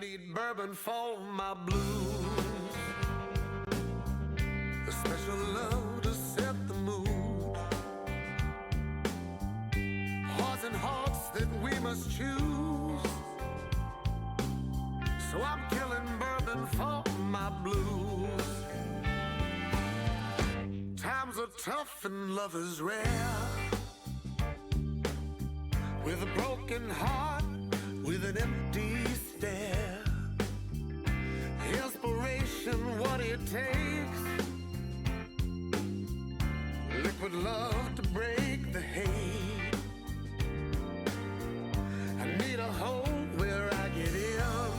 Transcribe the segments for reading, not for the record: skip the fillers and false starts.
need bourbon for my blues, a special love to set the mood, hearts and hearts that we must choose. So I'm killing bourbon for my blues. Times are tough and love is rare, with a broken heart, with an empty stare. Inspiration, what it takes. Liquid love to break the hate. I need a home where I get in.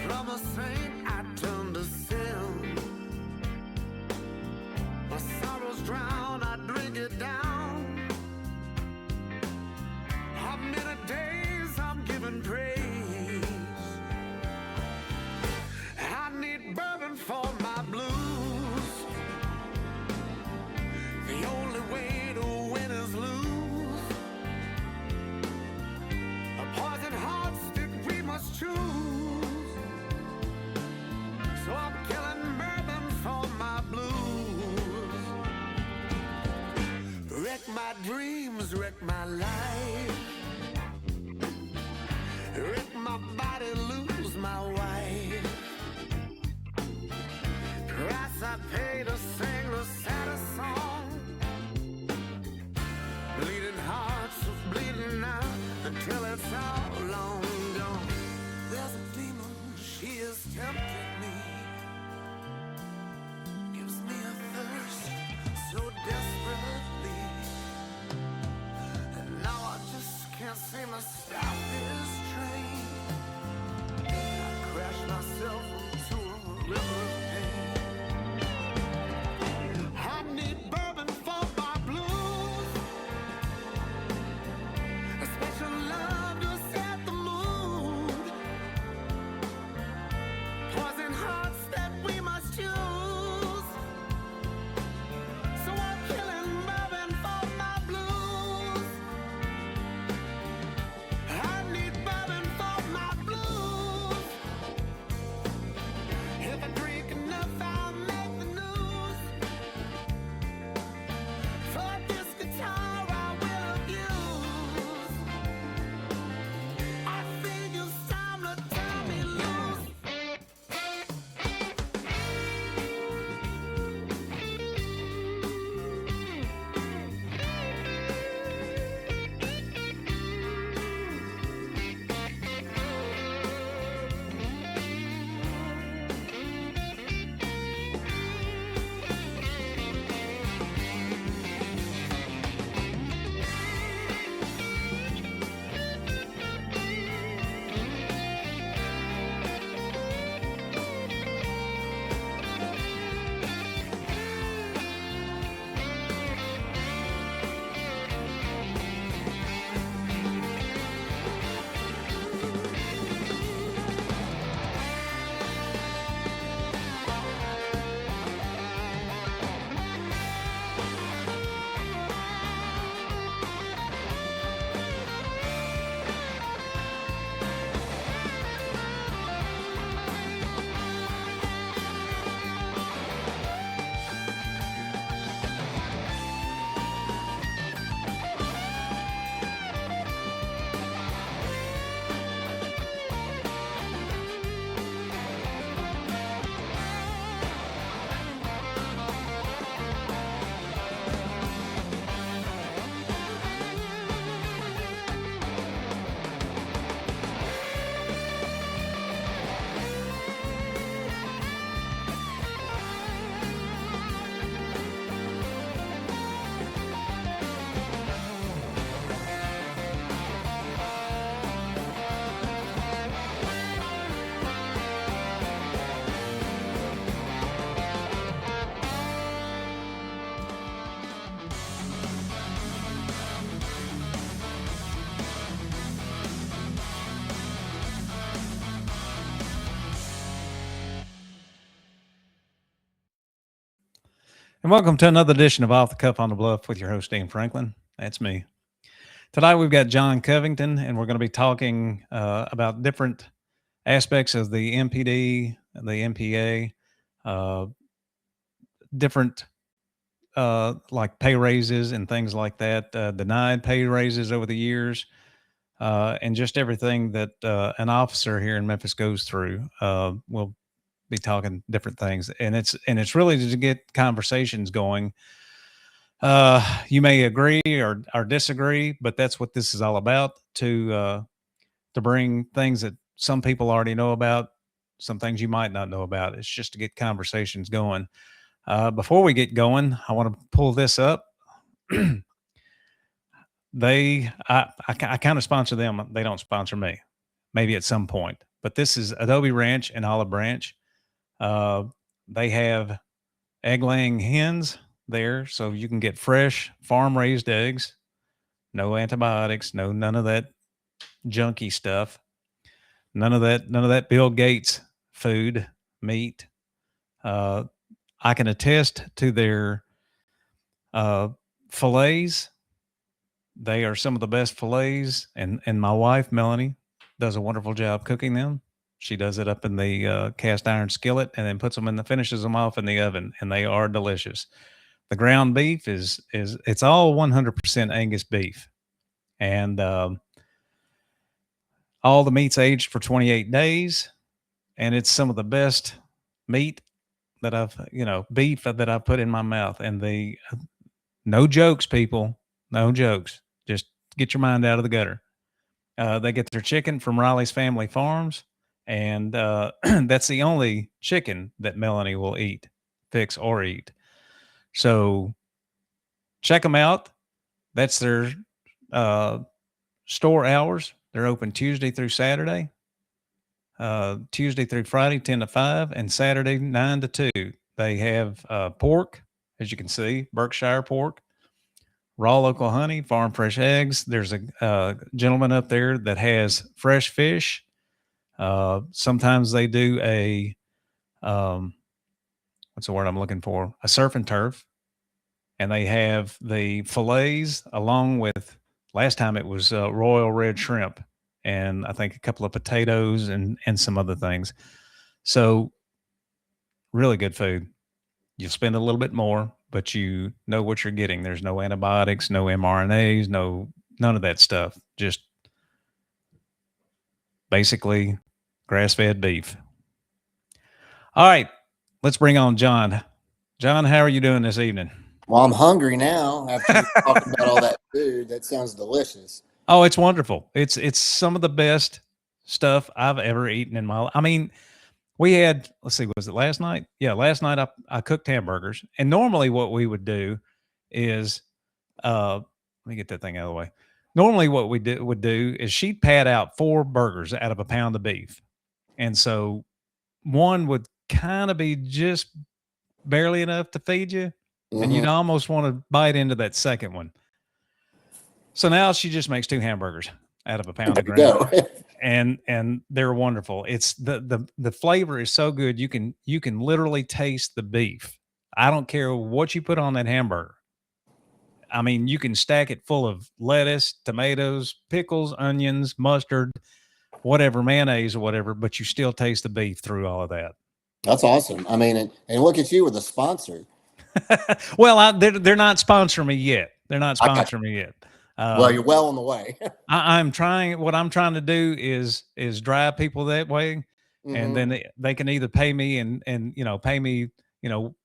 From a saint I turn to sin. My sorrows drown, I drink it down. How many days I'm giving praise. I need bourbon for my blues. The only way to win is lose. A poison hearts that we must choose. So I'm killing bourbon for my blues. Wreck my dreams, wreck my life. Wreck my body, lose my wife. Price I pay to sing the saddest song. Bleeding hearts are bleeding out until it's all long gone. There's a demon, she is tempting me. Gives me a thirst so desperately. And now I just can't seem to stop this train. I crash myself into a river of pain. I need bourbon for my blues, a special love to set the mood, poison hearts that we must choose. So I'm killing bourbon for my blues. I need bourbon for my blues. If I drink enough, I'll make the news. For this guitar I will abuse. I think it's time to turn me loose. And welcome to another edition of Off the Cuff on the Bluff with your host, Dan Franklin. That's me. Tonight we've got John Covington, and we're going to be talking about different aspects of the MPD, the MPA, uh, different like pay raises and things like that, denied pay raises over the years, and just everything that an officer here in Memphis goes through. We'll be talking different things, and it's really to get conversations going. You may agree or disagree, but that's what this is all about, to bring things that some people already know about, some things you might not know about. It's just to get conversations going. Before we get going, I want to pull this up. I kind of sponsor them. They don't sponsor me, maybe at some point. But this is Adobe Ranch and Olive Branch. Uh, they have egg laying hens there, so you can get fresh farm raised eggs, no antibiotics, no none of that junky stuff, none of that Bill Gates food meat. Uh, I can attest to their uh, fillets. They are some of the best fillets, and my wife Melanie does a wonderful job cooking them. She does it up in the cast iron skillet and then puts them in the finishes them off in the oven, and they are delicious. The ground beef is it's all 100% Angus beef, and all the meat's aged for 28 days, and it's some of the best meat that I've beef that I've put in my mouth. And the no jokes, people, no jokes. Just get your mind out of the gutter. They get their chicken from Riley's Family Farms, and that's the only chicken that Melanie will eat, fix, or eat. So check them out. That's their uh, store hours. They're open Tuesday through Saturday, Tuesday through Friday, 10 to 5, and Saturday, 9 to 2. They have pork, as you can see, Berkshire pork, raw local honey, farm fresh eggs. There's a gentleman up there that has fresh fish. Sometimes they do what's the word I'm looking for? A surf and turf. And they have the fillets along with, last time it was royal red shrimp, and I think a couple of potatoes and some other things. So really good food. You'll spend a little bit more, but you know what you're getting. There's no antibiotics, no mRNAs, none of that stuff. Just basically grass-fed beef. All right, let's bring on John. John, how are you doing this evening? Well, I'm hungry now after talking about all that food. That sounds delicious. Oh, it's wonderful. It's some of the best stuff I've ever eaten in my life. I mean, we had, let's see, was it last night? Yeah, last night I cooked hamburgers. And normally what we would do is let me get that thing out of the way. Normally what would do is she'd pad out 4 burgers out of a pound of beef. And so one would kind of be just barely enough to feed you, and you'd almost want to bite into that second one. So now she just makes 2 hamburgers out of a pound of ground, and they're wonderful. It's the flavor is so good. You can literally taste the beef. I don't care what you put on that hamburger. I mean, you can stack it full of lettuce, tomatoes, pickles, onions, mustard, whatever, mayonnaise or whatever, but you still taste the beef through all of that. That's awesome. I mean, and look at you with a sponsor. Well, they're not sponsoring me yet. They're not sponsoring me yet. Well, you're well on the way. I'm trying. What I'm trying to do is drive people that way, and then they can either pay me and pay me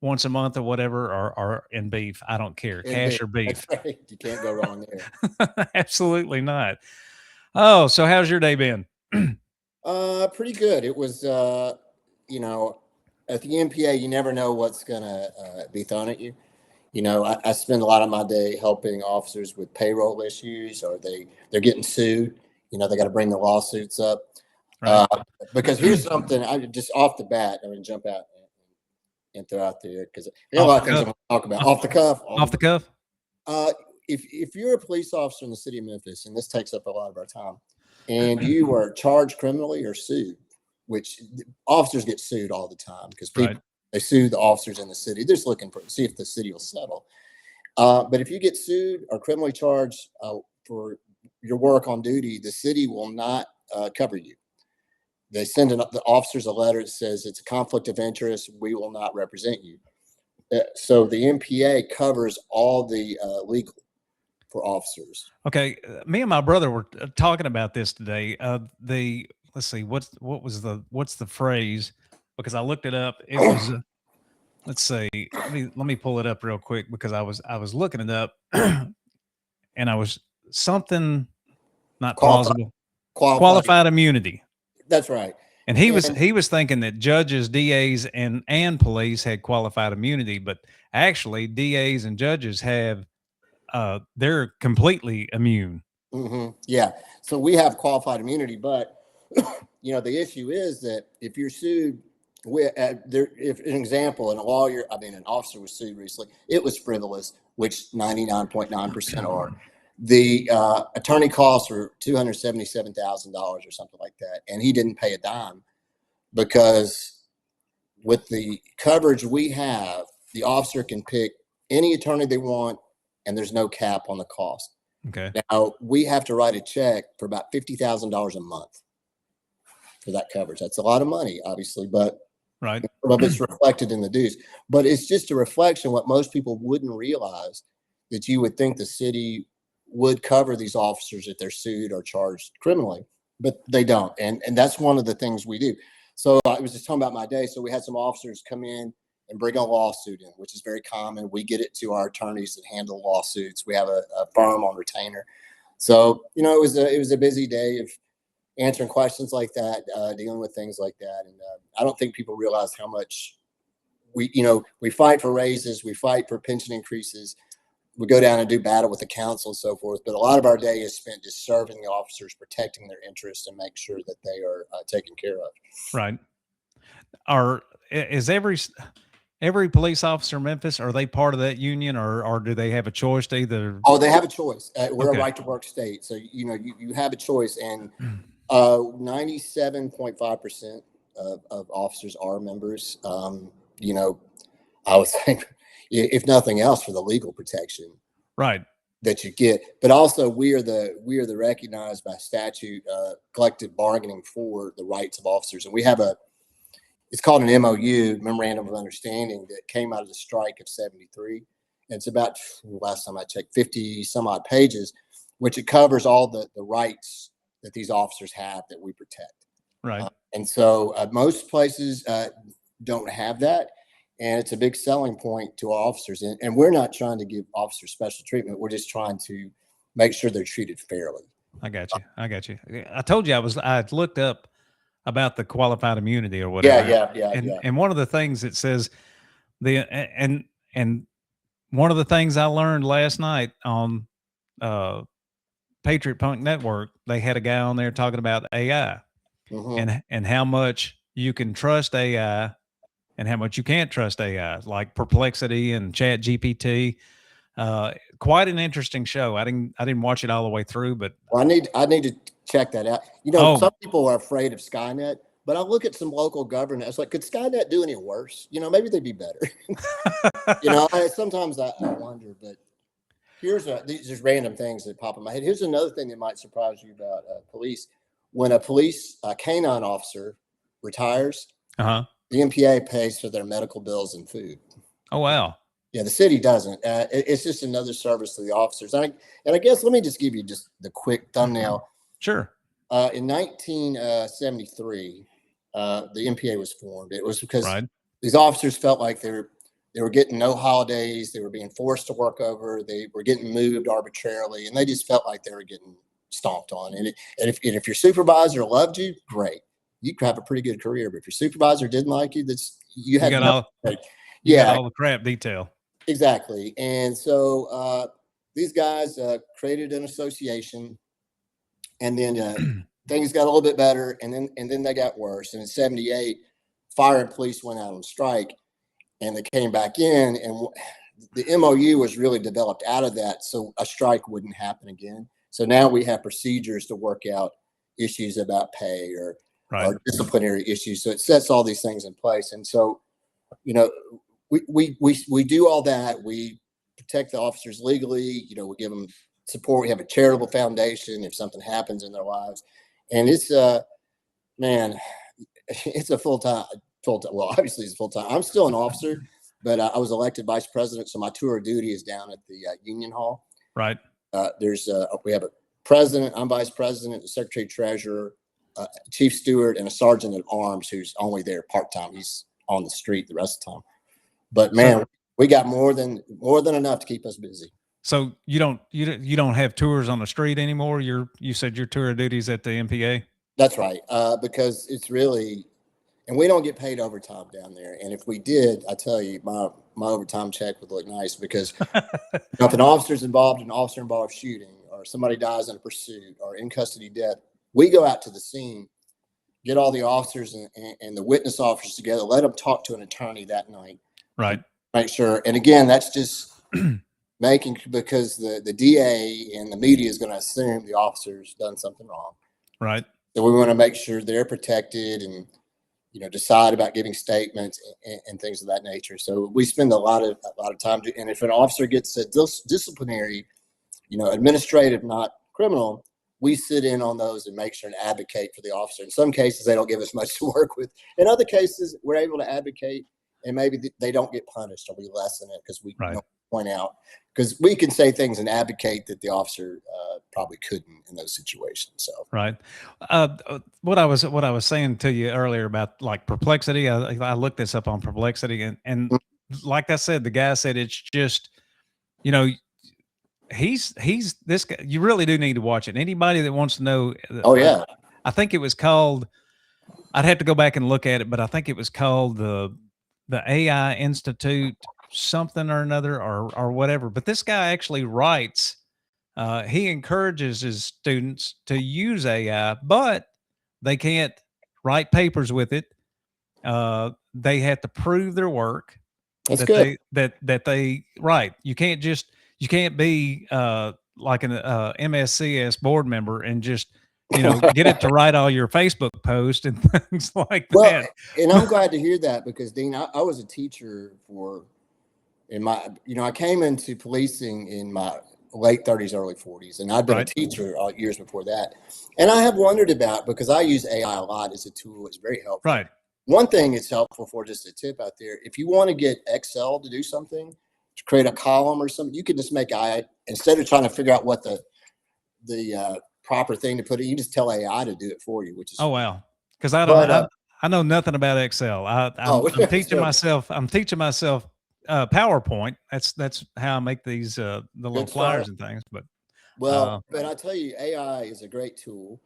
once a month or whatever, or in beef. I don't care, cash or beef. That's right. You can't go wrong there. Absolutely not. Oh, so how's your day been? Pretty good. It was, at the MPA, you never know what's gonna be thrown at you. I spend a lot of my day helping officers with payroll issues, or they're getting sued. They got to bring the lawsuits up. Right. Because here's something I just off the bat, I'm gonna jump out and throw out there because there are a lot of things I want to talk about off the cuff. Off the cuff. If you're a police officer in the city of Memphis, and this takes up a lot of our time, and you are charged criminally or sued, which officers get sued all the time because people. Right. They sue the officers in the city. They're just looking for see if the city will settle. But if you get sued or criminally charged for your work on duty, the city will not cover you. They send the officers a letter that says it's a conflict of interest. We will not represent you. So the MPA covers all the legal for officers. Okay, me and my brother were talking about this today. Let's see, what's the phrase? Because I looked it up. It was let's see. Let me pull it up real quick because I was looking it up, and I was something not plausible. Qualified immunity. That's right. And he was thinking that judges, DAs, and police had qualified immunity, but actually DAs and judges have they're completely immune. Mm-hmm. Yeah. So we have qualified immunity, but the issue is that if you're sued, if an example, an officer was sued recently, it was frivolous, which 99.9% are. The attorney costs were $277,000 or something like that, and he didn't pay a dime because with the coverage we have, the officer can pick any attorney they want, and there's no cap on the cost. Okay. Now we have to write a check for about $50,000 a month for that coverage. That's a lot of money, obviously, but right. It's reflected in the dues. But it's just a reflection what most people wouldn't realize, that you would think the city would cover these officers if they're sued or charged criminally, but they don't. And that's one of the things we do. So I was just talking about my day. So we had some officers come in and bring a lawsuit in, which is very common. We get it to our attorneys that handle lawsuits. We have a firm on retainer. So, it was a busy day of answering questions like that, dealing with things like that. And I don't think people realize how much we fight for raises, we fight for pension increases. We go down and do battle with the council and so forth. But a lot of our day is spent just serving the officers, protecting their interests, and make sure that they are taken care of. Right. Is every police officer in Memphis, are they part of that union, or do they have a choice to either? Oh, they have a choice. We're Okay. a right to work state. So, you have a choice. And 97.5% of officers are members. I would think, if nothing else, for the legal protection, right, that you get. But also we are the recognized by statute collective bargaining for the rights of officers. And we have it's called an MOU, Memorandum of Understanding, that came out of the strike of 73. And it's about, last time I checked, 50 some odd pages, which it covers all the rights that these officers have that we protect. right. And so most places don't have that. And it's a big selling point to our officers. And we're not trying to give officers special treatment. We're just trying to make sure they're treated fairly. I got you. I told you I looked up about the qualified immunity or whatever. Yeah. And one of the things it says and one of the things I learned last night on Patriot Punk Network, they had a guy on there talking about AI and how much you can trust AI and how much you can't trust AI, like Perplexity and Chat GPT. Quite an interesting show. I didn't watch it all the way through, but I need to check that out. Some people are afraid of Skynet, but I look at some local government. It's like, could Skynet do any worse? Maybe they'd be better. Sometimes I wonder, but these are random things that pop in my head. Here's another thing that might surprise you about police. When a police canine officer retires, the MPA pays for their medical bills and food. Oh, wow. Yeah, the city doesn't. It's just another service to the officers. And I guess let me just give you just the quick thumbnail. Sure. In 1973, the MPA was formed. It was because these officers felt like they were getting no holidays. They were being forced to work over. They were getting moved arbitrarily, and they just felt like they were getting stomped on. And if your supervisor loved you, great. You could have a pretty good career. But if your supervisor didn't like you, you got all the crap detail. Exactly. And so these guys created an association, and then things got a little bit better, and then they got worse. And in 78, fire and police went out on strike, and they came back in, and the MOU was really developed out of that, so a strike wouldn't happen again. So now we have procedures to work out issues about pay or disciplinary issues. So it sets all these things in place. And so, we do all that. We protect the officers legally. We give them support. We have a charitable foundation if something happens in their lives. And it's, man, it's a full-time. Well, obviously it's full-time. I'm still an officer, but I was elected vice president. So my tour of duty is down at the Union Hall. Right. We have a president, I'm vice president, the secretary treasurer, chief steward, and a sergeant at arms who's only there part-time. He's on the street the rest of the time. But man, we got more than enough to keep us busy. So you don't have tours on the street anymore. You said your tour of duty is at the MPA. That's right. Because it's really, and we don't get paid overtime down there. And if we did, I tell you, my overtime check would look nice, because if an officer's involved in an officer-involved shooting, or somebody dies in a pursuit, or in custody death, we go out to the scene, get all the officers and the witness officers together, let them talk to an attorney that night. Right. Make sure. And again, that's just because the DA and the media is going to assume the officer's done something wrong. Right. So we want to make sure they're protected and, decide about giving statements and things of that nature. So we spend a lot of time and if an officer gets a disciplinary, administrative, not criminal, we sit in on those and make sure and advocate for the officer. In some cases, they don't give us much to work with. In other cases, we're able to advocate, and maybe they don't get punished, or we lessen it because we point out, because we can say things and advocate that the officer probably couldn't in those situations. So right. What I was saying to you earlier about like Perplexity, I looked this up on Perplexity, and like I said, the guy said it's just, he's this guy. You really do need to watch it. Anybody that wants to know. Oh yeah. I think it was called. I'd have to go back and look at it, but I think it was called the AI Institute something or another, or whatever. But this guy actually writes. He encourages his students to use AI, but they can't write papers with it. They have to prove their work. That's good. They write. You can't be like an MSCS board member and just get it to write all your Facebook posts and things like that. And I'm glad to hear that, because Dean, I was a teacher I came into policing in my late 30s, early 40s, and I'd been a teacher all years before that. And I have wondered about, because I use AI a lot as a tool, it's very helpful. Right. One thing it's helpful for, just a tip out there, if you want to get Excel to do something, to create a column or something, you can just make AI, instead of trying to figure out what the proper thing to put in, you just tell AI to do it for you, which is wow. Because I know nothing about Excel. I'm teaching myself. PowerPoint. That's how I make these the little flyers and things. But I tell you, AI is a great tool,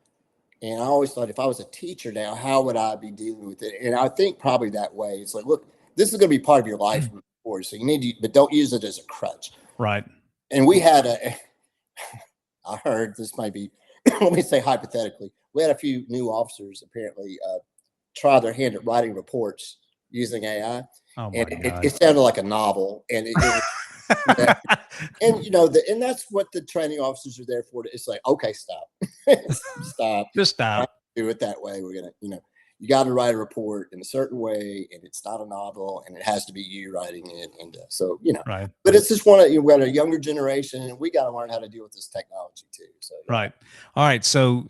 and I always thought, if I was a teacher now, how would I be dealing with it? And I think probably that way. It's like, look, this is going to be part of your life, so you need to, but don't use it as a crutch. Right. And we had I heard this might be, let me say hypothetically, we had a few new officers apparently try their hand at writing reports using AI. Oh my God. It sounded like a novel, and and that's what the training officers are there for. It's like, okay, stop, just stop. Do it that way. We're gonna, you got to write a report in a certain way, and it's not a novel, and it has to be you writing it, and so right. But it's just we got a younger generation, and we got to learn how to deal with this technology too. So right, all right. So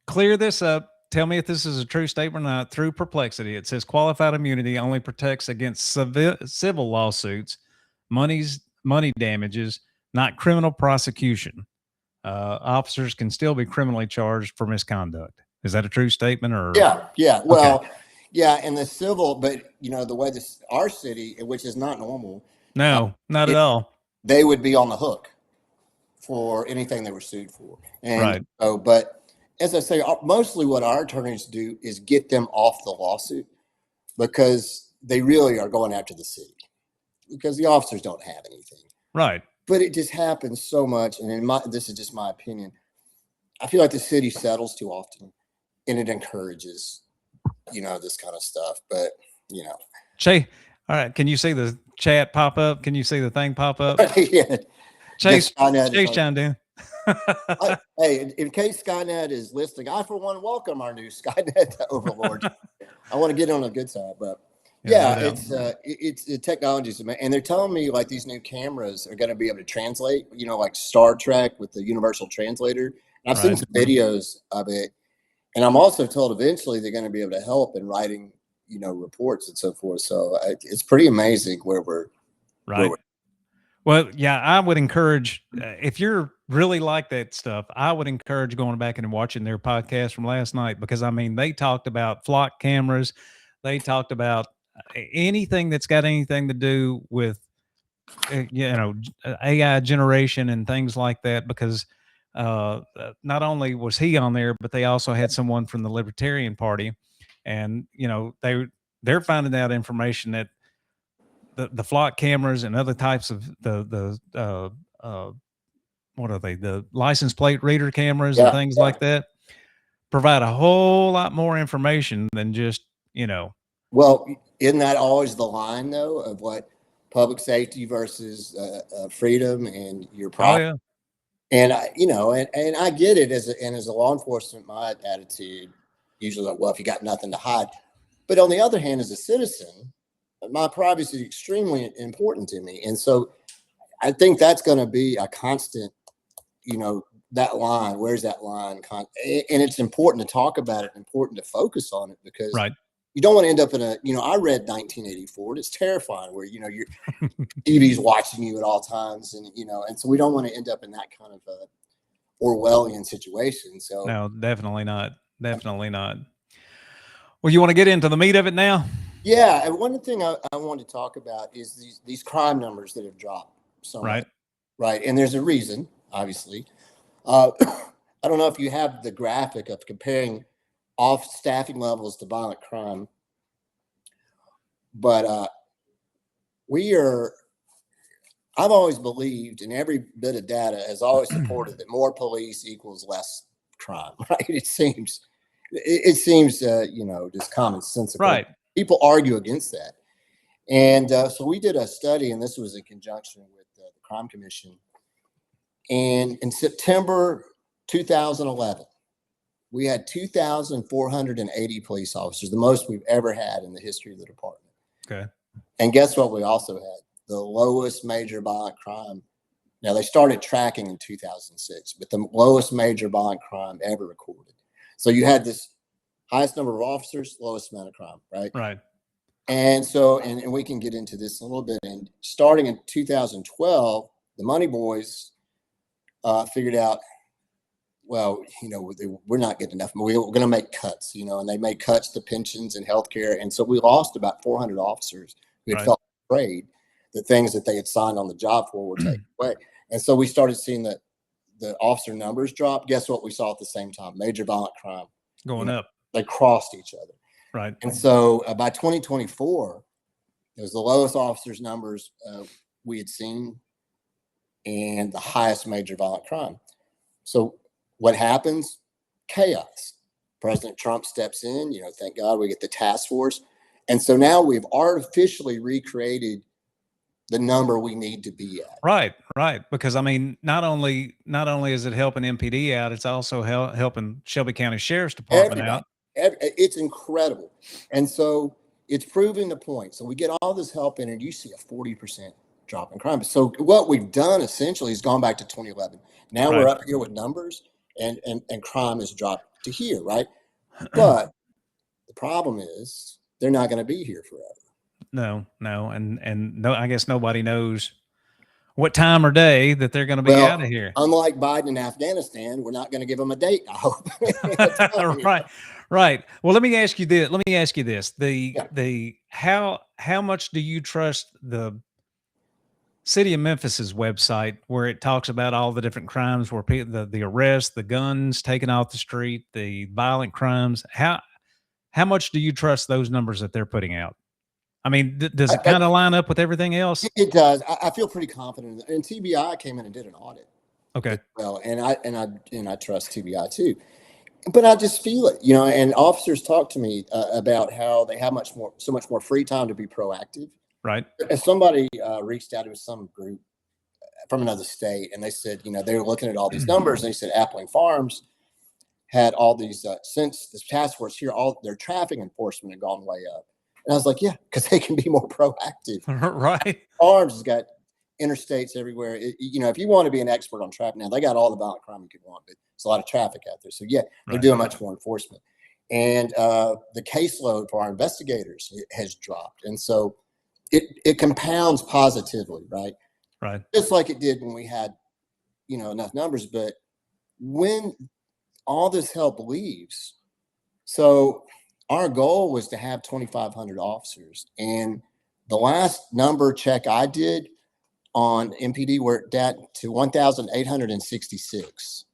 clear this up. Tell me if this is a true statement or not. Through Perplexity, it says qualified immunity only protects against civil lawsuits, money damages, not criminal prosecution. Officers can still be criminally charged for misconduct. Is that a true statement? Or yeah. Well, okay. Yeah, and the civil, but the way our city, which is not normal. No, not at all. They would be on the hook for anything they were sued for. And right. But as I say, mostly what our attorneys do is get them off the lawsuit, because they really are going after the city, because the officers don't have anything. Right. But it just happens so much. And this is just my opinion. I feel like the city settles too often, and it encourages, this kind of stuff. But, Shay, all right. Can you see the chat pop up? Can you see the thing pop up? Yeah. Chase chimed in. Hey, in case Skynet is listening, I for one welcome our new Skynet overlord. I want to get on a good side, but Yeah, no doubt. it's the technologies, and they're telling me like these new cameras are going to be able to translate, like Star Trek with the universal translator. And I've seen Right. some videos of it, and I'm also told eventually they're going to be able to help in writing, reports and so forth. So it's pretty amazing where we're. Right. Well, yeah, I would encourage if you're really like that stuff, I would encourage going back and watching their podcast from last night because I mean they talked about flock cameras, they talked about anything that's got anything to do with AI generation and things like that. Because not only was he on there, but they also had someone from the Libertarian Party, and they're finding out information that the flock cameras and other types of what are they, the license plate reader cameras and Yeah, things yeah. like that provide a whole lot more information than just Well, isn't that always the line though of what public safety versus freedom and your oh property? yeah, And and I get it as a law enforcement, my attitude usually like, well, if you got nothing to hide. But on the other hand, as a citizen, my privacy is extremely important to me. And so I think that's going to be a constant, that line, where's that line? And it's important to talk about it, important to focus on it because right. you don't want to end up in I read 1984 and it's terrifying where, your TV's watching you at all times. And so we don't want to end up in that kind of Orwellian situation. So No, definitely not. Definitely not. Well, you want to get into the meat of it now? yeah. And one thing I want to talk about is these crime numbers that have dropped so much. Right. Right. And there's a reason, obviously. I don't know if you have the graphic of comparing off staffing levels to violent crime, but I've always believed, and every bit of data has always supported that more police equals less crime. Right? It seems, just common sense. Right. People argue against that, and so we did a study, and this was in conjunction with the Crime Commission. And in September 2011, we had 2,480 police officers, the most we've ever had in the history of the department. Okay. And guess what? We also had the lowest major violent crime. Now, they started tracking in 2006, but the lowest major violent crime ever recorded. So you had this highest number of officers, lowest amount of crime, right? Right. And so, and we can get into this in a little bit. And starting in 2012, the Money Boys figured out, well, we're not getting enough. We're going to make cuts, and they made cuts to pensions and healthcare. And so we lost about 400 officers who had Right. felt afraid that things that they had signed on the job for were taken away. And so we started seeing that the officer numbers drop. Guess what we saw at the same time? Major violent crime Going up. They crossed each other. Right. And so by 2024, it was the lowest officers numbers we had seen and the highest major violent crime. So what happens? Chaos. President Trump steps in, thank God we get the task force. And so now we've artificially recreated the number we need to be at. Right. Right. Because I mean, not only is it helping MPD out, it's also helping Shelby County Sheriff's Department out. It's incredible. And so it's proving the point. So we get all this help in and you see a 40% drop in crime. So what we've done essentially is gone back to 2011. Now Right. we're up here with numbers and crime has dropped to here, right? But the problem is they're not going to be here forever. No. And no, I guess nobody knows what time or day that they're going to be out of here. Unlike Biden in Afghanistan, we're not going to give them a date, I hope. Right. Well, let me ask you this. How much do you trust the City of Memphis's website where it talks about all the different crimes where the arrests, the guns taken off the street, the violent crimes? How much do you trust those numbers that they're putting out? I mean, does it kind of line up with everything else? It does. I feel pretty confident. And TBI came in and did an audit. Okay. Well, and I trust TBI too, but I just feel it, and officers talk to me about how they have so much more free time to be proactive. Right. If somebody reached out to some group from another state and they said, they were looking at all these numbers and they said Appling Farms had all these, since this task force here, all their traffic enforcement had gone way up. And I was like, yeah, because they can be more proactive. Right. Farms has got interstates everywhere. If you want to be an expert on traffic now, they got all the violent crime you could want, but it's a lot of traffic out there. So yeah, they're Right. doing much more enforcement. And the caseload for our investigators has dropped. And so it compounds positively, right? Right. Just like it did when we had, enough numbers. But when all this help leaves, so our goal was to have 2,500 officers. And the last number check I did on MPD, we're at to 1,866.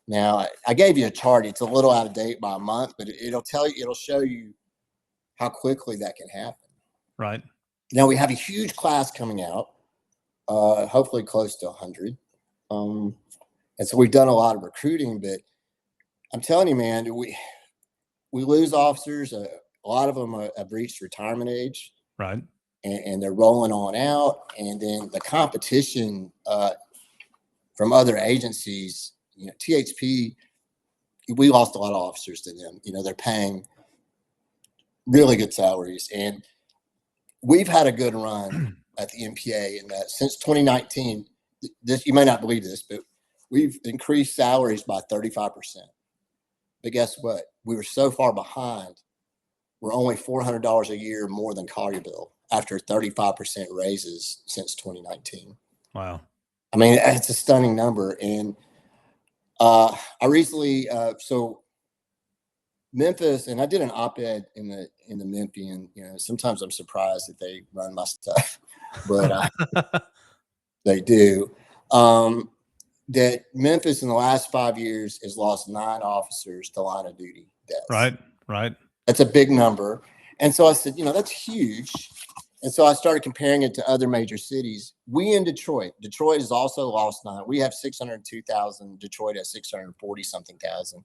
Now, I gave you a chart. It's a little out of date by a month, but it'll show you how quickly that can happen. Right. Now, we have a huge class coming out, hopefully close to 100. And so we've done a lot of recruiting, but I'm telling you, man, we lose officers. A lot of them have reached retirement age. Right. And they're rolling on out. And then the competition from other agencies, THP, we lost a lot of officers to them. They're paying really good salaries. And we've had a good run at the MPA in that since 2019, you may not believe this, but we've increased salaries by 35%. But guess what? We were so far behind. We're only $400 a year more than Collierville after 35% raises since 2019. Wow. I mean, it's a stunning number. And I recently, so Memphis, and I did an op-ed in the Memphian. Sometimes I'm surprised that they run my stuff, but they do. That Memphis in the last 5 years has lost 9 officers to line of duty deaths. Right. Right. That's a big number. And so I said, that's huge. And so I started comparing it to other major cities. We in Detroit has also lost 9. We have 602,000. Detroit has 640 something thousand.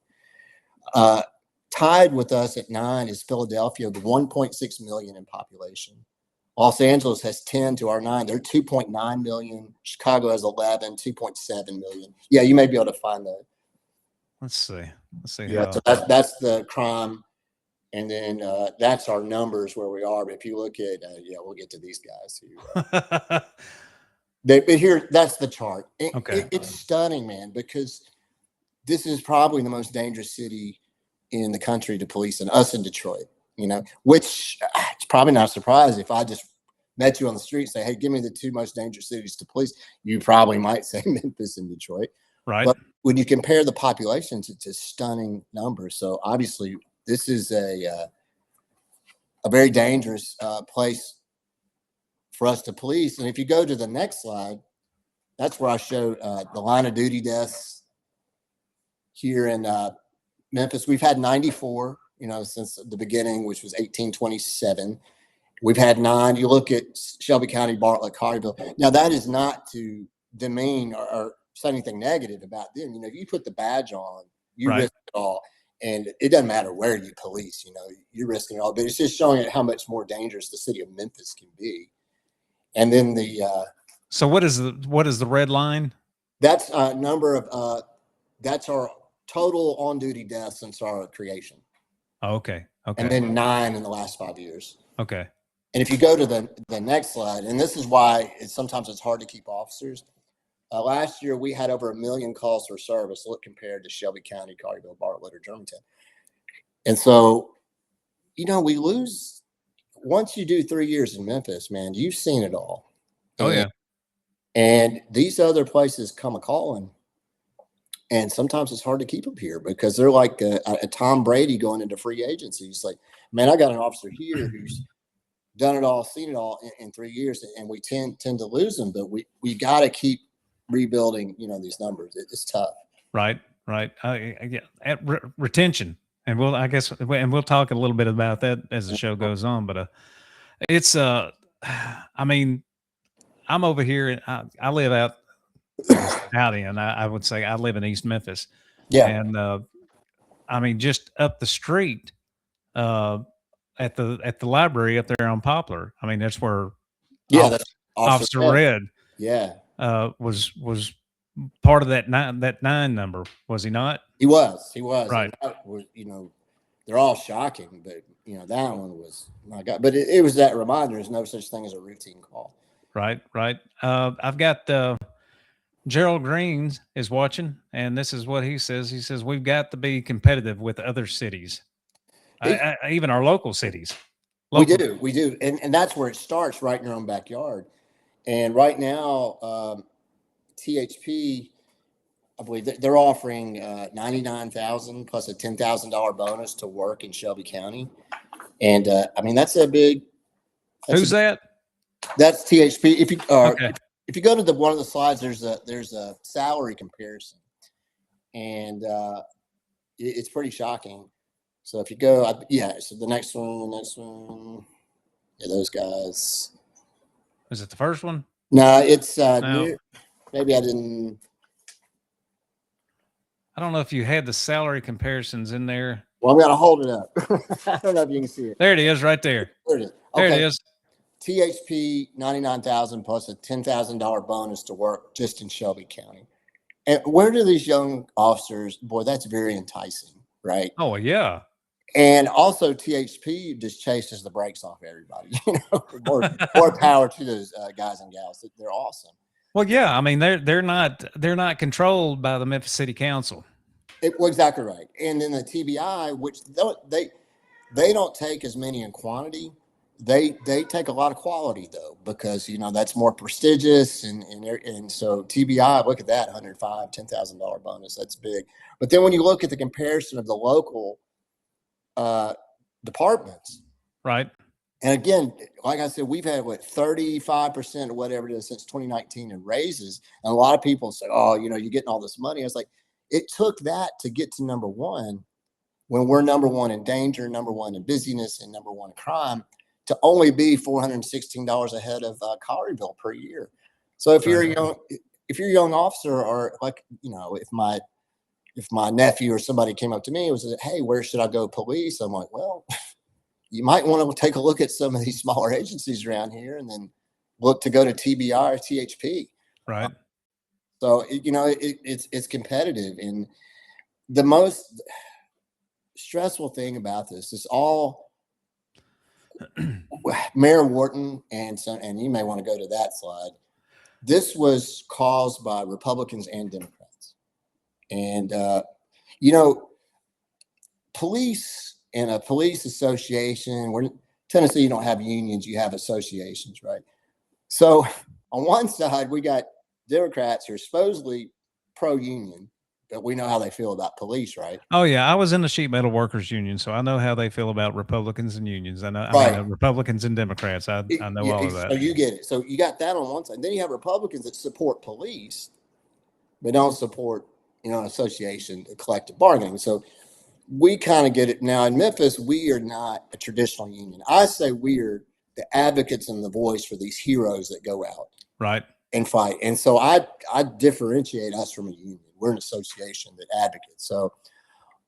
Tied with us at 9 is Philadelphia, with 1.6 million in population. Los Angeles has 10 to our 9. They're 2.9 million. Chicago has 11, 2.7 million. Yeah, you may be able to find that. Let's see. Yeah, so that's the crime. And then that's our numbers where we are. But if you look at, we'll get to these guys. But here, that's the chart. Okay. It's stunning, man, because this is probably the most dangerous city in the country to police, and us in Detroit, which it's probably not a surprise if I just met you on the street and say, hey, give me the 2 most dangerous cities to police. You probably might say Memphis and Detroit. Right. But when you compare the populations, it's a stunning number. So obviously, this is a very dangerous place for us to police. And if you go to the next slide, that's where I showed the line of duty deaths here in Memphis. We've had 94, since the beginning, which was 1827. We've had 9. You look at Shelby County, Bartlett, Collierville. Now, that is not to demean or say anything negative about them. If you put the badge on, you Right. risk it all. And it doesn't matter where you police, you're risking it all. But it's just showing it how much more dangerous the city of Memphis can be. And then So what is the red line? that's a number of that's our total on-duty deaths since our creation. Oh, okay. Okay. And then 9 in the last 5 years. Okay. And if you go to the next slide, and this is why sometimes it's hard to keep officers. Last year, we had over 1 million calls for service, compared to Shelby County, Collierville, Bartlett, or Germantown. And so, we lose. Once you do 3 years in Memphis, man, you've seen it all. Oh, yeah. And these other places come a-calling. And sometimes it's hard to keep them here because they're like a Tom Brady going into free agency. He's like, man, I got an officer here who's done it all, seen it all in 3 years, and we tend to lose them. But we got to keep rebuilding, these numbers. It's tough. Right. Yeah. Retention. And we'll talk a little bit about that as the show goes on, but it's I mean, I'm over here and I live out in, I would say I live in East Memphis. Yeah. And I mean, just up the street at the library up there on Poplar. I mean, that's where that's Officer Red yeah was part of that nine number, was he not? He was Right. And that was, they're all shocking, but you know, that one was, my God. But it was that reminder: there's no such thing as a routine call. Right. I've got Gerald Greens is watching, and this is what he says. He says we've got to be competitive with other cities, even our local cities. We do, and that's where it starts, right in your own backyard. And right now, THP, I believe they're offering $99,000 plus a $10,000 bonus to work in Shelby County, and I mean that's a big. Who's that? That's THP. Okay. If you go to one of the slides, there's a salary comparison, and it's pretty shocking. So if you go, so the next one, yeah, those guys. Is it the first one? No, it's No. maybe I didn't. I don't know if you had the salary comparisons in there. Well, I'm gonna hold it up. I don't know if you can see it. There it is, right there. There it is. There Okay. it is. THP $99,000 plus a $10,000 bonus to work just in Shelby County. And where do these young officers? Boy, that's very enticing, right? Oh yeah. And also, THP just chases the brakes off everybody. You know, more power to those guys and gals. They're awesome. Well, yeah. I mean, they're not controlled by the Memphis City Council. Well, exactly right. And then the TBI, which they don't take as many in quantity. They take a lot of quality though, because you know that's more prestigious, and so TBI, look at that, $10,000 bonus. That's big. But then when you look at the comparison of the local departments, right? And again, like I said, we've had 35% or whatever it is since 2019 in raises, and a lot of people say, "Oh, you know, you're getting all this money." I was like, it took that to get to number one, when we're number one in danger, number one in busyness, and number one in crime, to only be $416 ahead of Collierville per year. So if you're a young officer, or like, you know, if my nephew or somebody came up to me and was, "Hey, where should I go police?" I'm like, well, you might want to take a look at some of these smaller agencies around here, and then look to go to TBI or THP. Right. So you know, it's competitive, and the most stressful thing about this is all Mayor Wharton, and you may want to go to that slide. This was caused by Republicans and Democrats, and you know, police and a police association. We're Tennessee, you don't have unions, you have associations, right? So on one side, we got Democrats who are supposedly pro-union, but we know how they feel about police, right? Oh yeah, I was in the sheet metal workers union, so I know how they feel about Republicans and unions. I know, Right. I mean, Republicans and Democrats. I know all of that. So you get it. So you got that on one side. Then you have Republicans that support police, but don't support, you know, an association, collective bargaining. So we kind of get it now. In Memphis, we are not a traditional union. I say we are the advocates and the voice for these heroes that go out Right. and fight. And so I differentiate us from a union. We're an association that advocates. So,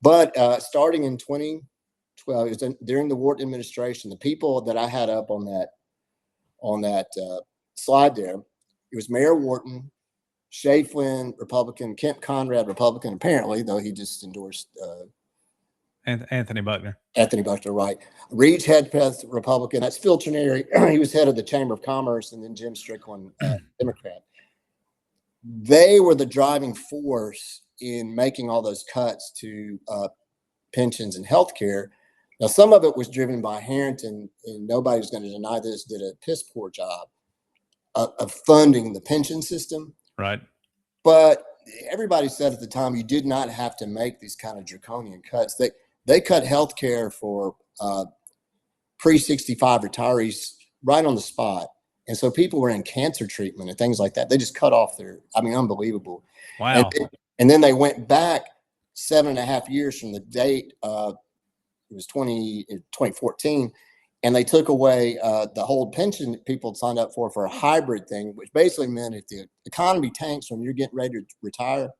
but starting in 2012, it was during the Wharton administration, the people that I had up on that slide there, it was Mayor Wharton, Shay Flynn, Republican, Kent Conrad, Republican, apparently, though he just endorsed And Anthony Buckner. Anthony Buckner, right. Reed Hedpeth, Republican. That's Phil Trineri. He was head of the Chamber of Commerce, and then Jim Strickland, Democrat. They were the driving force in making all those cuts to pensions and health care. Now, some of it was driven by Harrington, and nobody's going to deny this, did a piss poor job of funding the pension system. Right. But everybody said at the time you did not have to make these kind of draconian cuts. They cut health care for pre-65 retirees right on the spot. And so people were in cancer treatment and things like that. They just cut off unbelievable. Wow. And then they went back 7.5 years from the date. It was 2014. And they took away the whole pension that people had signed up for a hybrid thing, which basically meant if the economy tanks when you're getting ready to retire,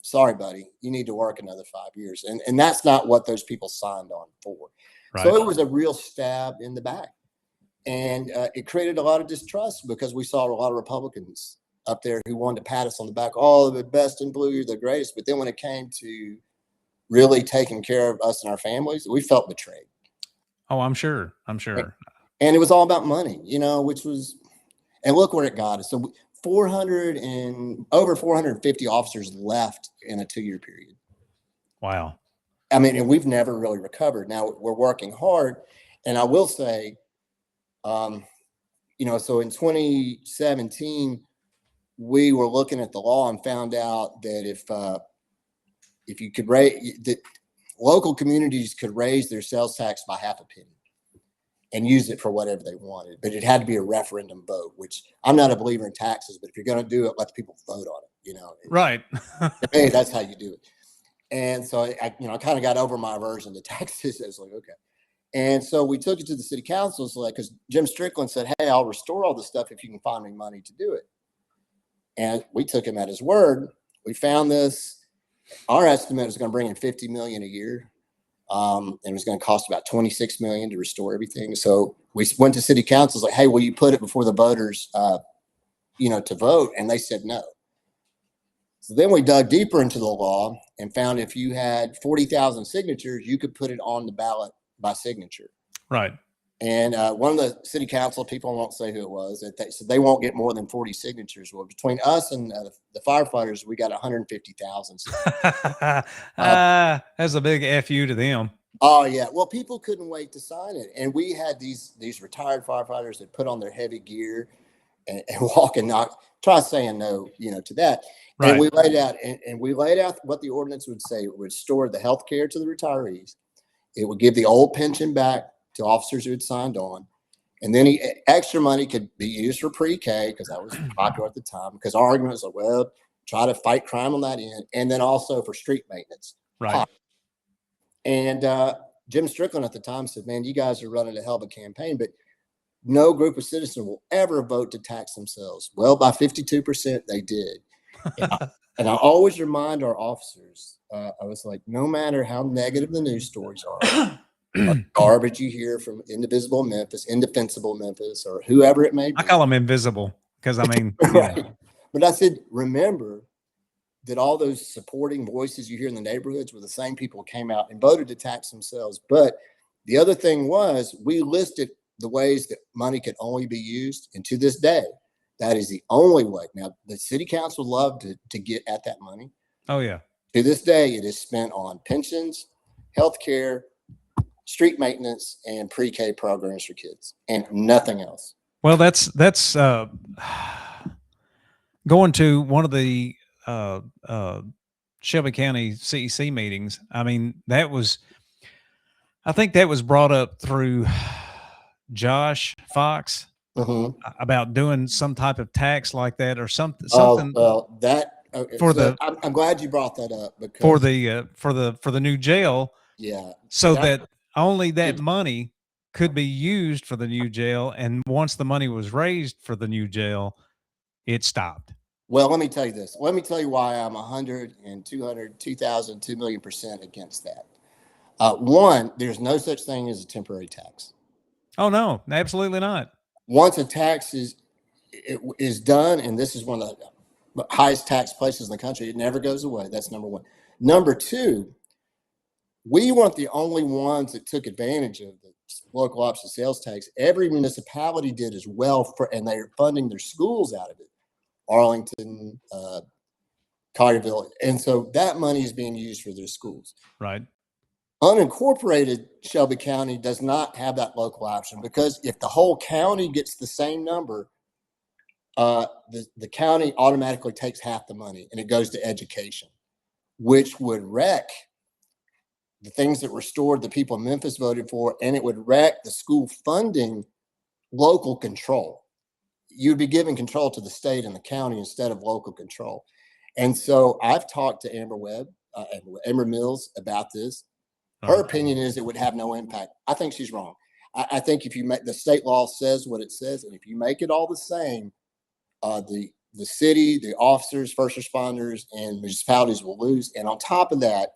sorry, buddy, you need to work another 5 years. And that's not what those people signed on for. Right. So it was a real stab in the back. And it created a lot of distrust because we saw a lot of Republicans up there who wanted to pat us on the back. Oh, the best in blue, you're the greatest. But then when it came to really taking care of us and our families, we felt betrayed. Oh, I'm sure. I'm sure. And it was all about money, you know, which was, and look where it got us. So 400 and over 450 officers left in a 2-year period. Wow. I mean, and we've never really recovered. Now we're working hard. And I will say, you know, so in 2017, we were looking at the law and found out that if you could raise, that local communities could raise their sales tax by half a penny and use it for whatever they wanted, but it had to be a referendum vote, which I'm not a believer in taxes, but if you're going to do it, let the people vote on it, you know. Right. Hey, that's how you do it. And so I you know, I kind of got over my aversion to taxes. I was like, okay. And so we took it to the city council, so like, because Jim Strickland said, hey, I'll restore all this stuff if you can find me money to do it. And we took him at his word. We found this. Our estimate was going to bring in $50 million a year. And it was going to cost about $26 million to restore everything. So we went to city council, like, hey, will you put it before the voters, you know, to vote? And they said no. So then we dug deeper into the law and found if you had 40,000 signatures, you could put it on the ballot by signature. Right. And one of the city council people, I won't say who it was, they said they won't get more than 40 signatures. Well, between us and the firefighters, we got 150,000. That's a big FU to them. Oh yeah. Well, people couldn't wait to sign it. And we had these retired firefighters that put on their heavy gear and walk and try saying no, you know, to that. Right. And we laid out and we laid out what the ordinance would say. It would restore the health care to the retirees. It would give the old pension back to officers who had signed on. And then extra money could be used for pre-K because that was popular at the time, because our argument was like, well, try to fight crime on that end. And then also for street maintenance. Right. And Jim Strickland at the time said, man, you guys are running a hell of a campaign, but no group of citizens will ever vote to tax themselves. Well, by 52%, they did. And I always remind our officers, I was like, no matter how negative the news stories are, garbage you hear from Indivisible Memphis, Indefensible Memphis, or whoever it may be. I call them invisible because, I mean, right. Yeah. But I said, remember that all those supporting voices you hear in the neighborhoods were the same people who came out and voted to tax themselves. But the other thing was, we listed the ways that money could only be used. And to this day, that is the only way. Now, the city council loved to get at that money. Oh, yeah. To this day, it is spent on pensions, health care, street maintenance, and pre-K programs for kids, and nothing else. Well, that's going to one of the Shelby County CEC meetings. I mean, I think that was brought up through Josh Fox about doing some type of tax like that or something. Oh, well, that okay, for so I'm glad you brought that up, because for the new jail. Yeah. So that only that money could be used for the new jail, and once the money was raised for the new jail, it stopped. Well, let me tell you this. Let me tell you why I'm 100 and 200, 2,000, 2 million% against that. One, there's no such thing as a temporary tax. Oh no, absolutely not. Once a tax is done, and this is one of the highest tax places in the country, it never goes away. That's number one. Number two, we weren't the only ones that took advantage of the local option sales tax. Every municipality did as well, and they're funding their schools out of it. Arlington, Collierville. And so that money is being used for their schools. Right. Unincorporated Shelby County does not have that local option, because if the whole county gets the same number, the county automatically takes half the money and it goes to education, which would wreck the things that restored the people Memphis voted for, and it would wreck the school funding local control. You'd be giving control to the state and the county instead of local control. And so I've talked to Amber Mills about this. Her opinion is it would have no impact. I think she's wrong. I think if you make the state law says what it says, and if you make it all the same, the city, the officers, first responders, and municipalities will lose. And on top of that,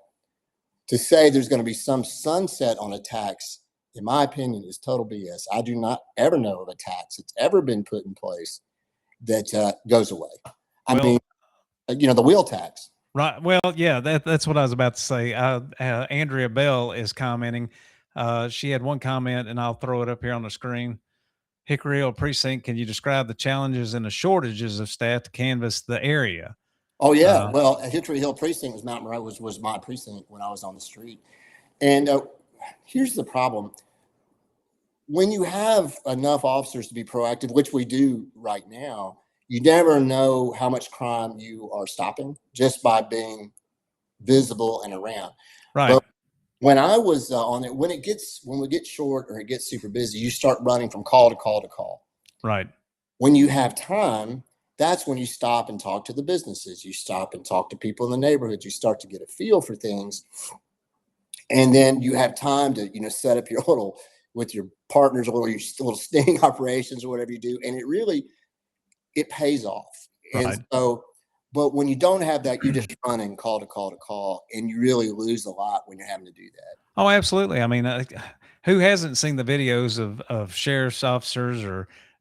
to say there's going to be some sunset on a tax, in my opinion, is total BS. I do not ever know of a tax that's ever been put in place that goes away. I mean, the wheel tax. Right. Well, yeah, that's what I was about to say. Andrea Bell is commenting. She had one comment, and I'll throw it up here on the screen. Hickory Hill Precinct, can you describe the challenges and the shortages of staff to canvass the area? Oh yeah. Uh, Well, Hickory Hill precinct was Mount Monroe was my precinct when I was on the street. And here's the problem: when you have enough officers to be proactive, which we do right now, you never know how much crime you are stopping just by being visible and around. right, But when I was on it, when we get short or it gets super busy, you start running from call to call to call. right, When you have time, that's when you stop and talk to the businesses. You stop and talk to people in the neighborhood. You start to get a feel for things. And then you have time to, set up your little, with your partners or your little sting operations or whatever you do. And it pays off. And right. so, but when you don't have that, you're just running call to call to call, and you really lose a lot when you're having to do that. Oh, absolutely. I mean, who hasn't seen the videos of sheriff's officers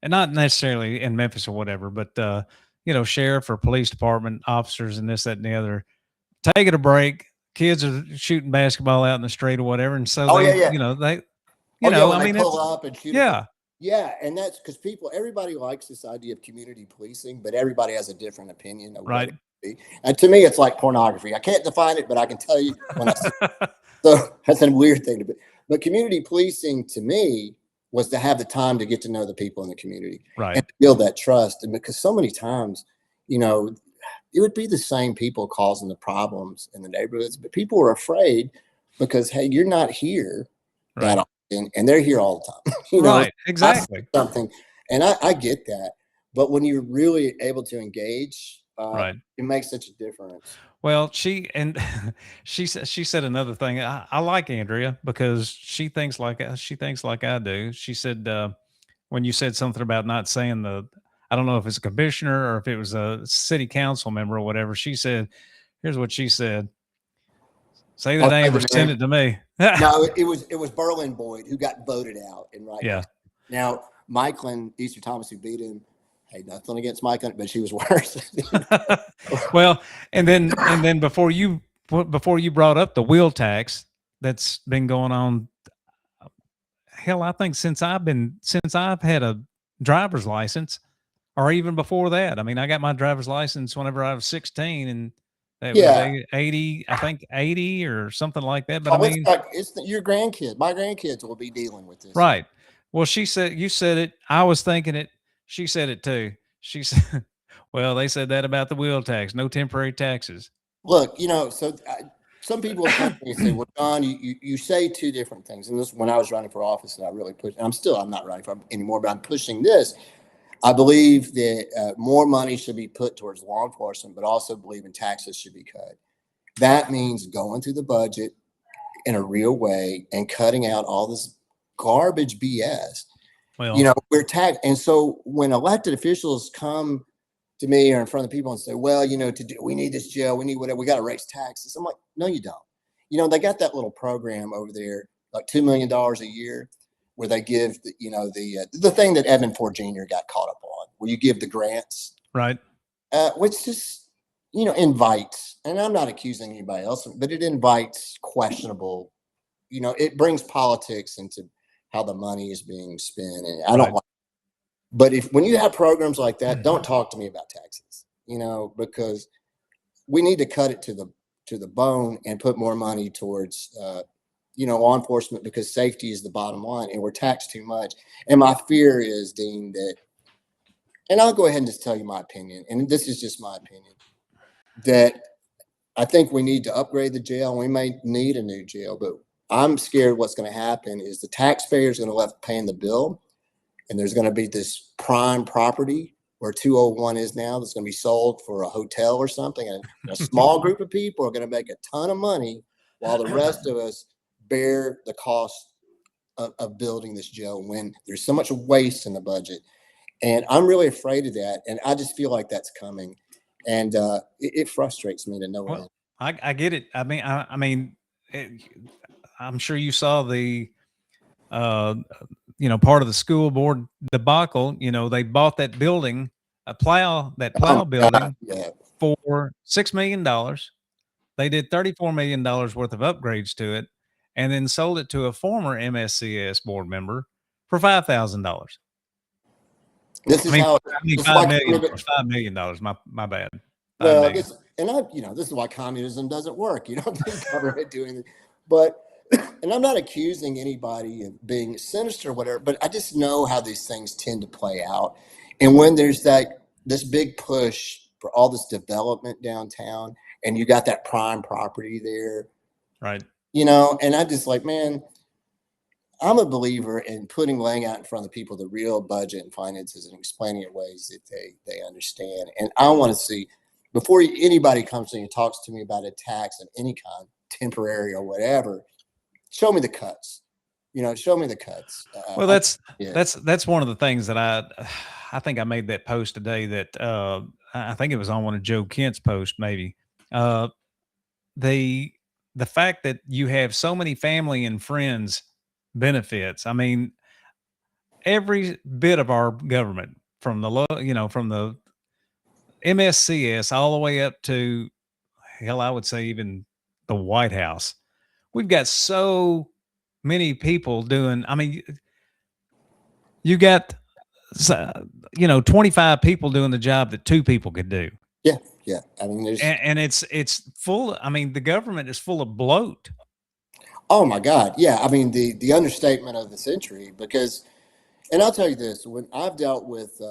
and not necessarily in Memphis or whatever, but sheriff or police department officers and this, that, and the other taking a break. Kids are shooting basketball out in the street or whatever, and so Oh yeah, they, yeah. I When they mean, pull up and shoot. yeah, Yeah, and that's because everybody likes this idea of community policing, but everybody has a different opinion of what right. it should be. And to me, it's like pornography. I can't define it, but I can tell you when I see it. So that's a weird thing to be. But community policing to me was to have the time to get to know the people in the community Right. and build that trust. And because so many times, it would be the same people causing the problems in the neighborhoods, but people were afraid because, hey, you're not here that Right. often, and they're here all the time. Right. I Exactly. see something, and I get that. But when you're really able to engage, Right. it makes such a difference. Well, she said another thing. I like Andrea because she thinks like I do. She said when you said something about not saying I don't know if it's a commissioner or if it was a city council member or whatever. She said, "Here's what she said: Say the I'll name say or the send name. it to me." No, it was Berlin Boyd who got voted out, and right Yeah. now Michaelin Easter Thomas who beat him. Hey, nothing against Michaelin, but she was worse. Well, and then before you brought up the wheel tax that's been going on, hell, I think since I've had a driver's license, or even before that. I mean, I got my driver's license whenever I was 16, and that was Yeah. 80, I think 80 or something like that. But I Oh, it's mean, like your grandkids. My grandkids will be dealing with this. right. Well, she said, you said it. I was thinking it. She said it too. She said, well, they said that about the wheel tax, no temporary taxes. Look, some people will come to me and say, "Well, John, you say two different things." And this, when I was running for office, and I really pushed. And I'm not running for anymore, but I'm pushing this. I believe that more money should be put towards law enforcement, but also believe in taxes should be cut. That means going through the budget in a real way and cutting out all this garbage BS. Well, We're taxed. And so when elected officials come to me or in front of people and say, well, we need this jail, we need whatever, we got to raise taxes. I'm like, no, you don't. They got that little program over there, like $2 million a year, where they give the thing that Evan Ford Jr. got caught up on, where you give the grants, right. which just, invites, and I'm not accusing anybody else, but it invites questionable, it brings politics into how the money is being spent. And I don't like, but when you have programs like that, don't talk to me about taxes, because we need to cut it to the bone and put more money towards, law enforcement, because safety is the bottom line, and we're taxed too much. And my fear is, Dean, and I'll go ahead and just tell you my opinion, and this is just my opinion, that I think we need to upgrade the jail. We may need a new jail, but I'm scared what's going to happen is the taxpayer is going to left paying the bill, and there's going to be this prime property where 201 is now that's going to be sold for a hotel or something, and a small group of people are going to make a ton of money while the rest of us bear the cost of building this jail when there's so much waste in the budget. And I'm really afraid of that, and I just feel like that's coming, and it frustrates me to no end. Well, I get it. I'm sure you saw the, part of the school board debacle. They bought that building, that plow building Yeah. for $6 million. They did $34 million worth of upgrades to it and then sold it to a former MSCS board member for $5,000. This I is mean, how, I mean, this is why 5 million, $5 million. My bad. 5 well, million. this is why communism doesn't work. You don't need government doing it. But, and I'm not accusing anybody of being sinister or whatever, but I just know how these things tend to play out. And when there's this big push for all this development downtown, and you got that prime property there, Right. and I just like, man, I'm a believer in laying out in front of people the real budget and finances and explaining it ways that they understand. And I want to see, before anybody comes to me and talks to me about a tax of any kind, temporary or whatever, show me the cuts. Show me the cuts. Well, that's one of the things that I think I made that post today that I think it was on one of Joe Kent's posts, maybe. The fact that you have so many family and friends benefits. I mean, every bit of our government from from the MSCS all the way up to hell, I would say even the White House. We've got so many people doing. I mean, you got 25 people doing the job that 2 people could do. Yeah. I mean, And it's full. I mean, the government is full of bloat. oh my God. Yeah. I mean, the understatement of the century, because, and I'll tell you this, when I've dealt with,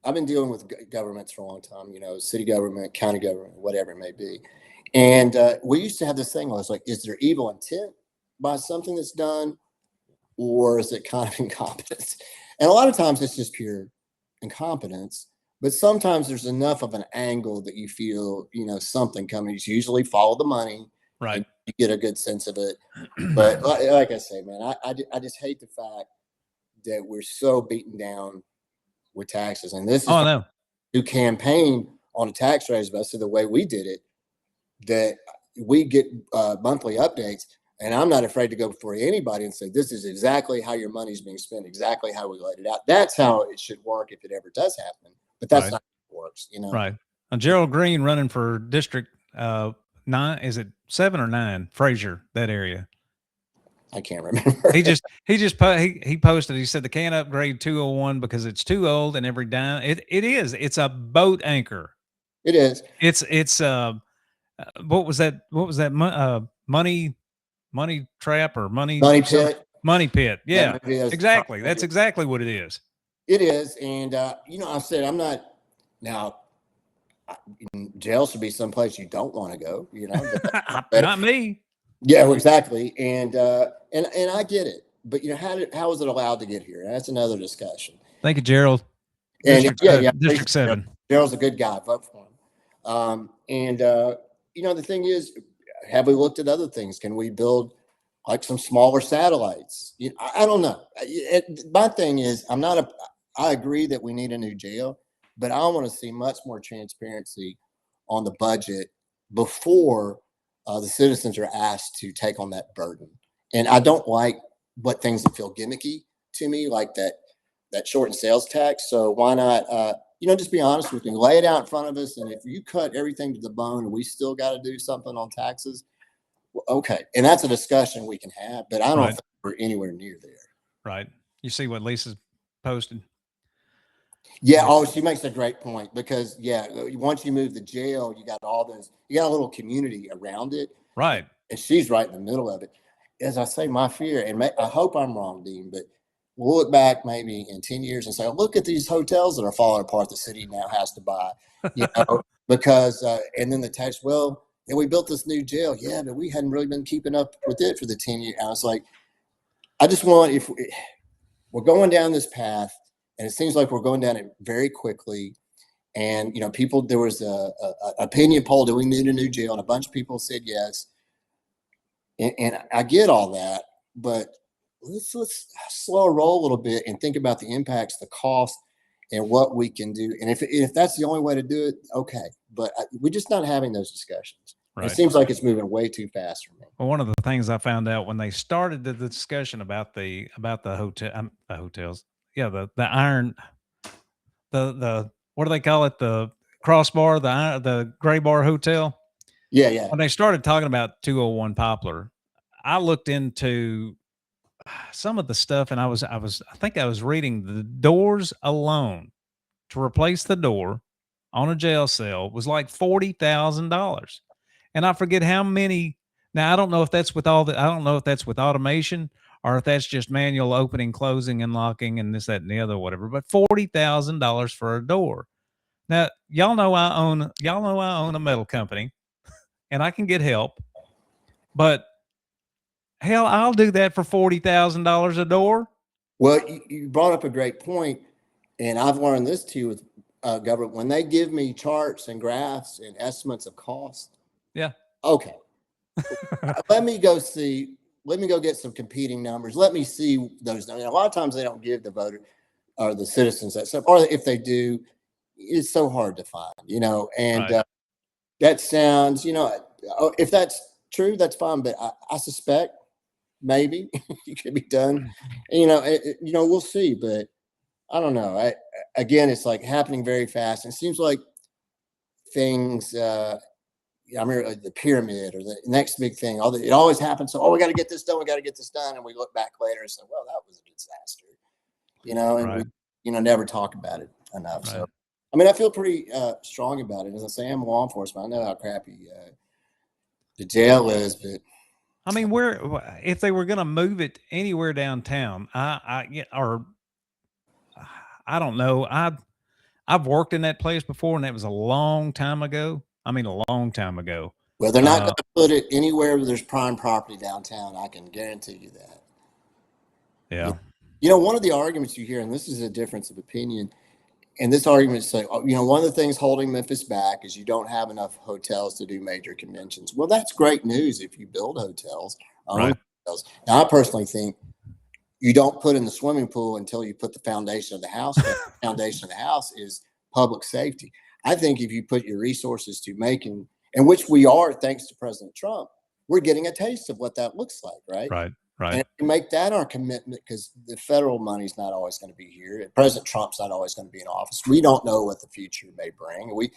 I've been dealing with governments for a long time, city government, county government, whatever it may be. And we used to have this thing where it's like, is there evil intent by something that's done, or is it kind of incompetence? And a lot of times it's just pure incompetence, but sometimes there's enough of an angle that you feel, something coming. You usually follow the money, Right. and you get a good sense of it. But like I say, man, I just hate the fact that we're so beaten down with taxes. And this is who campaign on a tax raise, but I said the way we did it, that we get monthly updates. And I'm not afraid to go before anybody and say, this is exactly how your money's being spent, exactly how we laid it out. That's how it should work if it ever does happen. But that's not how it works, Right. And Gerald Green running for District 9, is it 7 or 9? Fraser, that area. I can't remember. He posted, he said they can't upgrade 201 because it's too old and every dime. It is. It's a boat anchor. It is. It's what was that money trap or money pit? Money pit. Yeah, exactly. Probably. That's exactly what it is. It is. And I said, I'm not now. Jail should be someplace you don't want to go. But, not me. Yeah, well, exactly. And I get it, but how was it allowed to get here? That's another discussion. Thank you, Gerald. District 7. Gerald's a good guy. Vote for him. The thing is, have we looked at other things? Can we build like some smaller satellites? I don't know. My thing is, I agree that we need a new jail, but I want to see much more transparency on the budget before the citizens are asked to take on that burden. And I don't like things that feel gimmicky to me, like that shortened sales tax. So why not, just be honest with me, lay it out in front of us. And if you cut everything to the bone and we still got to do something on taxes, well, okay. And that's a discussion we can have, but I don't think we're anywhere near there. Right. You see what Lisa's posted? Yeah. Oh, she makes a great point because once you move the jail, you got a little community around it. Right. And she's right in the middle of it. As I say, my fear, and I hope I'm wrong, Dean, but we'll look back maybe in 10 years and say, look at these hotels that are falling apart the city now has to buy, because, and then the tax, and we built this new jail. Yeah, but we hadn't really been keeping up with it for the 10 years. I was like, I just want, if we're going down this path, and it seems like we're going down it very quickly. And, there was a opinion poll, do we need a new jail? And a bunch of people said yes. And I get all that, but let's slow roll a little bit and think about the impacts, the cost, and what we can do. And if that's the only way to do it, okay. But we're just not having those discussions. Right. It seems like it's moving way too fast for me. Well, one of the things I found out when they started the discussion about the hotels, the iron, the what do they call it? The crossbar, the gray bar hotel. Yeah, yeah. When they started talking about 201 Poplar, I looked into some of the stuff, and I think I was reading the doors alone to replace the door on a jail cell was like $40,000. And I forget how many. Now, I don't know if that's with I don't know if that's with automation or if that's just manual opening, closing, and locking and this, that, and the other, whatever, but $40,000 for a door. Now, y'all know I own a metal company and I can get help, but hell, I'll do that for $40,000 a door. Well, you brought up a great point, and I've learned this too with government. When they give me charts and graphs and estimates of cost, Yeah. okay, let me go see. Let me go get some competing numbers. Let me see those. I mean, a lot of times they don't give the voter or the citizens that stuff, or if they do, it's so hard to find. And Right. that sounds. If that's true, that's fine. But I suspect maybe it could be done. We'll see. But I don't know. Again, it's like happening very fast. It seems like things. I remember the pyramid or the next big thing. It always happens. So, we got to get this done. We got to get this done. And we look back later and say, well, that was a disaster. And Right. we, never talk about it enough. Right. So, I mean, I feel pretty strong about it. As I say, I'm law enforcement. I know how crappy the jail is, but I mean, if they were going to move it anywhere downtown, I don't know. I've worked in that place before, and that was a long time ago. I mean, a long time ago. well, they're not going to put it anywhere where there's prime property downtown. I can guarantee you that. Yeah. One of the arguments you hear, and this is a difference of opinion, and this argument is like, one of the things holding Memphis back is you don't have enough hotels to do major conventions. Well, that's great news if you build hotels, own hotels. Now, I personally think you don't put in the swimming pool until you put the foundation of the house. The foundation of the house is public safety. I think if you put your resources to making, and which we are, thanks to President Trump, we're getting a taste of what that looks like, right? Right. Right. And we make that our commitment because the federal money's not always going to be here. President Trump's not always going to be in office. We don't know what the future may bring. We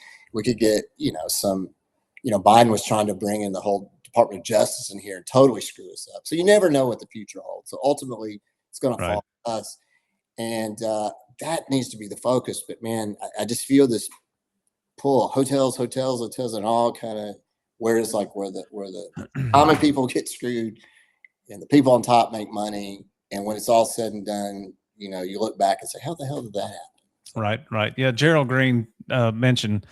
could get, Biden was trying to bring in the whole Department of Justice in here and totally screw us up. So you never know what the future holds. So ultimately, it's going to fall on us. And that needs to be the focus. But, man, I just feel this pull. Hotels, and all kind of where the common people get screwed and the people on top make money. And when it's all said and done, you look back and say, how the hell did that happen? Right. Yeah. Gerald Green mentioned,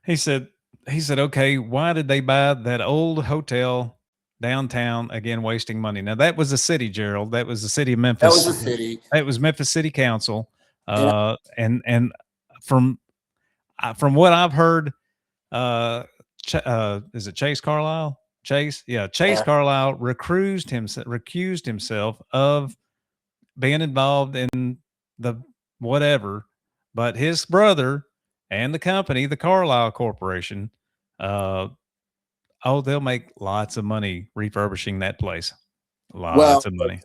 he said, okay, why did they buy that old hotel downtown again, wasting money? Now that was the city, Gerald. That was the city of Memphis. That was the city. It was Memphis City Council. And from what I've heard, is it Chase Carlisle? Chase Carlisle recused himself of being involved in the whatever, but his brother and the company, the Carlisle Corporation, they'll make lots of money refurbishing that place. Lots of money.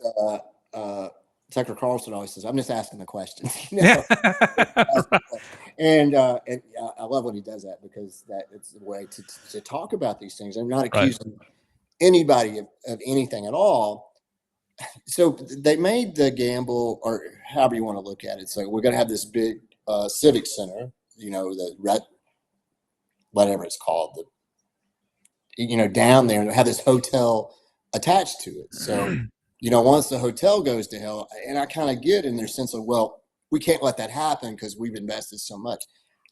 Tucker Carlson always says, "I'm just asking the questions." Yeah. And I love when he does that because it's the way to talk about these things. I'm not accusing anybody of anything at all. So they made the gamble, or however you want to look at it. So we're going to have this big civic center, whatever it's called, down there, and have this hotel attached to it. So, once the hotel goes to hell, and I kind of get in their sense of, well, we can't let that happen because we've invested so much.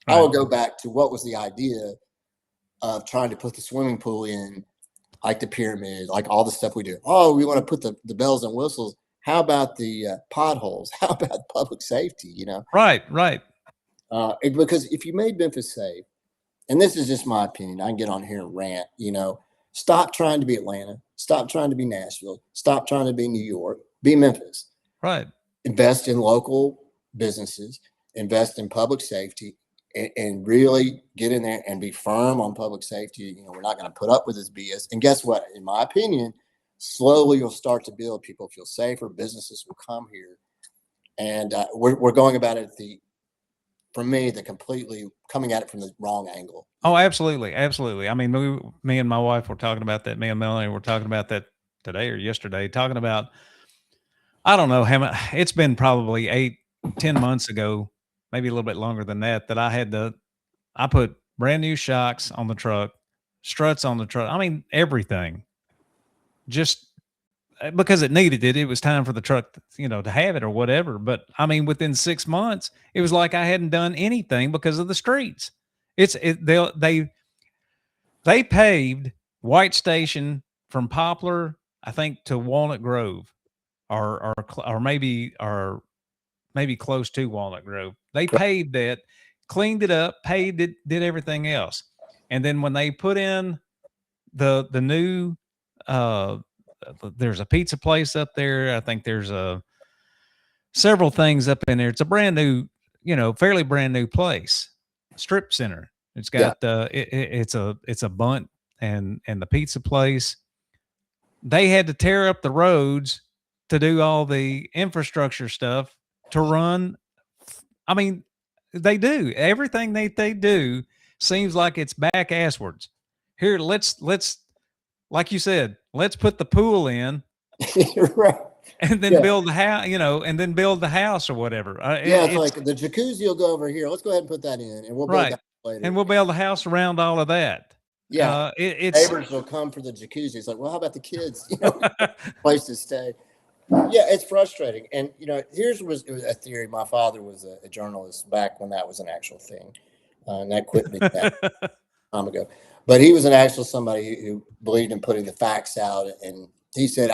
I will go back to what was the idea of trying to put the swimming pool in, like the pyramid, like all the stuff we do. Oh, we want to put the bells and whistles. How about the potholes? How about public safety? Right. Because if you made Memphis safe, and this is just my opinion, I can get on here and rant. Stop trying to be Atlanta. Stop trying to be Nashville. Stop trying to be New York. Be Memphis. Right. Invest in local businesses. Invest in public safety. And really get in there and be firm on public safety. We're not going to put up with this BS. And guess what? In my opinion, slowly you'll start to build. People feel safer. Businesses will come here. And we're going about it for me, the completely coming at it from the wrong angle. Oh, absolutely. Absolutely. I mean, me and my wife were talking about that. Me and Melanie were talking about that today or yesterday, talking about, I don't know how much, it's been probably 8-10 months ago, maybe a little bit longer than that, that I put brand new shocks on the truck, struts on the truck. I mean, everything, just because it needed it. It was time for the truck, to have it or whatever. But I mean, within 6 months, it was like I hadn't done anything because of the streets. They paved White Station from Poplar, I think, to Walnut Grove, or maybe close to Walnut Grove. They paved that, cleaned it up, paved it, did everything else. And then when they put in the new, there's a pizza place up there. I think there's several things up in there. It's a brand new, fairly brand new place, strip center. It's got it's a bunt and the pizza place. They had to tear up the roads to do all the infrastructure stuff to run. I mean, they do everything they do seems like it's back asswards. Here, let's like you said, let's put the pool in, Right. and then build the house, and then build the house or whatever. It's like the jacuzzi will go over here. Let's go ahead and put that in, and we'll build that later. And we'll build the house around all of that. Yeah, it's neighbors will come for the jacuzzi. It's like, well, how about the kids? Place to stay. Yeah, it's frustrating. And it was a theory. My father was a journalist back when that was an actual thing, and that quit me back a time ago. But he was an actual somebody who believed in putting the facts out, and he said,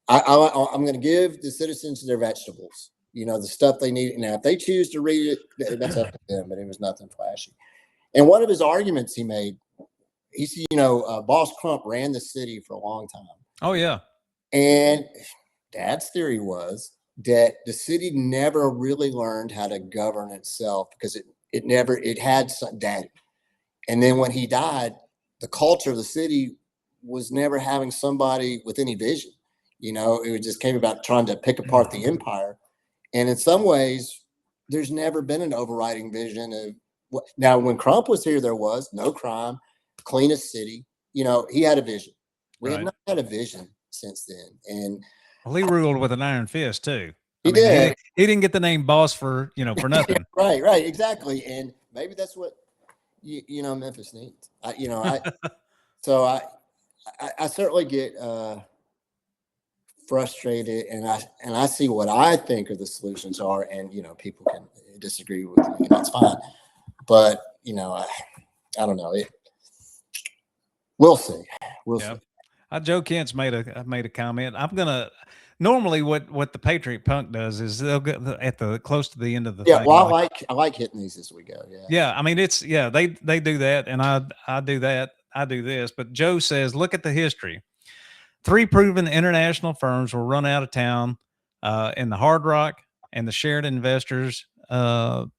I'm going to give the citizens their vegetables, the stuff they need. Now, if they choose to read it, that's up to them, but it was nothing flashy. And one of his arguments he made, he said, Boss Crump ran the city for a long time. Oh, yeah. And Dad's theory was that the city never really learned how to govern itself because it had some daddy. And then when he died, the culture of the city was never having somebody with any vision. It just came about trying to pick apart the empire. And in some ways, there's never been an overriding vision of what. Now, when Crump was here, there was no crime, cleanest city. He had a vision. We have not had a vision since then. And he ruled with an iron fist too. He did. He didn't get the name boss for nothing. Right, exactly. And maybe that's what Memphis needs. So I certainly get frustrated, and I see what I think of the solutions are, and people can disagree with me, and that's fine. But I don't know. We'll see. We'll see. Joe Kent's made a comment. I'm gonna normally what the Patriot Punk does is they'll get at the close to the end of the thing. Well, I like hitting these as we go. Yeah. I mean, it's they do that, and I do that. I do this, but Joe says, look at the history. 3 proven international firms will run out of town, in the Hard Rock and the Sheridan Investors. And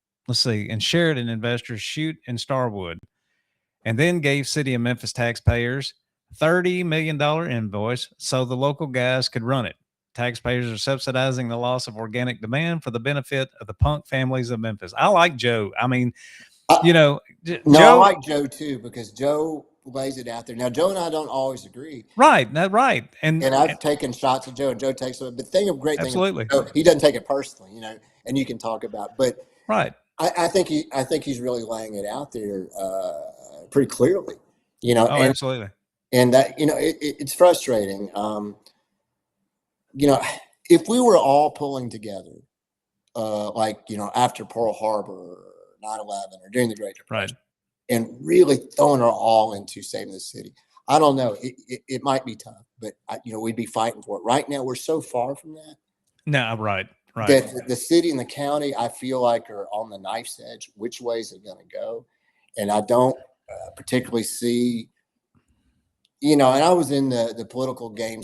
Sheridan Investors, Shoot and Starwood, and then gave City of Memphis taxpayers $30 million invoice so the local guys could run it. Taxpayers are subsidizing the loss of organic demand for the benefit of the punk families of Memphis. I like Joe. I mean, Joe, I like Joe too, because Joe lays it out there. Now, Joe and I don't always agree. Right. And I've taken shots at Joe, and Joe takes it. But absolutely. He doesn't take it personally, and you can talk about. But right. I think he's really laying it out there pretty clearly. Absolutely. And that it's frustrating. If we were all pulling together, after Pearl Harbor, or 9/11, or during the Great Depression, and really throwing our all into saving the city, I don't know. It might be tough, but we'd be fighting for it. Right now, we're so far from that. No, right. That the city and the county, I feel like, are on the knife's edge. Which way is it going to go? And I don't particularly see. And I was in the political game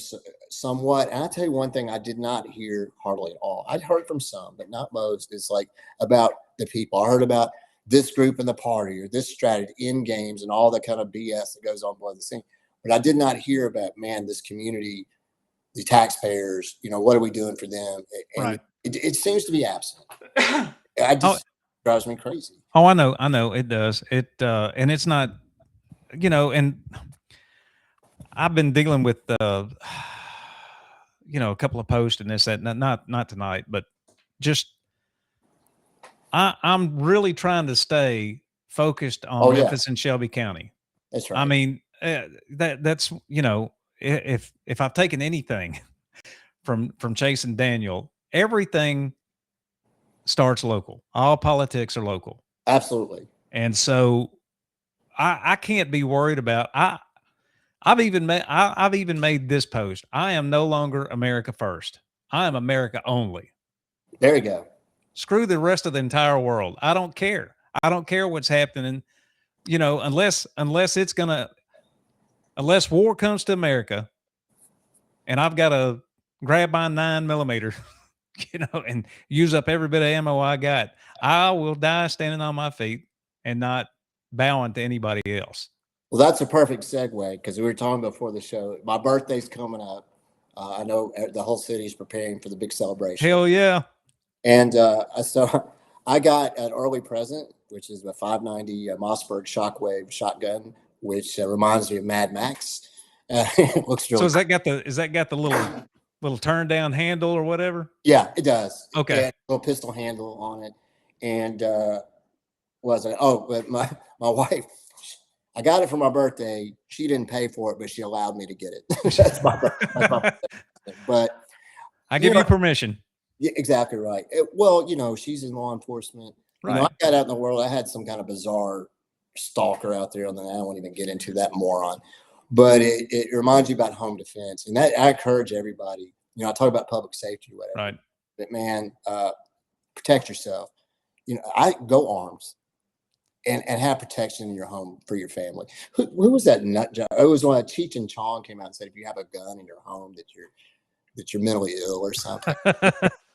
somewhat. And I'll tell you one thing I did not hear hardly at all. I'd heard from some, but not most. It's like about the people. I heard about this group in the party, or this strategy in games, and all that kind of BS that goes on below the scene. But I did not hear about, this community, the taxpayers, what are we doing for them? And it seems to be absent. drives me crazy. Oh, I know it does. And it's not, and I've been dealing with, a couple of posts and this, that, not tonight, but just, I'm really trying to stay focused on Oh, yeah. Memphis and Shelby County. That's right. I mean, that's, if I've taken anything from Chase and Daniel, everything starts local. All politics are local. Absolutely. And so I can't be worried about, I've even made this post. I am no longer America first. I am America only. There you go. Screw the rest of the entire world. I don't care. I don't care what's happening, unless war comes to America and I've got to grab my 9mm, and use up every bit of ammo I got. I will die standing on my feet and not bowing to anybody else. Well, that's a perfect segue because we were talking before the show. My birthday's coming up. I know the whole city is preparing for the big celebration. Hell yeah. And so I got an early present, which is a 590 Mossberg Shockwave shotgun, which reminds me of Mad Max. It looks really. So is that got the little turn down handle or whatever? Yeah, it does. Okay. Yeah, little pistol handle on it. And but my wife, I got it for my birthday. She didn't pay for it, but she allowed me to get it. That's my birthday. But I give you permission. Yeah, exactly right. She's in law enforcement. Right. I got out in the world. I had some kind of bizarre stalker out there on the, I won't even get into that moron. But it reminds you about home defense. And that I encourage everybody. I talk about public safety or whatever. Right. But man, protect yourself. I go arms and have protection in your home for your family. Who was that nut job? It was when Cheech and Chong came out and said, if you have a gun in your home that you're mentally ill or something.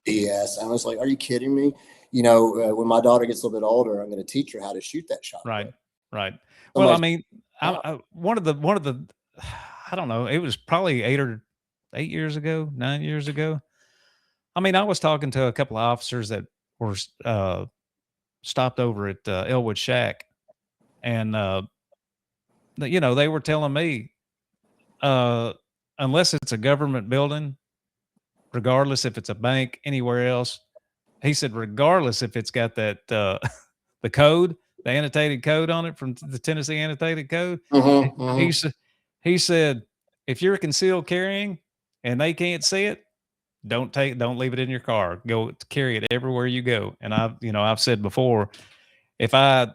Yes. I was like, are you kidding me? When my daughter gets a little bit older, I'm going to teach her how to shoot that shot. Right. Right. Well, I mean, one of the, I don't know, it was probably 9 years ago. I mean, I was talking to a couple of officers that were stopped over at Elwood Shack, and they were telling me, unless it's a government building, regardless if it's a bank, anywhere else, he said, regardless if it's got that the code, the annotated code on it from the Tennessee annotated code, he said, if you're concealed carrying and they can't see it, don't leave it in your car. Go carry it everywhere you go. And I've said before, if I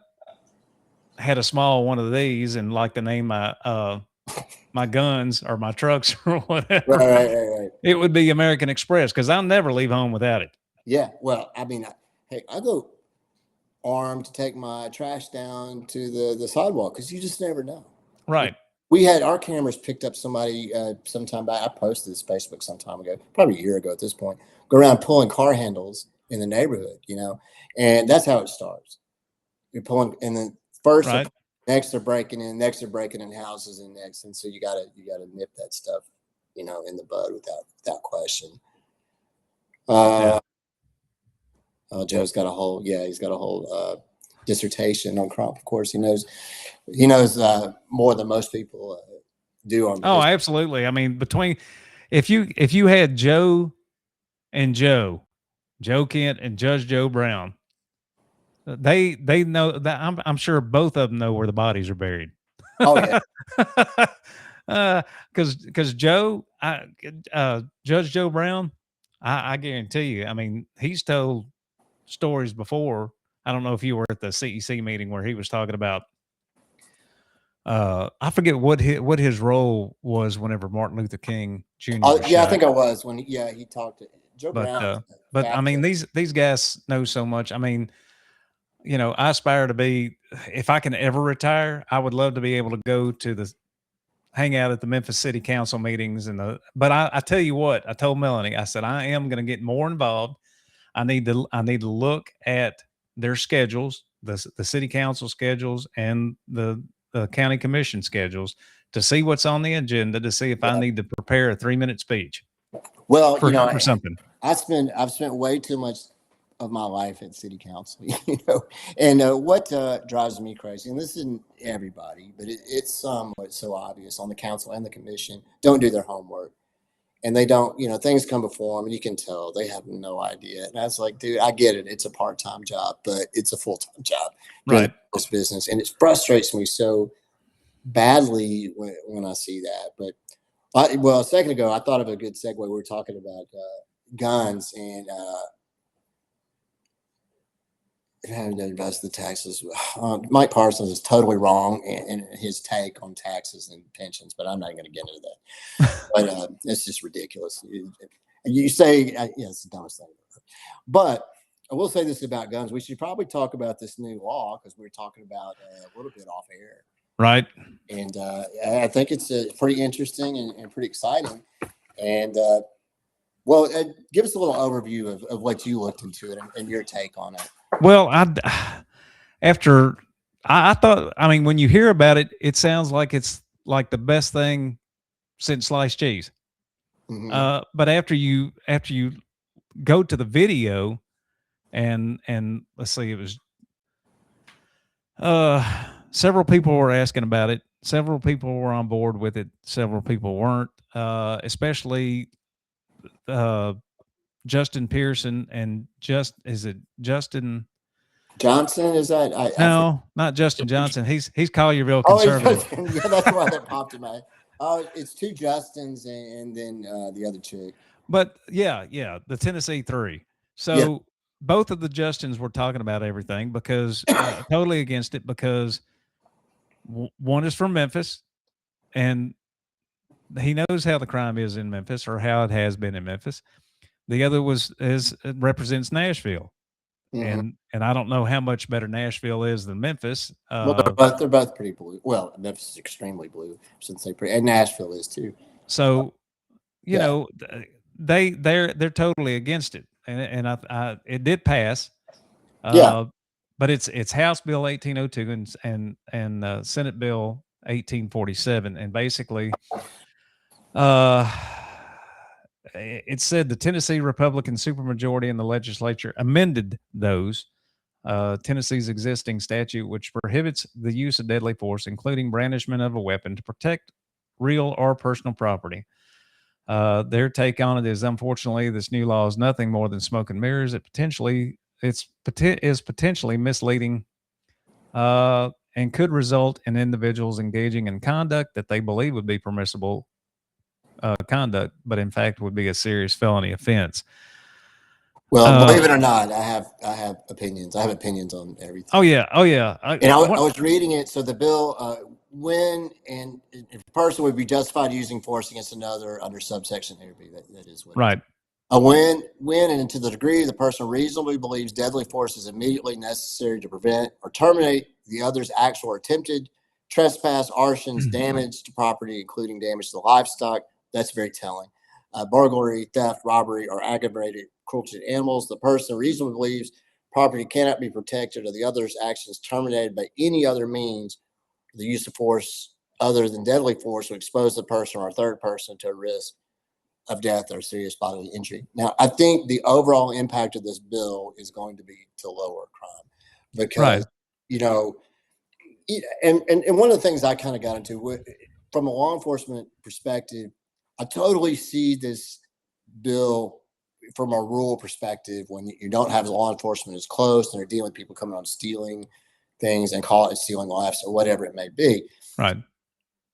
had a small one of these and like to name my my guns or my trucks or whatever, right. It would be American Express, because I'll never leave home without it. Yeah. Well, I mean, I go armed to take my trash down to the sidewalk because you just never know. Right. We had our cameras picked up somebody sometime back. I posted this Facebook some time ago, probably a year ago at this point. Go around pulling car handles in the neighborhood, and that's how it starts. You're pulling, and then first, right. Next they're breaking in houses, and next, and so you gotta nip that stuff, in the bud without question. Yeah. Joe's got a whole dissertation on crop. Of course, he knows more than most people do on. Oh, absolutely. I mean, if you had Joe Kent and Judge Joe Brown, they know that. I'm sure both of them know where the bodies are buried. Oh yeah. Because Judge Joe Brown, I guarantee you. I mean, he's told stories before. I don't know if you were at the CEC meeting where he was talking about. I forget what his role was whenever Martin Luther King Jr. was yeah, shot. I think I was when he talked to Joe Brown. But I mean, these guys know so much. I mean, I aspire to be, if I can ever retire, I would love to be able to go to hang out at the Memphis City Council meetings but I tell you what, I told Melanie, I said, I am going to get more involved. I need to look at their schedules, the city council schedules and the county commission schedules, to see what's on the agenda, to see if I need to prepare a 3-minute speech. Well, for something. I've spent way too much of my life at city council, and what drives me crazy, and this isn't everybody, but it's somewhat so obvious on the council and the commission, don't do their homework. And they don't, things come before them and you can tell they have no idea. And I was like, dude, I get it. It's a part-time job, but it's a full-time job. Right. This business. And it frustrates me so badly when I see that. But a second ago, I thought of a good segue. We were talking about guns and the taxes. Mike Parsons is totally wrong in his take on taxes and pensions, but I'm not going to get into that. But it's just ridiculous. You say, it's the dumbest thing ever. But I will say this about guns. We should probably talk about this new law because we were talking about a little bit off air. Right. And I think it's pretty interesting and pretty exciting. And give us a little overview of what you looked into it and your take on it. Well, I thought, when you hear about it, it sounds like it's like the best thing since sliced cheese. Mm-hmm. But after you go to the video and let's see, it was, several people were asking about it. Several people were on board with it. Several people weren't, especially, Justin Pearson and Justin Johnson? Is that not Justin Johnson? He's Collierville conservative. Yeah, that's why that popped in my head. It's two Justins and then the other chick. But yeah, the Tennessee 3. So both of the Justins were talking about everything because totally against it because one is from Memphis and he knows how the crime is in Memphis or how it has been in Memphis. The other represents Nashville. Mm-hmm. And I don't know how much better Nashville is than Memphis. Well, they're both pretty blue. Well, Memphis is extremely blue, since and Nashville is too. So, you know, they're totally against it, and I it did pass. But it's House Bill 1802 and Senate Bill 1847, and basically, it said the Tennessee Republican supermajority in the legislature amended those Tennessee's existing statute, which prohibits the use of deadly force, including brandishment of a weapon, to protect real or personal property. Their take on it is, unfortunately, this new law is nothing more than smoke and mirrors. Is potentially misleading and could result in individuals engaging in conduct that they believe would be permissible conduct, but in fact would be a serious felony offense. Well, believe it or not, I have opinions. I have opinions on everything. Oh yeah. I was reading it. So the bill, when and if a person would be justified using force against another under subsection A or B, that is what. Right. When and to the degree the person reasonably believes deadly force is immediately necessary to prevent or terminate the other's actual or attempted trespass, arsons, damage to property, including damage to livestock. That's very telling. Burglary, theft, robbery, or aggravated cruelty to animals. The person reasonably believes property cannot be protected or the other's actions terminated by any other means. The use of force other than deadly force will expose the person or a third person to a risk of death or serious bodily injury. Now, I think the overall impact of this bill is going to be to lower crime because, and one of the things I kind of got into from a law enforcement perspective, I totally see this bill from a rural perspective when you don't have law enforcement as close and they're dealing with people coming on stealing things and call it stealing lives or whatever it may be. Right.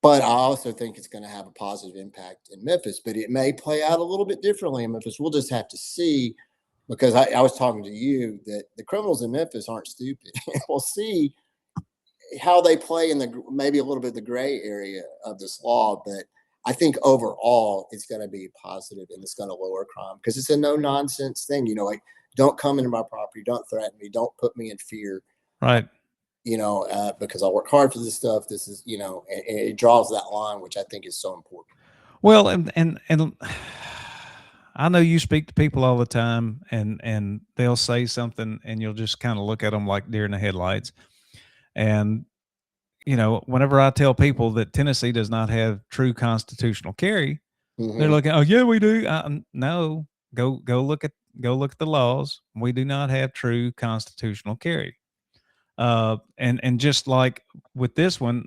But I also think it's going to have a positive impact in Memphis, but it may play out a little bit differently in Memphis. We'll just have to see because I was talking to you that the criminals in Memphis aren't stupid. We'll see how they play in maybe a little bit of the gray area of this law, but I think overall it's going to be positive and it's going to lower crime because it's a no nonsense thing. Like don't come into my property, don't threaten me, don't put me in fear. Right. Because I work hard for this stuff. This is, and it draws that line, which I think is so important. Well, and I know you speak to people all the time and they'll say something and you'll just kind of look at them like deer in the headlights. And, whenever I tell people that Tennessee does not have true constitutional carry, they're looking, oh yeah, we do. No, go look at go look at the laws. We do not have true constitutional carry. And just like with this one,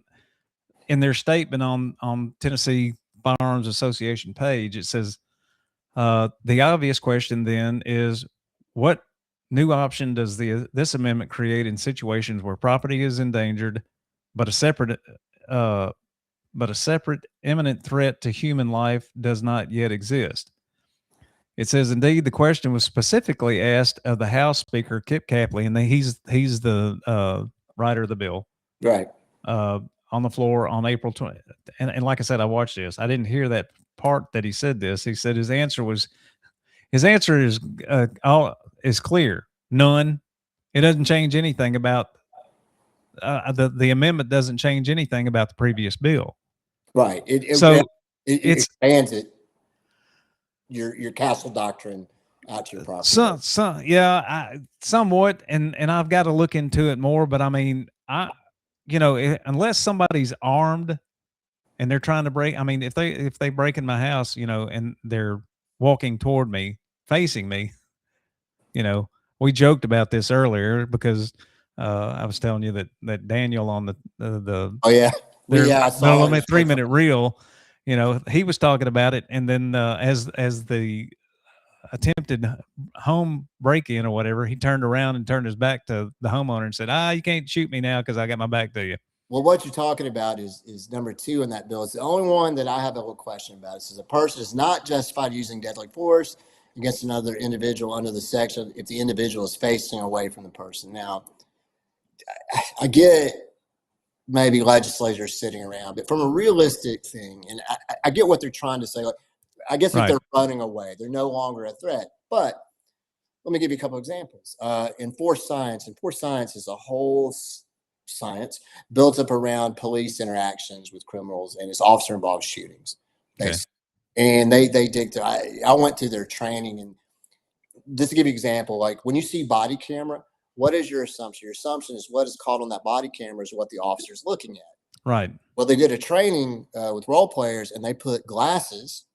in their statement on Tennessee Firearms Association page, it says the obvious question then is, what new option does this amendment create in situations where property is endangered, but a separate imminent threat to human life does not yet exist? It says, indeed, the question was specifically asked of the House Speaker, Kip Capley, and he's the writer of the bill, Right. on the floor on April 20th. And like I said, I watched this. I didn't hear that part that he said this. He said his answer is clear. None. It doesn't change anything about the amendment doesn't change anything about the previous bill. Right. It expands it. Your castle doctrine out to your property. Somewhat, and I've got to look into it more. But I mean, unless somebody's armed and they're trying to break, I mean, if they break in my house, and they're walking toward me, facing me, we joked about this earlier because I was telling you that Daniel on the oh yeah. I saw the 3-minute reel, he was talking about it. And then as the attempted home break-in or whatever, he turned around and turned his back to the homeowner and said, you can't shoot me now because I got my back to you. Well, what you're talking about is number 2 in that bill. It's the only one that I have a little question about. It says a person is not justified using deadly force against another individual under the section if the individual is facing away from the person. Now, I get maybe legislators sitting around, but from a realistic thing, and I get what they're trying to say. Like, I guess if they're running away, they're no longer a threat. But let me give you a couple examples. Enforced science is a whole science built up around police interactions with criminals, and it's officer-involved shootings. Okay. And they dig through. I went through their training, and just to give you an example, like when you see body camera, what is your assumption? Your assumption is what is caught on that body camera is what the officer is looking at. Right. Well, they did a training with role players, and they put glasses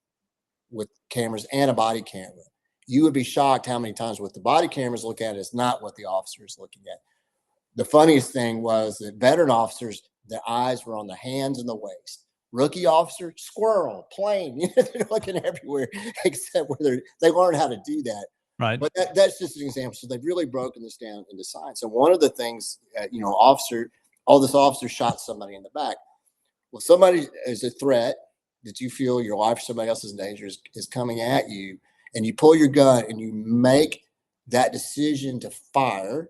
with cameras and a body camera. You would be shocked how many times what the body cameras look at is not what the officer is looking at. The funniest thing was that veteran officers, their eyes were on the hands and the waist. Rookie officer, squirrel, plane. They're looking everywhere except where they learn how to do that. Right. But that's just an example. So they've really broken this down into science. And one of the things, this officer shot somebody in the back. Well, somebody is a threat that you feel your life or somebody else's danger is coming at you, and you pull your gun and you make that decision to fire.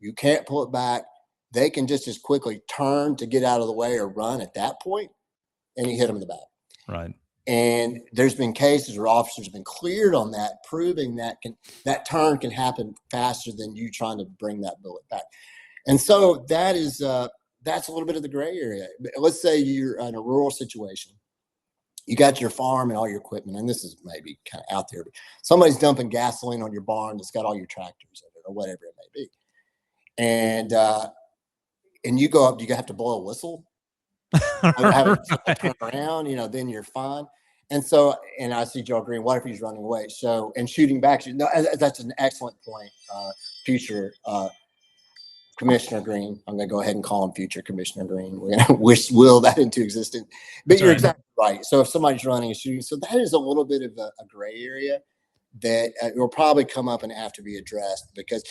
You can't pull it back. They can just as quickly turn to get out of the way or run at that point, and you hit them in the back. Right. And there's been cases where officers have been cleared on that, proving that turn can happen faster than you trying to bring that bullet back. And so that's a little bit of the gray area. Let's say you're in a rural situation. You got your farm and all your equipment, and this is maybe kind of out there, but somebody's dumping gasoline on your barn that's got all your tractors in it or whatever it may be. And you go up, do you have to blow a whistle? Have it turn around, then you're fine. And so, and I see Joe Green, what if he's running away? So, and shooting back, that's an excellent point. Future Commissioner Green, I'm going to go ahead and call him Future Commissioner Green. We're going to will that into existence. But that's you're exactly right. So if somebody's running and shooting, so that is a little bit of a gray area that will probably come up and have to be addressed because,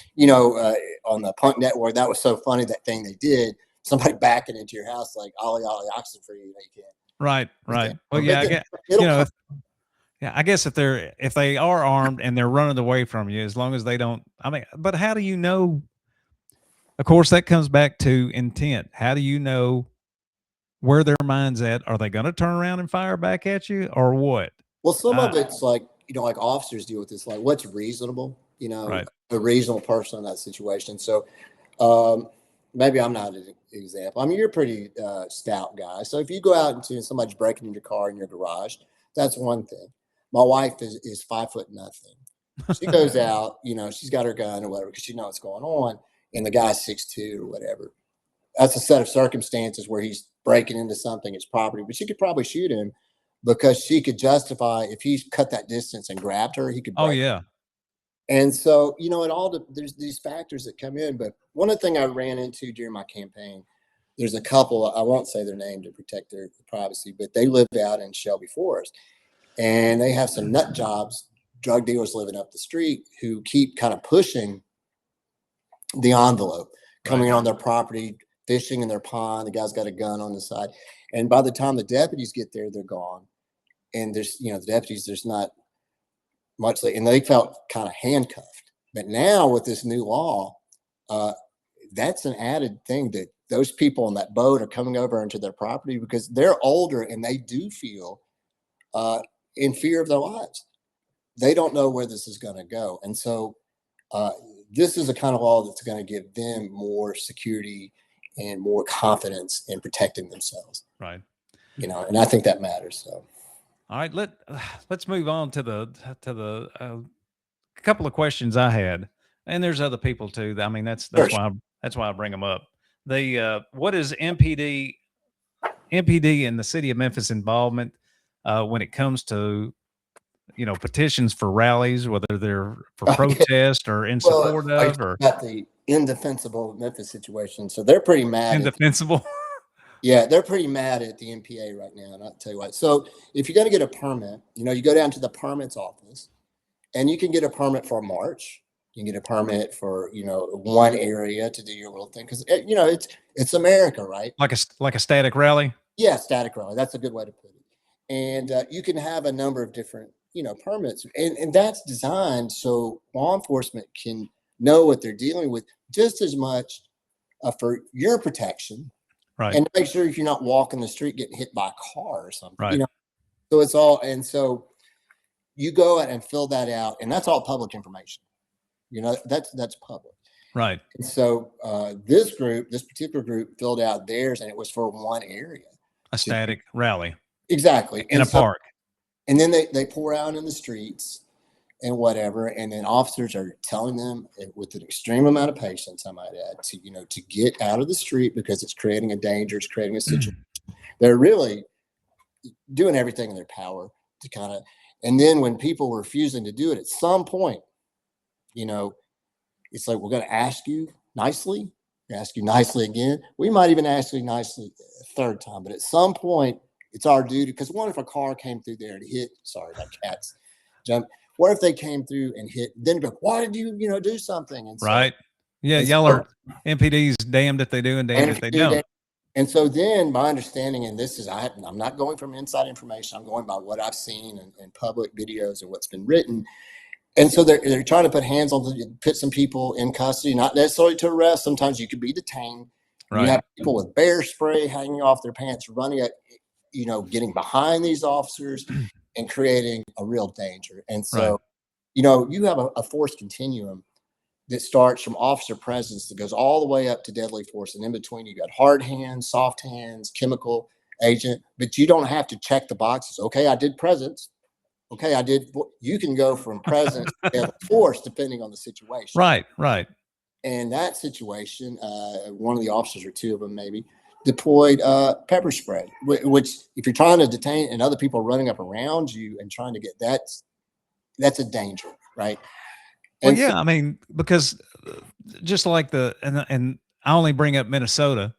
on the Punk Network, that was so funny, that thing they did, somebody backing into your house like ollie oxen for you, you can't. Right. Well, yeah, I guess if they are armed and they're running away from you, as long as they don't, but how do you know? Of course, that comes back to intent. How do you know where their mind's at? Are they going to turn around and fire back at you or what? Well, some of it's like, like officers deal with this, like what's reasonable, right. A reasonable person in that situation. So maybe I'm not an example. You're a pretty stout guy. So if you go out and somebody's breaking in your car in your garage, that's one thing. My wife is 5 foot nothing. She goes out, she's got her gun or whatever because she knows what's going on. And the guy's 6'2" or whatever. That's a set of circumstances where he's breaking into something, it's property, but she could probably shoot him because she could justify if he cut that distance and grabbed her, he could. Oh yeah. And so, there's these factors that come in. But one of the things I ran into during my campaign, there's a couple, I won't say their name to protect their privacy, but they live out in Shelby Forest, and they have some nut jobs, drug dealers living up the street, who keep kind of pushing the envelope, coming on their property, fishing in their pond. The guy's got a gun on the side. And by the time the deputies get there, they're gone. And there's, the deputies, there's not much, and they felt kind of handcuffed. But now with this new law, that's an added thing, that those people on that boat are coming over into their property because they're older and they do feel in fear of their lives. They don't know where this is going to go. And so this is a kind of law that's going to give them more security and more confidence in protecting themselves. Right. And I think that matters. So. All right, let's move on to the couple of questions I had, and there's other people too. I mean, that's why I bring them up. What is MPD in the city of Memphis involvement when it comes to petitions for rallies, whether they're for protest or in support of, or at the indefensible Memphis situation? So they're pretty mad. Indefensible. Yeah, they're pretty mad at the MPA right now, and I'll tell you what. So if you're going to get a permit, you go down to the permits office, and you can get a permit for a march. You can get a permit for one area to do your little thing, because it's America, right? Like a static rally. Yeah, static rally. That's a good way to put it. And you can have a number of different permits, and that's designed so law enforcement can know what they're dealing with just as much for your protection. Right. And make sure if you're not walking the street getting hit by a car or something. Right. So it's all, and so you go out and fill that out, and that's all public information. That's public. Right. And so this particular group filled out theirs, and it was for one area. A static rally. Exactly. In a park. And then they pour out in the streets and whatever, and then officers are telling them with an extreme amount of patience, I might add, to get out of the street because it's creating a danger, it's creating a situation. They're really doing everything in their power to kind of, and then when people were refusing to do it, at some point, it's like, we're going to ask you nicely, again. We might even ask you nicely a third time, but at some point, it's our duty, because what if a car came through there and hit, sorry, my cats jumped. What if they came through and hit, then go, why did you, do something? And so, right. Yeah. Y'all are MPD's damned if they do and damned if they don't. And so then my understanding, and this is, I'm not going from inside information. I'm going by what I've seen in public videos and what's been written. And so they're trying to put some people in custody, not necessarily to arrest. Sometimes you could be detained. Right. You have people with bear spray hanging off their pants, running at, getting behind these officers and creating a real danger. And so, you have a force continuum that starts from officer presence that goes all the way up to deadly force. And in between, you got hard hands, soft hands, chemical agent, but you don't have to check the boxes. Okay, I did presence. Okay, I did. You can go from presence to deadly force depending on the situation. Right, right. And that situation, one of the officers, or two of them maybe, deployed pepper spray, which if you're trying to detain and other people are running up around you and trying to get that's a danger, right? And well, yeah, I mean, because just like and I only bring up Minnesota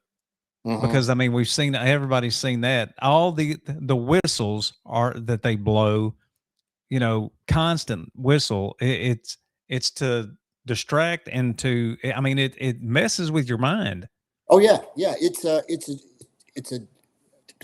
because I mean, we've seen, everybody's seen that. All the whistles that they blow, constant whistle. It's to distract and to, I mean, it messes with your mind. Oh yeah. Yeah.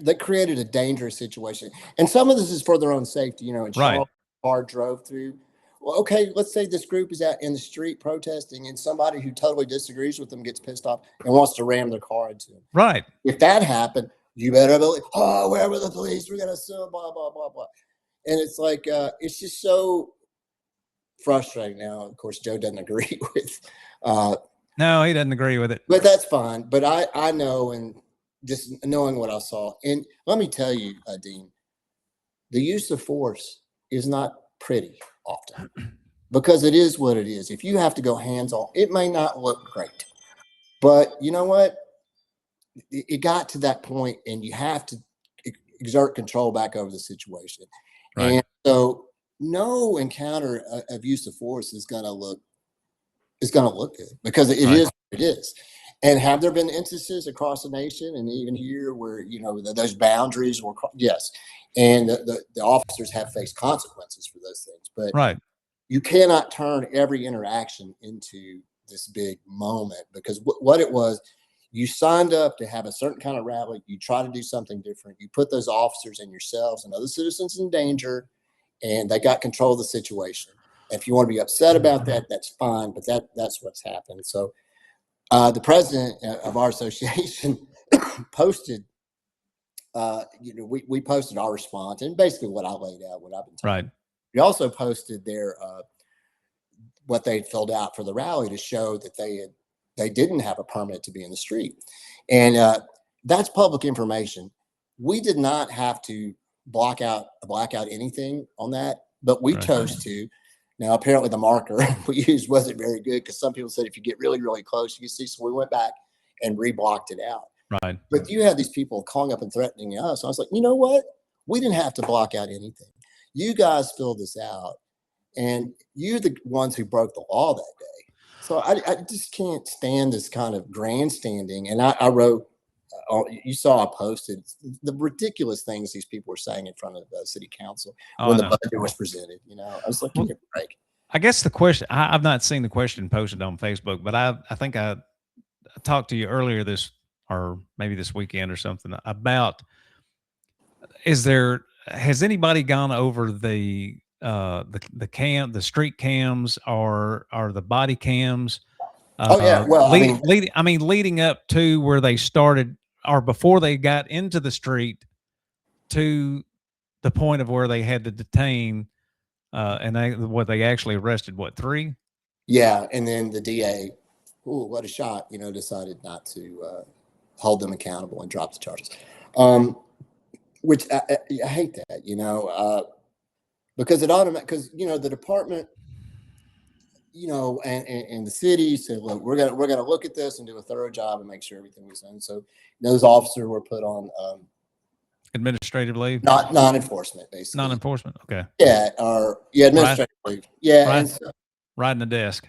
They created a dangerous situation. And some of this is for their own safety, and Charlotte car drove through. Well, okay, let's say this group is out in the street protesting and somebody who totally disagrees with them gets pissed off and wants to ram their car into them. Right. If that happened, you better believe, where were the police? We're going to sue, blah, blah, blah, blah. And it's like, it's just so frustrating now. Of course, Joe doesn't agree with. No, he doesn't agree with it. But that's fine. But I know, and just knowing what I saw. And let me tell you, Dean, the use of force is not pretty often because it is what it is. If you have to go hands on, it may not look great. But you know what? It got to that point, and you have to exert control back over the situation. Right. And so no encounter of use of force is going to look good, because it Right. is what it is. And have there been instances across the nation and even here where, you know, those boundaries were, yes, and the officers have faced consequences for those things, but Right. you cannot turn every interaction into this big moment, because what it was, you signed up to have a certain kind of rally, you try to do something different, you put those officers and yourselves and other citizens in danger, and they got control of the situation. And if you want to be upset about that, that's fine, but that's what's happened. So the president of our association posted, you know, we posted our response and basically what I laid out, what I've been talking. Right. We also posted their what they filled out for the rally to show that they didn't have a permit to be in the street, and that's public information. We did not have to black out anything on that, but we Right. chose to. Now, apparently, the marker we used wasn't very good, because some people said if you get really, really close, you can see. So we went back and reblocked it out. Right. But you had these people calling up and threatening us. I was like, you know what? We didn't have to block out anything. You guys filled this out, and you're the ones who broke the law that day. So I just can't stand this kind of grandstanding. And I wrote, you saw I posted the ridiculous things these people were saying in front of the city council when the budget was presented. You know, I was like, give me a break. I guess the question, I've not seen the question posted on Facebook, but I think I talked to you earlier or maybe this weekend or something, about, has anybody gone over the street cams or the body cams? Oh yeah. Well, leading up to where they started, or before they got into the street, to the point of where they had to detain, and they actually arrested, what, 3? Yeah, and then the DA, ooh, what a shot, you know, decided not to hold them accountable and drop the charges. Which I hate that, you know, because because, you know, the department, you know, and the city said, look, we're gonna look at this and do a thorough job and make sure everything was done. So those officers were put on Administrative leave, non-enforcement, basically. non-enforcement. Okay. Yeah, or administrative leave. Yeah, Right. and so, Riding the desk.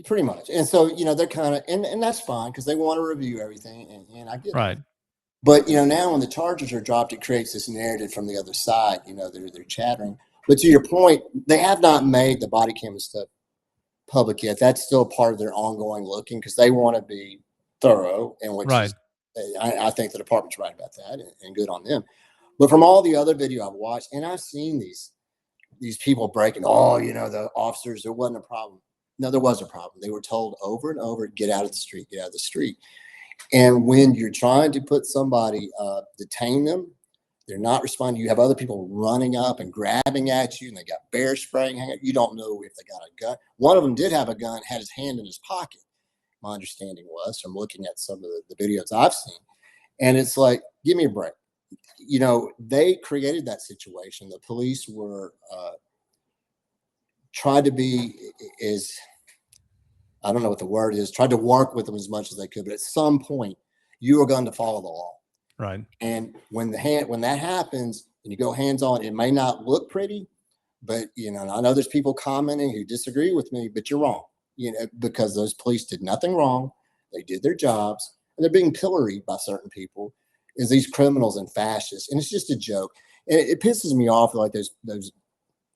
pretty much. And so, you know, they're kind of, and that's fine, because they want to review everything, and I get Right. it. But, you know, now when the charges are dropped, it creates this narrative from the other side. You know, they're chattering. But to your point, they have not made the body cam stuff public yet. That's still part of their ongoing looking, because they want to be thorough, and which Right. is, I think the department's right about that, and good on them. But from all the other video I've watched, and I've seen these people breaking, oh, you know, the officers, there wasn't a problem. No, there was a problem. They were told over and over, get out of the street, get out of the street. And when you're trying to put somebody, detain them, they're not responding. You have other people running up and grabbing at you, and they got bear spraying. You don't know if they got a gun. One of them did have a gun, had his hand in his pocket. My understanding was, from looking at some of the videos I've seen. And it's like, give me a break. You know, they created that situation. The police were tried to be I don't know what the word is, tried to work with them as much as they could. But at some point, you are going to follow the law. Right. And when that happens and you go hands on, it may not look pretty, but, you know, I know there's people commenting who disagree with me, but you're wrong, you know, because those police did nothing wrong. They did their jobs, and they're being pilloried by certain people as these criminals and fascists. And it's just a joke. And it pisses me off. Like those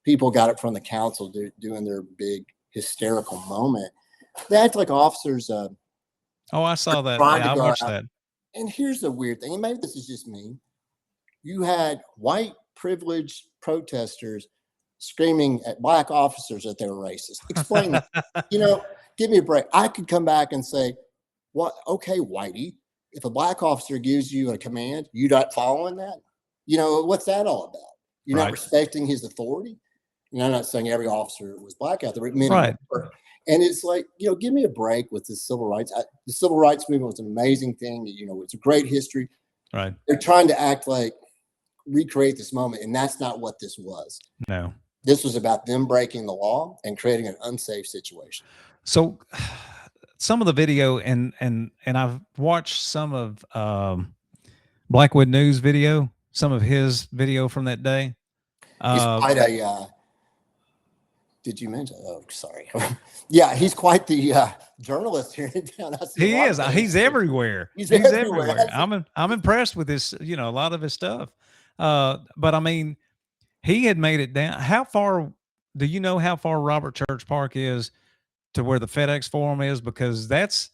people got it from the council doing their big hysterical moment. They act like officers. Oh, I saw that. Yeah, I watched that. And here's the weird thing, and maybe this is just me. You had white privileged protesters screaming at black officers that they were racist. Explain that. You know, give me a break. I could come back and say, "What? Okay, whitey, if a black officer gives you a command, you not following that? You know, what's that all about? You're not respecting his authority." You know, I'm not saying every officer was black out there, but many were. And it's like, you know, give me a break with the civil rights. The civil rights movement was an amazing thing. You know, it's a great history. Right. They're trying to act like recreate this moment, and that's not what this was. No. This was about them breaking the law and creating an unsafe situation. So some of the video, and I've watched some of Blackwood News video, some of his video from that day. He's quite a Did you mention? Oh, sorry. Yeah, he's quite the journalist here in town. I see a He lot is. of He's things. everywhere. He's He's everywhere. everywhere. I'm impressed with his, a lot of his stuff. But I mean, he had made it down. How far do you know how far Robert Church Park is to where the FedEx Forum is? Because that's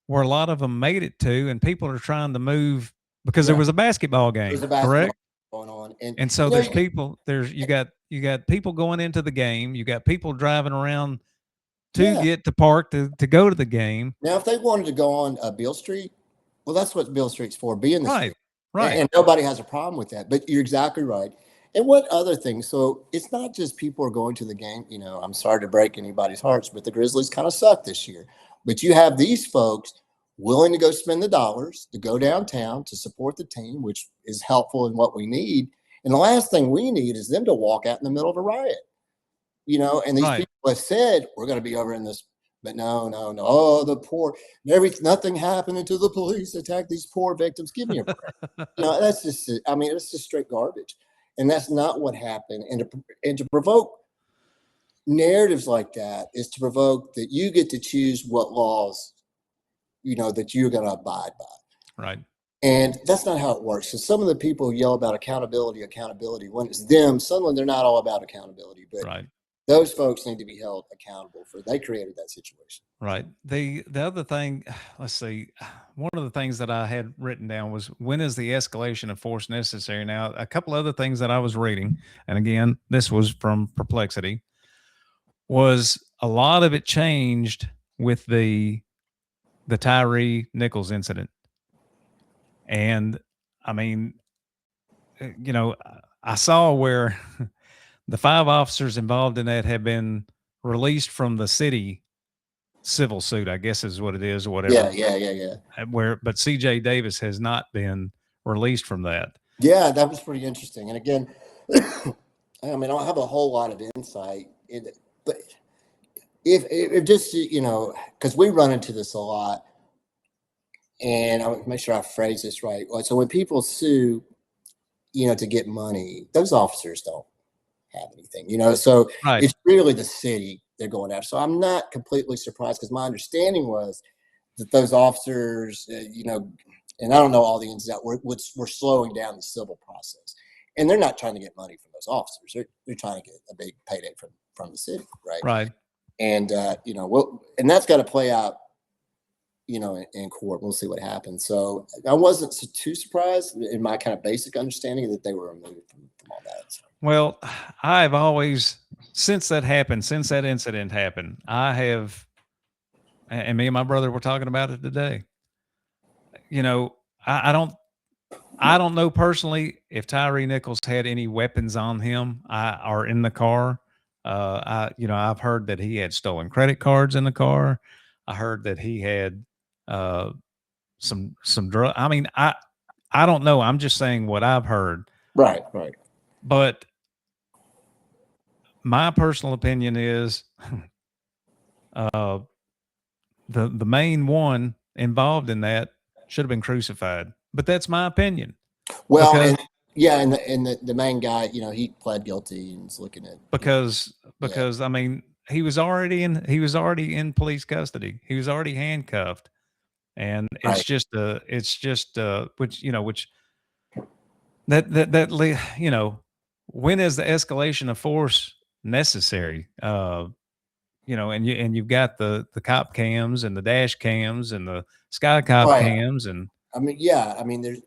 where a lot of them made it to, and people are trying to move because there Yeah, was a basketball there's game, a basketball correct? going on, and And so you know, there's people. You got people going into the game. You got people driving around to yeah. get to park to go to the game. Now, if they wanted to go on Beale Street, well, that's what Beale Street's for, be in the Right. street. Right. And nobody has a problem with that. But you're exactly right. And what other things? So it's not just people are going to the game. You know, I'm sorry to break anybody's hearts, but the Grizzlies kind of suck this year. But you have these folks willing to go spend the dollars to go downtown to support the team, which is helpful in what we need. And the last thing we need is them to walk out in the middle of a riot. You know, and these Right. people have said we're going to be over in this, but no, no, no. Oh, the poor, nothing happened until the police attacked these poor victims. Give me a break. No, that's just, I mean, it's just straight garbage, and that's not what happened. And to provoke narratives like that is to provoke that you get to choose what laws, that you're going to abide by. Right. And that's not how it works. So some of the people who yell about accountability, when it's them, suddenly they're not all about accountability, but Right. those folks need to be held accountable for. They created that situation. Right. The other thing, let's see, one of the things that I had written down was, when is the escalation of force necessary? Now, a couple other things that I was reading, and again, this was from Perplexity, was a lot of it changed with the Tyree Nichols incident. And I mean, I saw where the 5 officers involved in that have been released from the city civil suit, I guess is what it is, or whatever. Yeah. But CJ Davis has not been released from that. Yeah, that was pretty interesting. And again, I mean, I don't have a whole lot of insight in it, but if just, because we run into this a lot, and I want to make sure I phrase this right. So when people sue, to get money, those officers don't have anything, so Right. it's really the city they're going after. So I'm not completely surprised, because my understanding was that those officers, and I don't know all the ins and outs, we're slowing down the civil process, and they're not trying to get money from those officers. They're trying to get a big payday from the city, right? Right. And and that's got to play out, in court. We'll see what happens. So I wasn't too surprised in my kind of basic understanding that they were removed from all that. So. Well, I've always, since that incident happened, and me and my brother were talking about it today. I don't know personally if Tyree Nichols had any weapons on him or in the car. I've heard that he had stolen credit cards in the car. I heard that he had some drug. I mean, I don't know. I'm just saying what I've heard. Right. But my personal opinion is the main one involved in that should have been crucified. But that's my opinion. Well, Because- and the main guy, he pled guilty and is looking at because I mean, he was already in police custody. He was already handcuffed, and Right. which that when is the escalation of force necessary? And you've got the cop cams and the dash cams and the sky cop Right. cams, and I mean, there's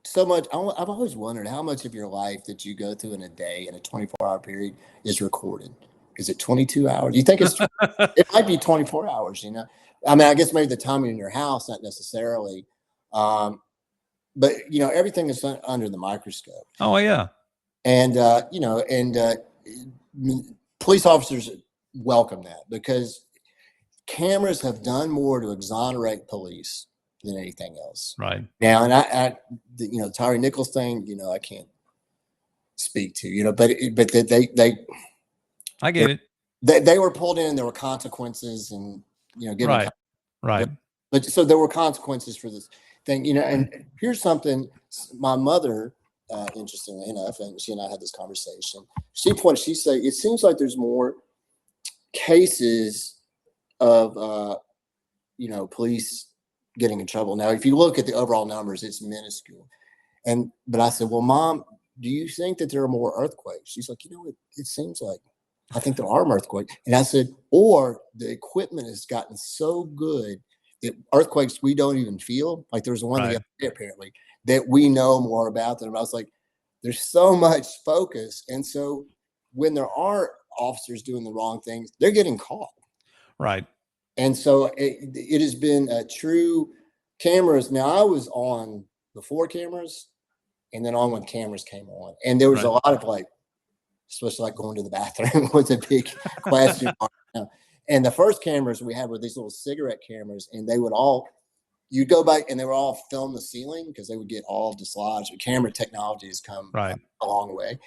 so much. I've always wondered how much of your life that you go through in a day, in a 24-hour period, is recorded. Is it 22 hours? You think it might be 24 hours, I mean, I guess maybe the timing in your house, not necessarily. But, everything is under the microscope. oh yeah, And, police officers welcome that, because cameras have done more to exonerate police than anything else. right. Now, and the Tyree Nichols thing, I can't speak to, but they I get it. they were pulled in. There were consequences, and given Right. But so there were consequences for this thing, And here's something: my mother, interestingly enough, and she and I had this conversation. She said it seems like there's more cases of, police getting in trouble. Now, if you look at the overall numbers, it's minuscule. But I said, well, Mom, do you think that there are more earthquakes? She's like, it seems like, I think there are more earthquakes. And I said, or the equipment has gotten so good that earthquakes we don't even feel. Like there was one the other day, apparently, that we know more about them. I was like, there's so much focus. And so when there are officers doing the wrong things, they're getting caught. Right. And so it has been a true cameras. Now, I was on before cameras and then on when cameras came on. And there was a lot of especially like going to the bathroom was a big question. And the first cameras we had were these little cigarette cameras, and they would you'd go back and they were all film the ceiling because they would get all dislodged. The camera technology has come a long way.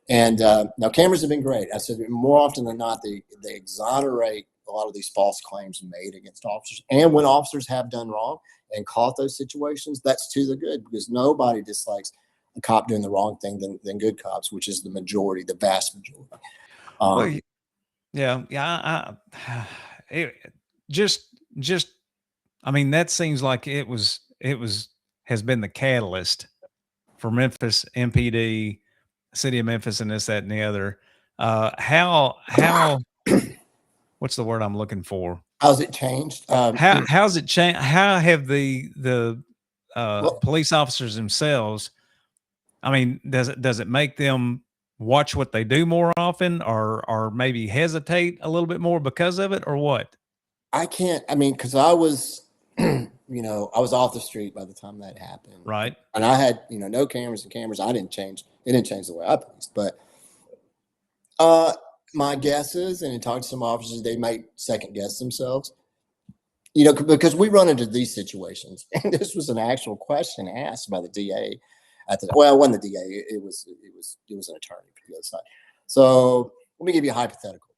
And now cameras have been great. I said more often than not, they exonerate a lot of these false claims made against officers. And when officers have done wrong and caught those situations, that's to the good, because nobody dislikes a cop doing the wrong thing than good cops, which is the majority, the vast majority. I mean, that seems like has been the catalyst for Memphis MPD, city of Memphis, and this, that, and the other. How what's the word I'm looking for? How's it changed? How's it changed? How have the police officers themselves, I mean, does it make them watch what they do more often, or maybe hesitate a little bit more because of it, or what? Because I was, I was off the street by the time that happened. Right. And I had, no cameras and cameras. It didn't change the way I policed. But my guess is, and in talking to some officers, they might second guess themselves, because we run into these situations. And this was an actual question asked by the DA it wasn't the DA. It was an attorney for the other side. So let me give you a hypothetical.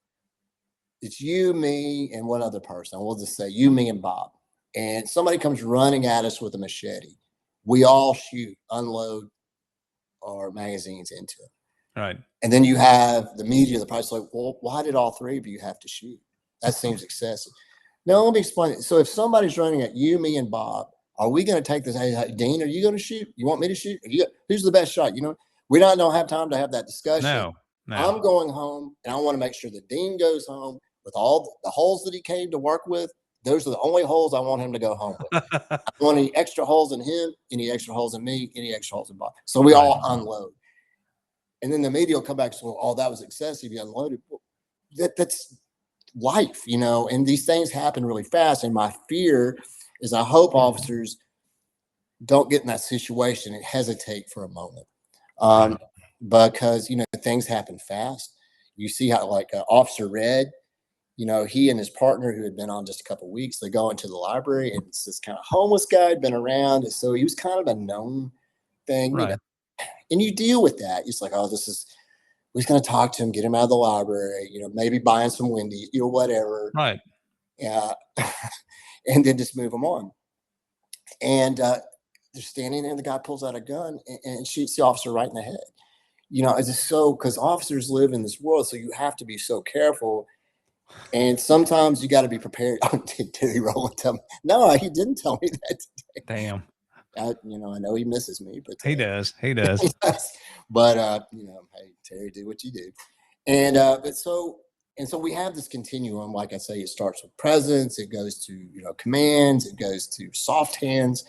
It's you, me, and one other person. We'll just say you, me, and Bob. And somebody comes running at us with a machete. We all unload our magazines into it. Right. And then you have the media, the press, like, well, why did all three of you have to shoot? That seems excessive. Now, let me explain it. So if somebody's running at you, me, and Bob, are we going to take this? Hey, Dean, are you going to shoot? You want me to shoot? Who's the best shot? We don't have time to have that discussion. No. I'm going home, and I want to make sure that Dean goes home with all the holes that he came to work with. Those are the only holes I want him to go home with. I don't want any extra holes in him, any extra holes in me, any extra holes in Bob. So we all unload. And then the media will come back and say, oh, that was excessive. You unloaded. Well, that's life, and these things happen really fast. And my fear is I hope officers don't get in that situation and hesitate for a moment. Because, things happen fast. You see how Officer Red, he and his partner who had been on just a couple of weeks, they go into the library, and it's this kind of homeless guy had been around. And so he was kind of a known thing, and you deal with that. It's like, oh, we're just going to talk to him, get him out of the library, maybe buying some Wendy's, whatever. Right. Yeah. And then just move them on. And they're standing there, and the guy pulls out a gun and shoots the officer right in the head. It's just because officers live in this world, so you have to be so careful. And sometimes you got to be prepared. Oh, did Terry Rowland tell me? No, he didn't tell me that today. Damn. I know he misses me, but he does. He does. But hey, Terry, do what you do. And so we have this continuum. Like I say, it starts with presence. It goes to commands. It goes to soft hands.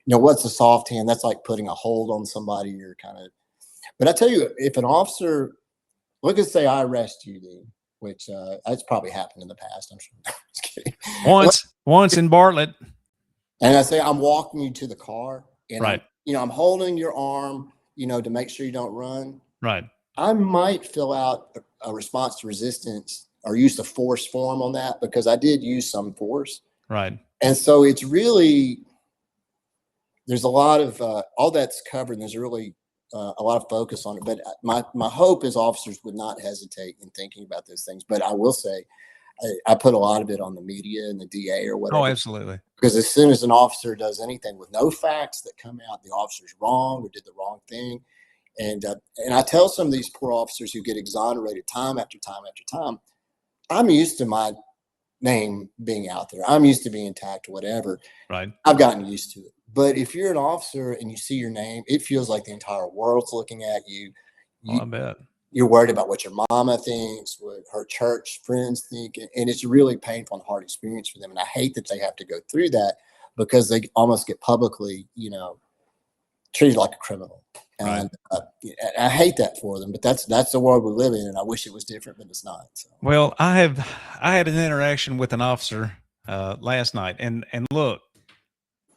What's a soft hand? That's like putting a hold on somebody. You're but I tell you, if an officer, let's say I arrest you, Dean, which that's probably happened in the past, I'm sure. Just kidding. Once in Bartlett. And I say, I'm walking you to the car, and right. I'm holding your arm, to make sure you don't run. Right. I might fill out a response to resistance or use the force form on that, because I did use some force. Right. And so it's really, there's a lot of, all that's covered, and there's really a lot of focus on it. But my hope is officers would not hesitate in thinking about those things. But I will say, I put a lot of it on the media and the DA or whatever. Oh, absolutely. Because as soon as an officer does anything with no facts that come out, the officer's wrong or did the wrong thing. And I tell some of these poor officers who get exonerated time after time after time, I'm used to my name being out there. I'm used to being tagged, whatever. Right. I've gotten used to it. But if you're an officer and you see your name, it feels like the entire world's looking at you. I bet. You're worried about what your mama thinks, what her church friends think, and it's a really painful and hard experience for them. And I hate that they have to go through that because they almost get publicly, treated like a criminal. And I hate that for them, but that's the world we live in, and I wish it was different, but it's not. So. Well, I had an interaction with an officer last night, and look,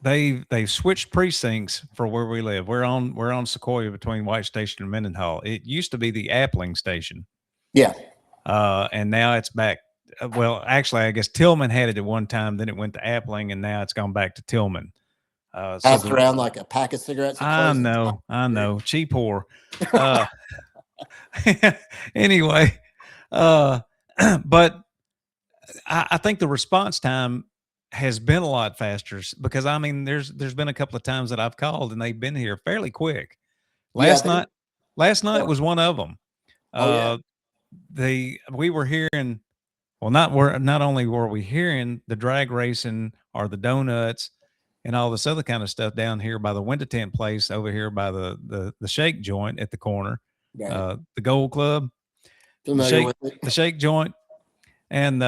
they've switched precincts for where we live. We're on Sequoia between White Station and Mendenhall. It used to be the Appling station. Yeah. And now it's back. Well, actually, I guess Tillman had it at one time. Then it went to Appling, and now it's gone back to Tillman. Passed around like a pack of cigarettes. I know. Cheap whore. Anyway, but I think the response time has been a lot faster because there's been a couple of times that I've called and they've been here fairly quick. Last night was one of them. We were hearing, well, not only were we hearing the drag racing or the donuts and all this other kind of stuff down here by the winter tent place over here by the shake joint at the corner, the Gold Club, the shake joint, and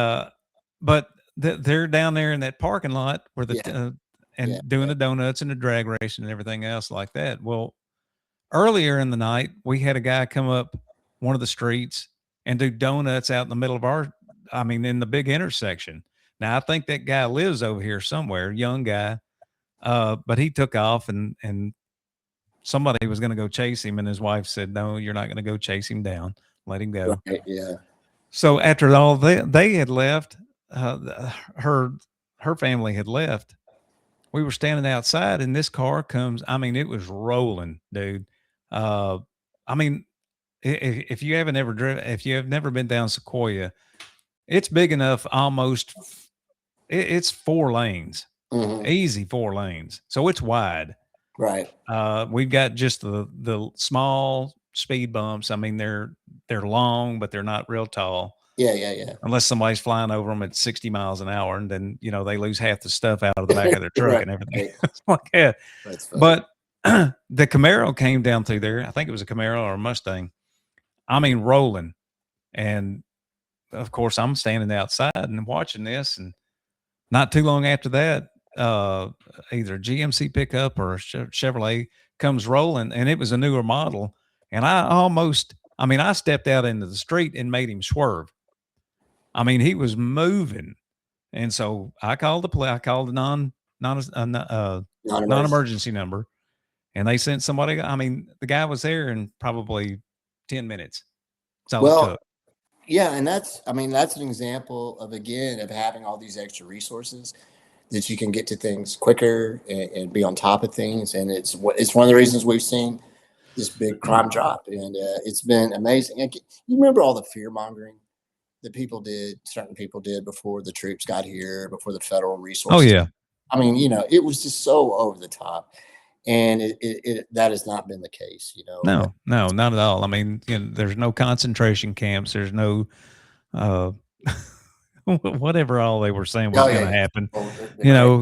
but they're down there in that parking lot where doing the donuts and the drag racing and everything else like that. Well, earlier in the night, we had a guy come up one of the streets and do donuts out in the middle of in the big intersection. Now, I think that guy lives over here somewhere, young guy. But he took off and somebody was going to go chase him. And his wife said, no, you're not going to go chase him down. Let him go. Right, yeah. So after all they had left, her family had left. We were standing outside and this car comes. It was rolling, dude. If you haven't ever driven, if you have never been down Sequoia, it's big enough. It's 4 lanes. Mm-hmm. Easy 4 lanes, so it's wide. Right. We've got just the small speed bumps. They're long, but they're not real tall. Yeah. Unless somebody's flying over them at 60 miles an hour, and then they lose half the stuff out of the back of their truck right, and everything right. like that. That's funny. But the Camaro came down through there. I think it was a Camaro or a Mustang. Rolling, and of course I'm standing outside and watching this, and not too long after that, either a GMC pickup or a Chevrolet comes rolling, and it was a newer model. And I stepped out into the street and made him swerve. He was moving. And so I called I called the non-emergency number, and they sent somebody. The guy was there in probably 10 minutes. Yeah. And that's an example of having all these extra resources that you can get to things quicker and be on top of things. And it's one of the reasons we've seen this big crime drop. And it's been amazing. And you remember all the fear mongering that certain people did before the troops got here, before the federal resources. Oh, yeah. It was just so over the top. And that has not been the case, No, not at all. There's no concentration camps. There's no, whatever all they were saying was going to happen.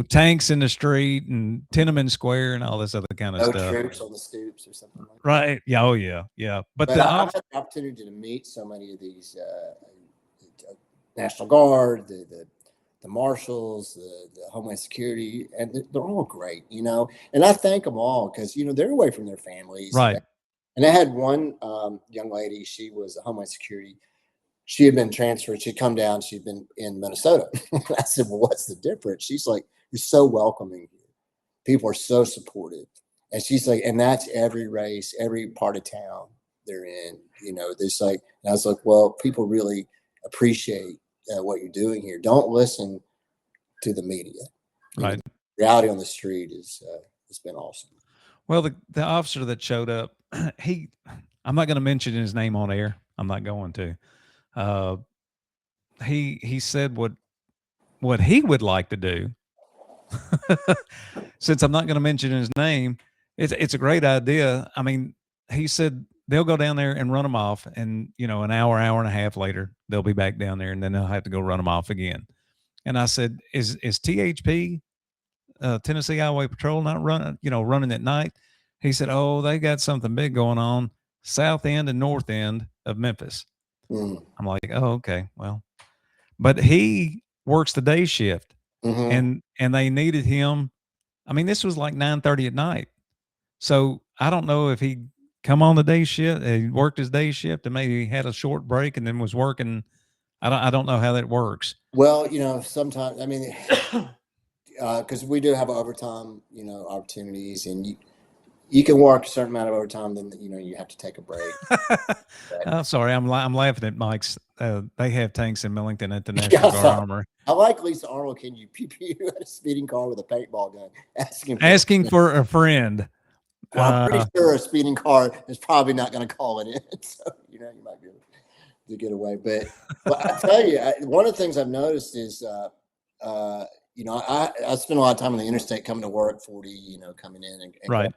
Tanks in the street and Tiananmen Square and all this other kind of stuff. No troops on the stoops or something like that. Right. Yeah. Oh, yeah. Yeah. But I've had the opportunity to meet so many of these National Guard, the marshals, the Homeland Security, and they're all great, and I thank them all because, they're away from their families. Right. And I had one young lady, she was a Homeland Security. She had been transferred. She'd come down. She'd been in Minnesota. I said, well, what's the difference? She's like, you're so welcoming here. People are so supportive. And she's like, and that's every race, every part of town they're in, there's and I was like, well, people really appreciate what you're doing here. Don't listen to the media. Right. Reality on the street it's been awesome. Well, the officer that showed up, I'm not going to mention his name on air. I'm not going to. He said what he would like to do. Since I'm not going to mention his name, it's a great idea. He said they'll go down there and run them off, and an hour and a half later, they'll be back down there, and then they'll have to go run them off again. And I said, "Is THP, Tennessee Highway Patrol, not running at night?" He said, "Oh, they got something big going on, south end and north end of Memphis." Mm. I'm like, "Oh, okay, well," but he works the day shift, Mm-hmm. and they needed him. I mean, this was like 9:30 at night. So I don't know if he come on the day shift, he worked his day shift, and maybe had a short break and then was working. I don't know how that works. Well, sometimes, I mean, because we do have overtime, opportunities, and you can work a certain amount of overtime, then you have to take a break. I'm sorry, I'm laughing at Mike's. They have tanks in Millington at the National Guard Armory. I like Lisa Arnold. Can you pew pew at a speeding car with a paintball gun, asking for a friend? Well, I'm pretty sure a speeding car is probably not going to call it in, so you might be able to get away. But I tell you, one of the things I've noticed is, I spend a lot of time on the interstate coming to work, 40, coming in and right.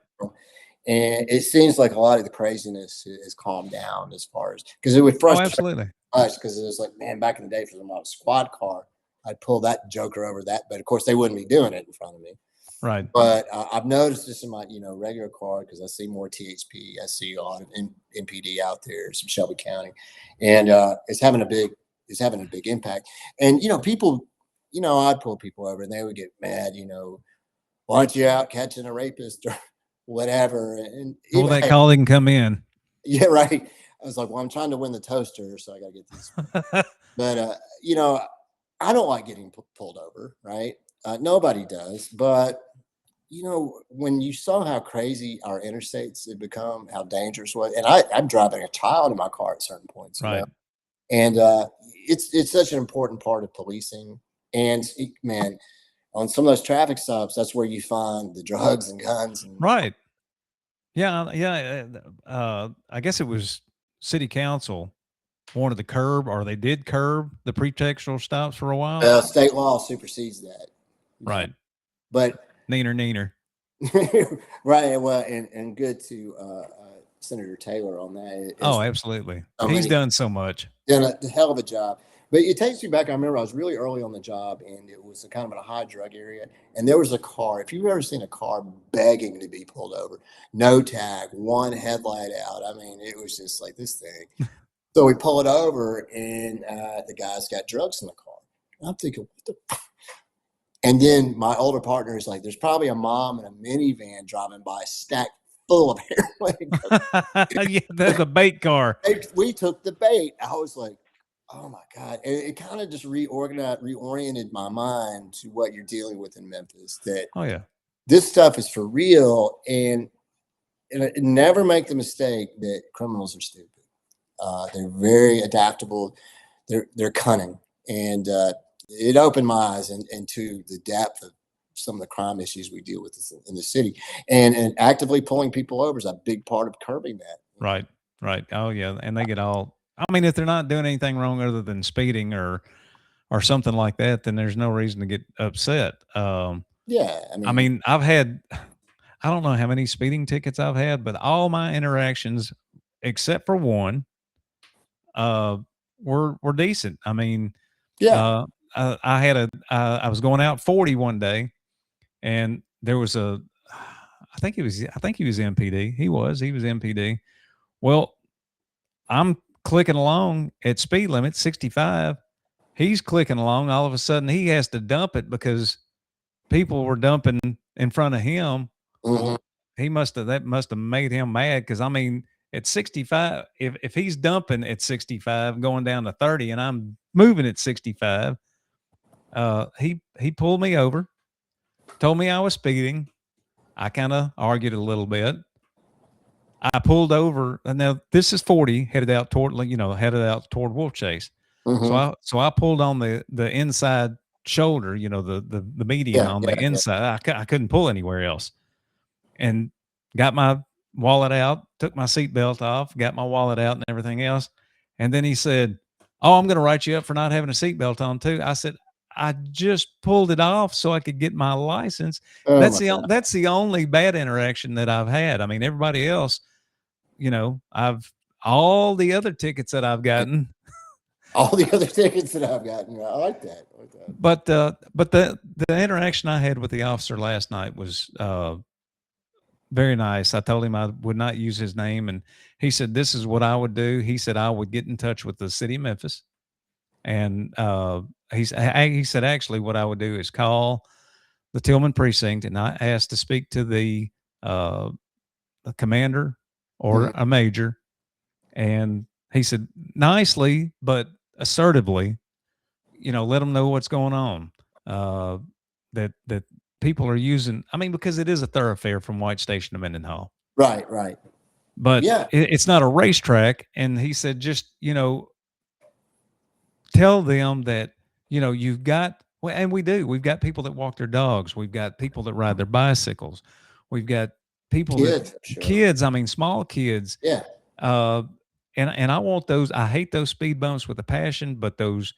And it seems like a lot of the craziness is calmed down as far as, because it would frustrate absolutely us, because it was like, man, back in the day for my squad car, I'd pull that joker over that, but of course they wouldn't be doing it in front of me. Right. But I've noticed this in my, regular car, because I see more THP. I see a lot of MPD out there, some Shelby County, and it's having a big impact. And people, I'd pull people over, and they would get mad. Why aren't you out catching a rapist or whatever? And well, that call didn't come in. Yeah, right. I was like, well, I'm trying to win the toaster, so I got to get this. But I don't like getting pulled over, right? Nobody does, but when you saw how crazy our interstates had become, how dangerous it was, and I'm driving a child in my car at certain points, right? And it's such an important part of policing. And man, on some of those traffic stops, that's where you find the drugs and guns. And, right. Yeah. I guess it was city council wanted to curb, or they did curb the pretextual stops for a while. State law supersedes that. Right. But neener. Right. Well, and good to Senator Taylor on that. Oh, absolutely. He's done so much. Done a hell of a job. But it takes me back. I remember I was really early on the job, and it was kind of in a high drug area. And there was a car. If you've ever seen a car begging to be pulled over, no tag, one headlight out. I mean, it was just like this thing. So we pull it over, and the guy's got drugs in the car. And I'm thinking, what the? And then my older partner is like, there's probably a mom in a minivan driving by, stacked full of heroin. Yeah, that's a bait car. We took the bait. I was like, oh my God. And it kind of just reoriented my mind to what you're dealing with in Memphis, that this stuff is for real. And never make the mistake that criminals are stupid. They're very adaptable. They're cunning. And it opened my eyes into the depth of some of the crime issues we deal with in the city. And actively pulling people over is a big part of curbing that. Right. Oh, yeah. And they get all, I mean, if they're not doing anything wrong other than speeding or something like that, then there's no reason to get upset. Yeah. I mean, I've had, I don't know how many speeding tickets I've had, but all my interactions, except for one, were decent. I mean, yeah. I had I was going out 40 one day, and there was I think he was MPD. He was MPD. Well, I'm clicking along at speed limit 65. He's clicking along. All of a sudden, he has to dump it because people were dumping in front of him. Mm-hmm. Well, that must have made him mad, because I mean, at 65, if he's dumping at 65 going down to 30 and I'm moving at 65, he pulled me over, told me I was speeding. I kind of argued a little bit. I pulled over, and now this is 40 headed out toward Wolf Chase. Mm-hmm. So I pulled on the inside shoulder, the median on the inside. I couldn't pull anywhere else, and got my wallet out, took my seatbelt off, got my wallet out and everything else. And then he said, "Oh, I'm going to write you up for not having a seatbelt on too." I said, "I just pulled it off so I could get my license." That's the only bad interaction that I've had. I mean, everybody else, I've all the other tickets that I've gotten. All the other tickets that I've gotten. I like that. But the interaction I had with the officer last night was very nice. I told him I would not use his name, and he said this is what I would do. He said I would get in touch with the city of Memphis, and he said actually what I would do is call the Tillman precinct, and I asked to speak to the commander or a major, and he said nicely but assertively, let them know what's going on. That people are using. I mean, because it is a thoroughfare from White Station to Mendenhall. Right. But Yeah. it's not a racetrack. And he said, just, tell them that, you've got, well, and we do. We've got people that walk their dogs. We've got people that ride their bicycles. We've got people kids. I mean, small kids. Yeah. And I want those. I hate those speed bumps with a passion, but those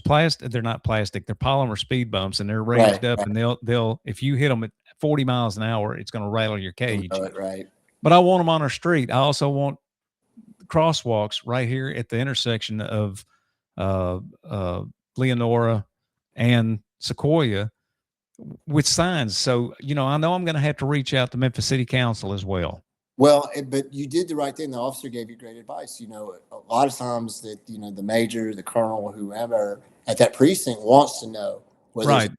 plastic, they're not plastic. They're polymer speed bumps, and they're raised up, and they'll, if you hit them at 40 miles an hour, it's going to rattle your cage. Right. But I want them on our street. I also want crosswalks right here at the intersection of Leonora and Sequoia with signs. So, I know I'm going to have to reach out to Memphis City Council as well. Well, but you did the right thing. The officer gave you great advice. A lot of times that, the major, the colonel, whoever at that precinct wants to know. Right.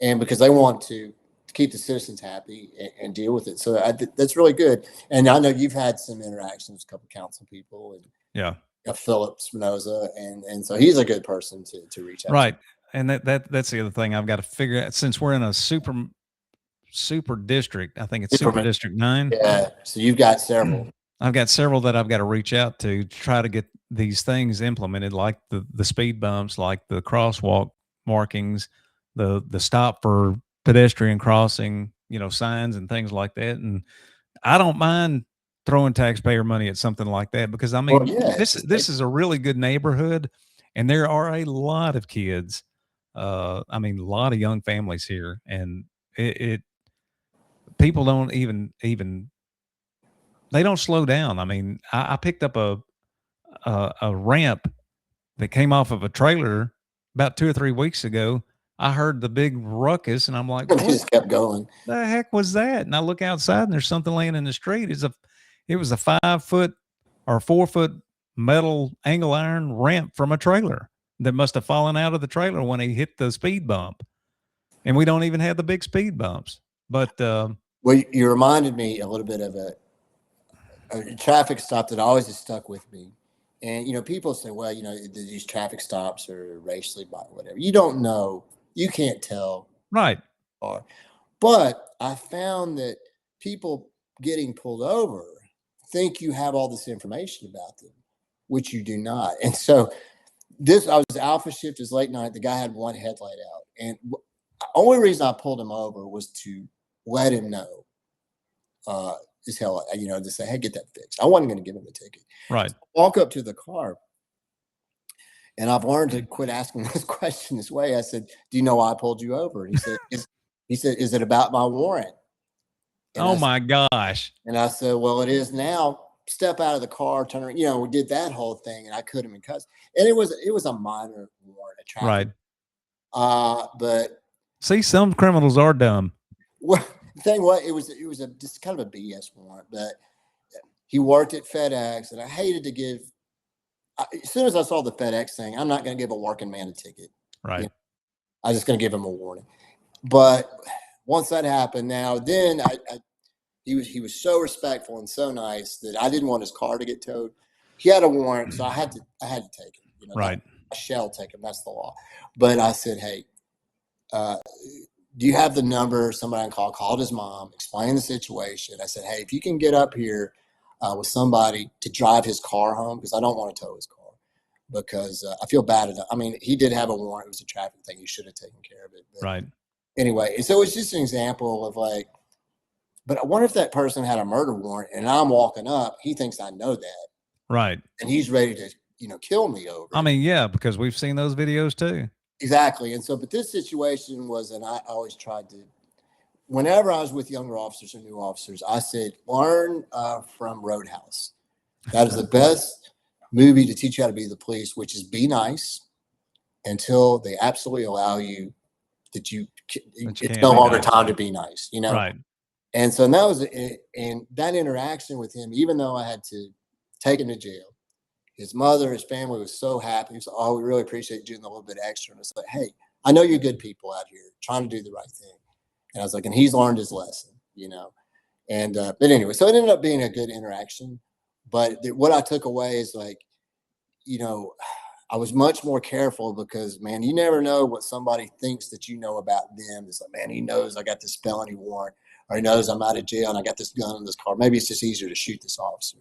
And because they want to keep the citizens happy and deal with it. So that's really good. And I know you've had some interactions with a couple of council people. And Philip Spinoza. And so he's a good person to reach out to. To. And that's the other thing I've got to figure out, since we're in a super district. I think it's super district 9. Yeah. So you've got several. I've got several that I've got to reach out to try to get these things implemented, like the speed bumps, like the crosswalk markings, the stop for pedestrian crossing, signs and things like that. And I don't mind throwing taxpayer money at something like that, because I mean, this is a really good neighborhood, and there are a lot of kids. A lot of young families here, and people don't even they don't slow down. I mean, I picked up a ramp that came off of a trailer about 2 or 3 weeks ago. I heard the big ruckus, and I'm like, what just kept going. The heck was that? And I look outside, and there's something laying in the street. It was a 5-foot or 4-foot metal angle iron ramp from a trailer that must have fallen out of the trailer when he hit the speed bump. And we don't even have the big speed bumps. But well, you reminded me a little bit of a traffic stop that always has stuck with me. And people say, well, these traffic stops are racially biased, whatever. You don't know. You can't tell. Right. But I found that people getting pulled over think you have all this information about them, which you do not. And so I was alpha shift, is late night. The guy had one headlight out. And the only reason I pulled him over was to let him know, to say, hey, get that fixed. I wasn't going to give him a ticket. Right. So I walk up to the car, and I've learned to quit asking this question this way. I said, do you know why I pulled you over? And he said, is it about my warrant? And my gosh. And I said, well, it is now. Step out of the car, turn around. We did that whole thing, and I couldn't even cuss. And it was a minor warrant, a traffic. Right. But see, some criminals are dumb. Well, the thing was, it was just kind of a BS warrant. But he worked at FedEx, and I hated to give. As soon as I saw the FedEx thing, I'm not going to give a working man a ticket. Right. I'm just going to give him a warning. But once that happened, then he was so respectful and so nice that I didn't want his car to get towed. He had a warrant, so I had to take him. Right. I shall take him. That's the law. But I said, hey, do you have the number? Somebody I can call. Called his mom, explained the situation. I said, hey, if you can get up here with somebody to drive his car home, because I don't want to tow his car, because I feel bad enough. I mean, he did have a warrant. It was a traffic thing. He should have taken care of it. But right. Anyway, so it's just an example of like, but I wonder if that person had a murder warrant and I'm walking up, he thinks I know that. Right. And he's ready to, kill me over it. I mean, yeah, because we've seen those videos too. Exactly. And so, but this situation was, and I always tried to, whenever I was with younger officers or new officers, I said, learn from Roadhouse. That is the best movie to teach you how to be the police, which is be nice until they absolutely allow you that it's can't no be longer nice. time to be nice, you know? Right. And so that was, and that interaction with him, even though I had to take him to jail, his mother, his family was so happy. He was like, oh, we really appreciate you doing a little bit extra. And it's like, hey, I know you're good people out here trying to do the right thing. And I was like, and he's learned his lesson, you know? And, but anyway, so it ended up being a good interaction. But what I took away is like, you know, I was much more careful because, man, you never know what somebody thinks that you know about them. It's like, man, he knows I got this felony warrant, or he knows I'm out of jail and I got this gun in this car. Maybe it's just easier to shoot this officer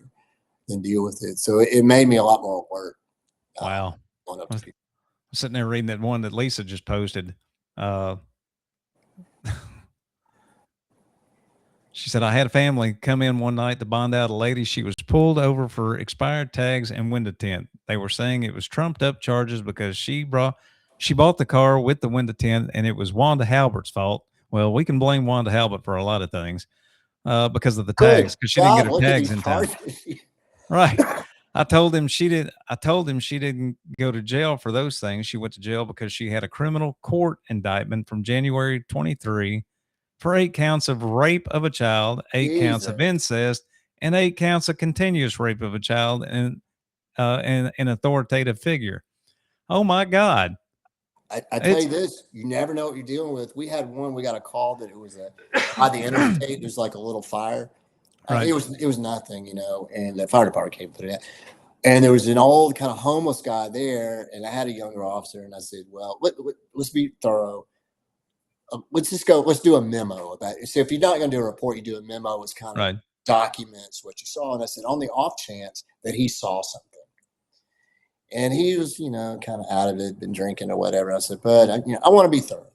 than deal with it. So it made me a lot more alert. Wow. Going up I to was people. sitting there reading that one that Lisa just posted. She said, I had a family come in one night to bond out a lady. She was pulled over for expired tags and window tint. They were saying it was trumped up charges because she bought the car with the window tint and it was Wanda Halbert's fault. Well, we can blame Wanda Halbert for a lot of things because of the tags, because she didn't get her Look at tags these in time. charges. Right. I told him she didn't go to jail for those things. She went to jail because she had a criminal court indictment from January 23 for 8 counts of rape of a child, 8 counts of Jesus. incest, and 8 counts of continuous rape of a child and an authoritative figure. Oh my God. I tell you this, you never know what you're dealing with. We had one, we got a call that it was by the interstate, there's like a little fire. Right. It was nothing, you know, and the fire department came through that. And there was an old kind of homeless guy there, and I had a younger officer, and I said, well, let's be thorough. Let's do a memo about it. So if you're not going to do a report, you do a memo. It's kind of Right. documents what you saw. And I said, on the off chance that he saw something. And he was, you know, kind of out of it, been drinking or whatever. I said, but I want to be thorough.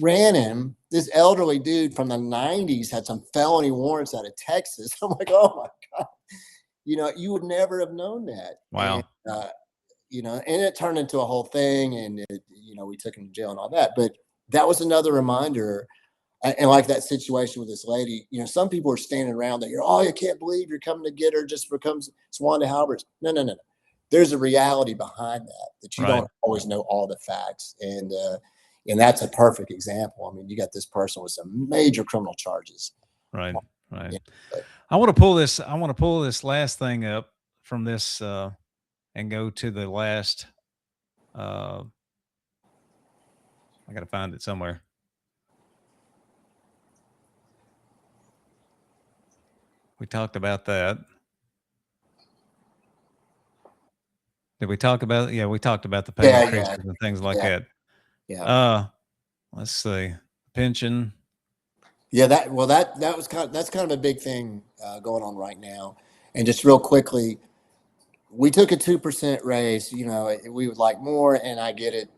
Ran him. This elderly dude from the 90s had some felony warrants out of Texas. I'm like, oh my God. You know, you would never have known that. Wow. And, you know, and it turned into a whole thing. And, we took him to jail and all that. But that was another reminder. And like that situation with this lady, you know, some people are standing around there. Oh, you can't believe you're coming to get her just becomes Wanda Halbert's. No. There's a reality behind that you don't always know all the facts. And that's a perfect example. I mean, you got this person with some major criminal charges. Right. Yeah. I want to pull this last thing up from this and go to the last. I got to find it somewhere. We talked about that. Did we talk about it? Yeah, we talked about the pay increases and things like that. Yeah. Let's see. Pension. Yeah, that's kind of a big thing going on right now. And just real quickly, we took a 2% raise. You know, we would like more, and I get it.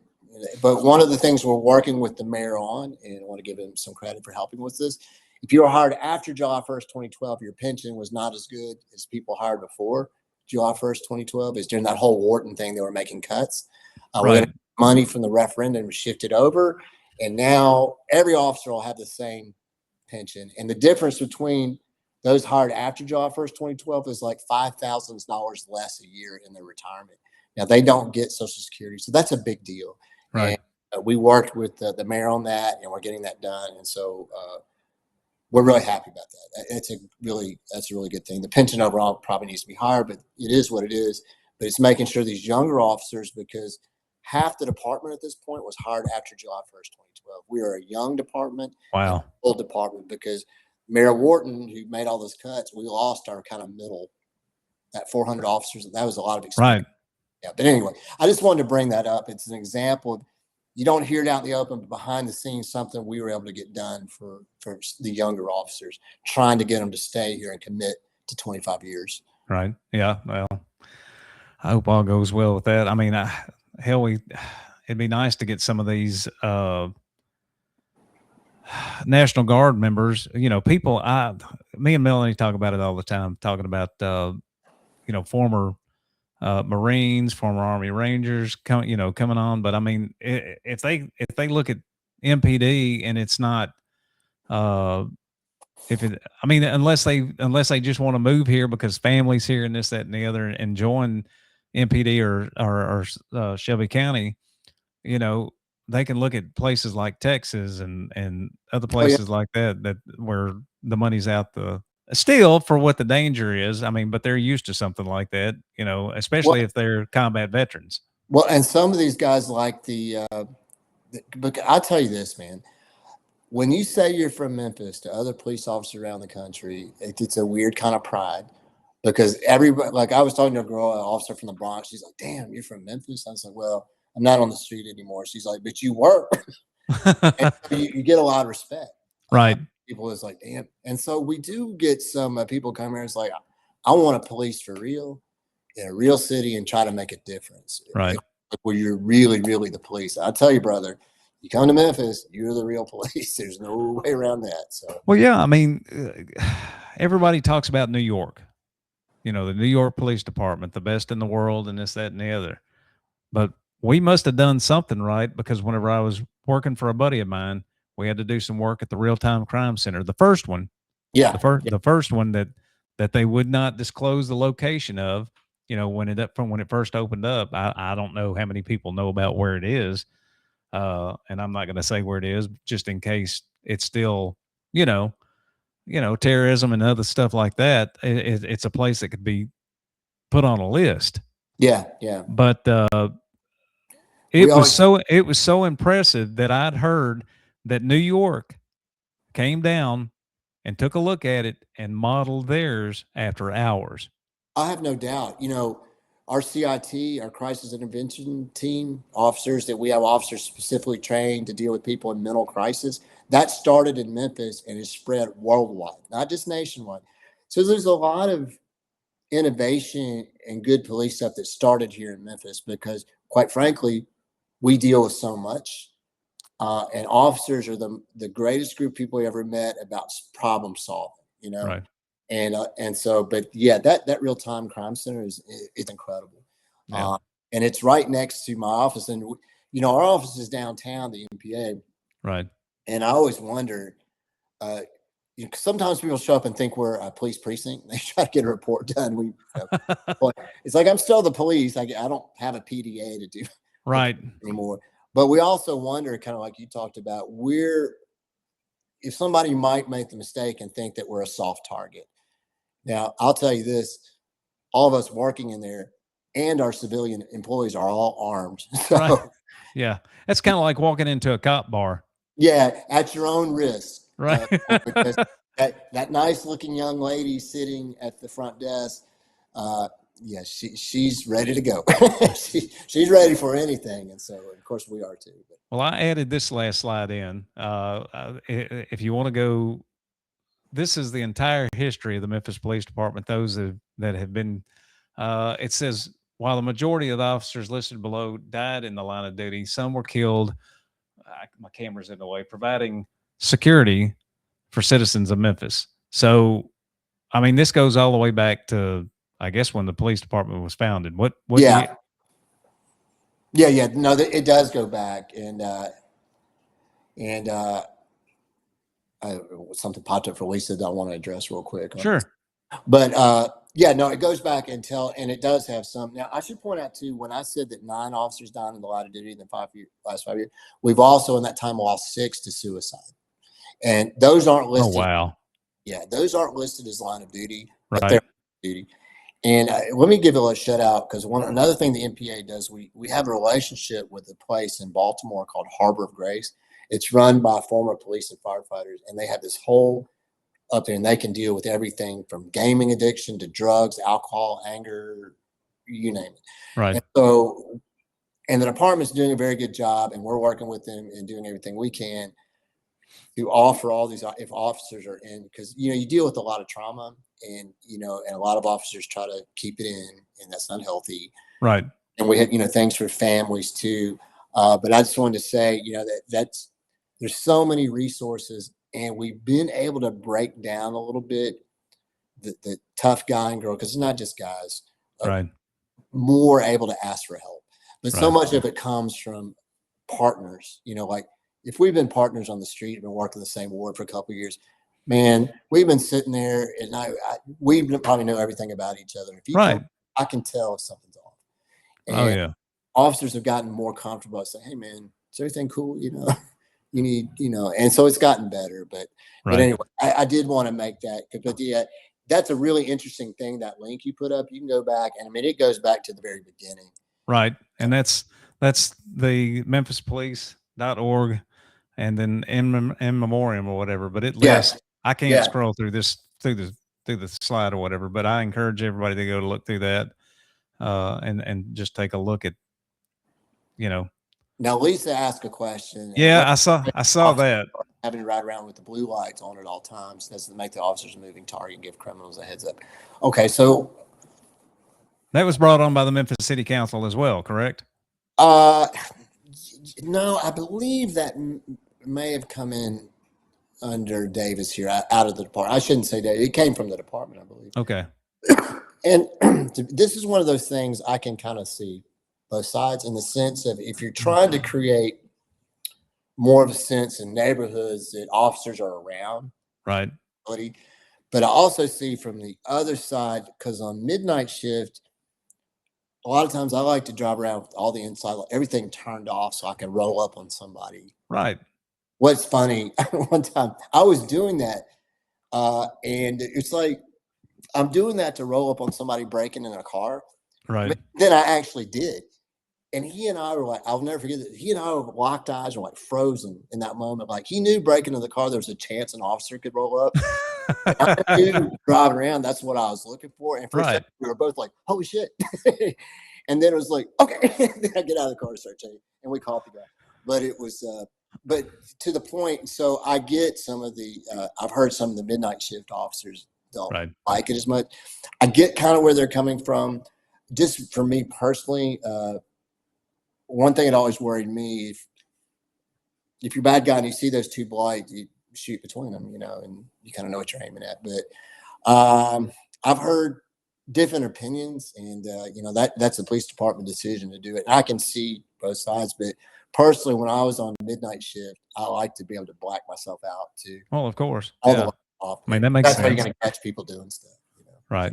But one of the things we're working with the mayor on, and I want to give him some credit for helping with this. If you were hired after July 1st, 2012, your pension was not as good as people hired before July 1st, 2012. Is during that whole Wharton thing, they were making cuts. We're gonna money from the referendum shifted over, and now every officer will have the same pension. And the difference between those hired after July 1st, 2012 is like $5,000 less a year in their retirement. Now they don't get Social Security, so that's a big deal. Right. And we worked with the mayor on that, and we're getting that done. And so we're really happy about that. That's a really good thing. The pension overall probably needs to be higher, but it is what it is. But it's making sure these younger officers, because half the department at this point was hired after July 1st, 2012. We are a young department. Wow. Old department, because Mayor Wharton, who made all those cuts, we lost our kind of middle, that 400 officers. That was a lot of experience. Right. Yeah. But anyway, I just wanted to bring that up. It's an example of, you don't hear it out in the open, but behind the scenes, something we were able to get done for the younger officers, trying to get them to stay here and commit to 25 years. Right. Yeah. Well, I hope all goes well with that. I mean, it'd be nice to get some of these National Guard members, people. Me and Melanie talk about it all the time, talking about, former Marines, former Army Rangers, coming on. But I mean, if they look at MPD and it's not If it, I mean, unless they just want to move here because families here and this, that, and the other, and join MPD or Shelby County, you know, they can look at places like Texas and other Oh yeah. places like that where the money's out the still for what the danger is. I mean, but they're used to something like that, you know, Well, especially if they're combat veterans. well, and some of these guys like but I'll tell you this, man. When you say you're from Memphis to other police officers around the country, it's a weird kind of pride because everybody, like I was talking to a girl, an officer from the Bronx. She's like, "Damn, you're from Memphis." I was like, "Well, I'm not on the street anymore." She's like, "But you were." And you get a lot of respect. Right, People is like, "Damn." And so we do get some people come here. It's like, I want a police for real in a real city and try to make a difference. right. Where you're really, really the police. I tell you, brother, you come to Memphis, you're the real police. There's no way around that. So, Well, yeah, I mean, everybody talks about New York, you know, the New York Police Department, the best in the world, and this, that, and the other. But we must have done something right because whenever I was working for a buddy of mine, we had to do some work at the Real Time Crime Center. The first one, yeah, the first one that they would not disclose the location of, you know, when it first opened up. I don't know how many people know about where it is, and I'm not going to say where it is just in case it's still, you know, terrorism and other stuff like that. It's a place that could be put on a list. yeah, yeah. But We always, it was so impressive that I'd heard that New York came down and took a look at it and modeled theirs after hours. I have no doubt. Our CIT, our crisis intervention team officers, that we have officers specifically trained to deal with people in mental crisis, that started in Memphis and is spread worldwide, not just nationwide. So there's a lot of innovation and good police stuff that started here in Memphis because, quite frankly, we deal with so much. And officers are the greatest group of people we ever met about problem solving. Right. And so, but yeah, that real time crime center is incredible. Yeah. And it's right next to my office, and our office is downtown, the MPA. Right. And I always wonder, 'cause sometimes people show up and think we're a police precinct. They try to get a report done. It's like I'm still the police. I don't have a PDA to do Right. anymore. But we also wonder, kind of like you talked about, if somebody might make the mistake and think that we're a soft target. Now, I'll tell you this: all of us working in there and our civilian employees are all armed. So, Right. Yeah. That's kind of like walking into a cop bar. yeah, at your own risk. Right. Because that nice looking young lady sitting at the front desk, yeah, she's ready to go. She's ready for anything, and so of course we are too. But. Well, I added this last slide in. If you want to go, this is the entire history of the Memphis Police Department. Those that have been, it says, while the majority of the officers listed below died in the line of duty, some were killed. My camera's in the way, providing security for citizens of Memphis. So, I mean, this goes all the way back to, I guess, when the police department was founded. What? Yeah. Yeah. No, it does go back, and something popped up for Lisa that I want to address real quick. Sure. But yeah, no, it goes back and it does have some. Now, I should point out too, when I said that 9 officers died in the line of duty in the last 5 years, we've also in that time lost 6 to suicide, and those aren't listed. Oh, wow. Yeah, those aren't listed as line of duty, Right. but they're duty. And let me give it a shout out, because another thing the MPA does, we have a relationship with a place in Baltimore called Harbor of Grace. It's run by former police and firefighters, and they have this whole up there, and they can deal with everything from gaming addiction to drugs, alcohol, anger, you name it. Right. And the department's doing a very good job, and we're working with them and doing everything we can to offer all these, if officers are in, because you deal with a lot of trauma, and and a lot of officers try to keep it in, and that's not healthy. Right. And we have things for families too. But I just wanted to say that's there's so many resources, and we've been able to break down a little bit the tough guy and girl, because it's not just guys, Right. more able to ask for help, but so Right. much of it comes from partners. Like if we've been partners on the street, been working the same ward for a couple of years, man, we've been sitting there and we probably know everything about each other. If you Right. come, I can tell if something's off. And Oh yeah. officers have gotten more comfortable saying, "Hey man, is everything cool? You know, you need, you know," and so it's gotten better. But Right. anyway, I did want to make that, but yeah, that's a really interesting thing. That link you put up, you can go back, and I mean, it goes back to the very beginning. Right. And that's the memphispolice.org and then in memoriam or whatever, but it lists, Yeah. I can't Yeah. scroll through the slide or whatever, but I encourage everybody to go to look through that, and just take a look at, you know. Now Lisa asked a question. Yeah, I saw that. Having to ride around with the blue lights on at all times doesn't make the officers a moving target and give criminals a heads up. Okay, so that was brought on by the Memphis City Council as well, correct? no, I believe that may have come in under Davis here, out of the department. I shouldn't say Davis. It came from the department, I believe. Okay. And this is one of those things I can kind of see both sides, in the sense of, if you're trying to create more of a sense in neighborhoods that officers are around. Right. But I also see from the other side, because on midnight shift, a lot of times I like to drive around with all the inside, everything turned off so I can roll up on somebody. Right. What's funny, one time I was doing that, and it's like, I'm doing that to roll up on somebody breaking in a car. Right. But then I actually did. And he and I were like, I'll never forget that. He and I were locked eyes and like frozen in that moment. Like, he knew breaking into the car, there was a chance an officer could roll up. I knew driving around, that's what I was looking for. And for a second, we were both like, holy shit. And then it was like, okay. Then I get out of the car and start chasing, and we caught the guy. But it was, but to the point, so I get some of the, I've heard some of the midnight shift officers don't like it as much. I get kind of where they're coming from. Just for me personally, one thing that always worried me, if you're a bad guy and you see those two blights, you shoot between them, you know, and you kind of know what you're aiming at. But I've heard different opinions, and you know, that's the police department decision to do it. And I can see both sides, but personally, when I was on midnight shift, I like to be able to black myself out too. Well, of course. All the way off. I mean, that makes sense. That's how you're going to catch people doing stuff, you know? Right.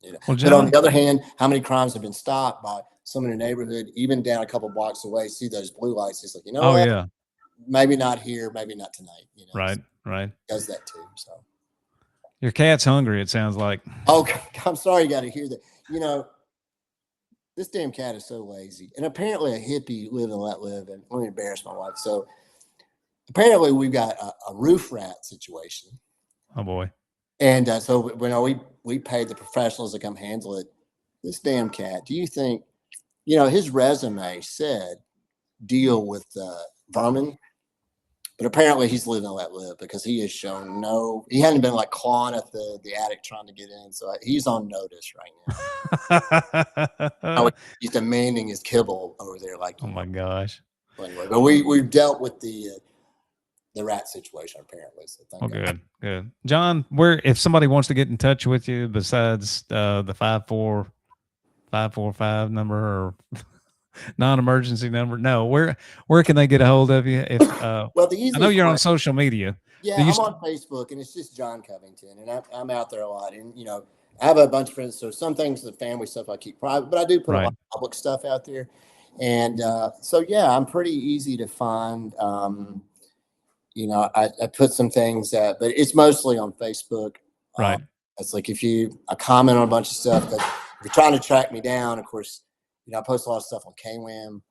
You know? Well, but on the other hand, how many crimes have been stopped by someone in the neighborhood, even down a couple blocks away, see those blue lights? It's like, you know, oh what? yeah, maybe not here, maybe not tonight. You know, right, so right. Does that too. So your cat's hungry, it sounds like. Oh, I'm sorry, you got to hear that. You know, this damn cat is so lazy, and apparently a hippie live and let live. And let me embarrass my wife. So apparently we've got a roof rat situation. Oh boy. And so when we paid the professionals to come handle it. This damn cat, do you think, you know, his resume said deal with vermin, but apparently he's living and let live, because he has shown he hadn't been like clawing at the attic trying to get in. So he's on notice right now. He's demanding his kibble over there. Like, oh my gosh. Anyway, but we've dealt with the rat situation apparently. So thank God. Good. John, if somebody wants to get in touch with you besides the 545 number or non-emergency number, where can they get a hold of you? If well, the easiest, I know you're on social media. Yeah, I'm on Facebook, and it's just John Covington, and I'm out there a lot. And you know, I have a bunch of friends, so some things, the family stuff, I keep private, but I do put a lot of public stuff out there. And so yeah, I'm pretty easy to find. You know, I put some things but it's mostly on Facebook. Right. It's like I comment on a bunch of stuff, but if you're trying to track me down, of course, you know, I post a lot of stuff on KWAM,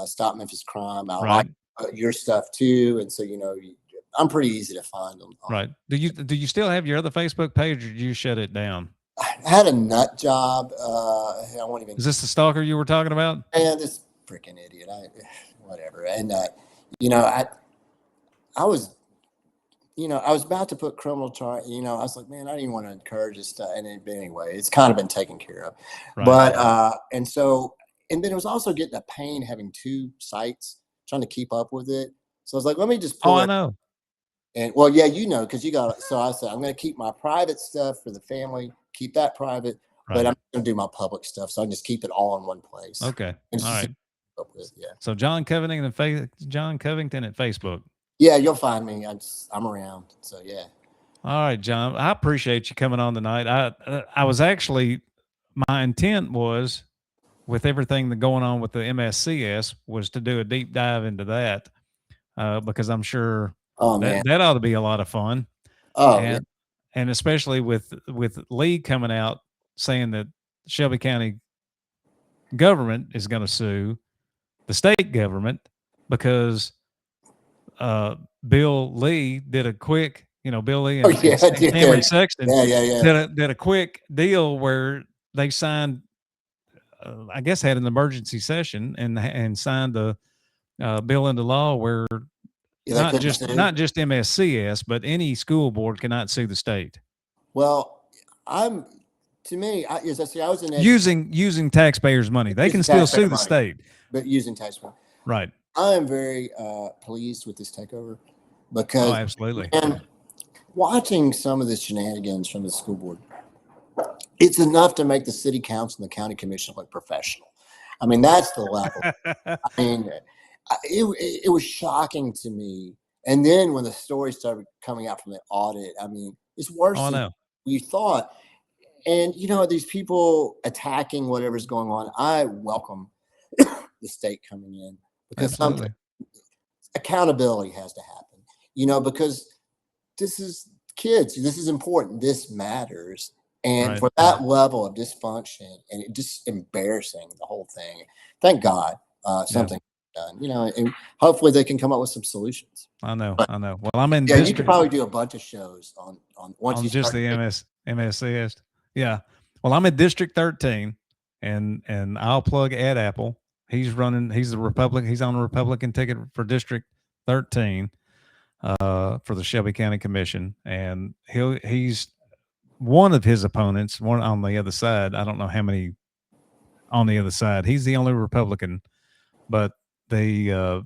Stop Memphis Crime. I like your stuff too. And so, you know, I'm pretty easy to find them. Right. Do you still have your other Facebook page, or did you shut it down? I had a nut job. I won't even. Is this the stalker you were talking about? Man, this freaking idiot. Whatever. And, you know, I was about to put criminal charge. You know, I was like, man, I didn't want to encourage this stuff. And anyway, it's kind of been taken care of. Right. But and then it was also getting a pain having two sites, trying to keep up with it. So I was like, let me just pull I know. And well, yeah, you know, because you got. So I said, I'm going to keep my private stuff for the family, keep that private, but I'm going to do my public stuff. So I can just keep it all in one place. Okay. All right. Up with, yeah. So John Covington John Covington at Facebook. Yeah, you'll find me. I'm around. So yeah. All right, John. I appreciate you coming on tonight. I was actually, my intent was, with everything that going on with the MSCS, was to do a deep dive into that, because I'm sure Oh man. that ought to be a lot of fun. Oh yeah. And especially with Lee coming out saying that Shelby County government is going to sue the state government because Bill Lee did a quick, Bill Lee and, Oh yeah. and Cameron Sexton Yeah. did a quick deal where they signed, I guess, had an emergency session and signed the bill into law where Yeah, not just MSCS, but any school board cannot sue the state. Well, to me, as I say, I was in using taxpayers' money. They can still sue the state, but using taxpayer. Right. I am very pleased with this takeover because absolutely. And watching some of the shenanigans from the school board, it's enough to make the city council and the county commission look professional. I mean, that's the level. I mean, it was shocking to me. And then when the story started coming out from the audit, I mean, it's worse than we thought. And, these people attacking whatever's going on, I welcome the state coming in because accountability has to happen, because this is kids. This is important. This matters. And for that level of dysfunction and it just embarrassing, the whole thing, thank God something done, and hopefully they can come up with some solutions. I know. Well, I'm in. Yeah, you could probably do a bunch of shows on once you just the MSCS. Yeah. Well, I'm in District 13, and I'll plug Ed Apple. He's the Republican. He's on the Republican ticket for District 13 for the Shelby County Commission, and he's one of his opponents. One on the other side. I don't know how many on the other side. He's the only Republican, but the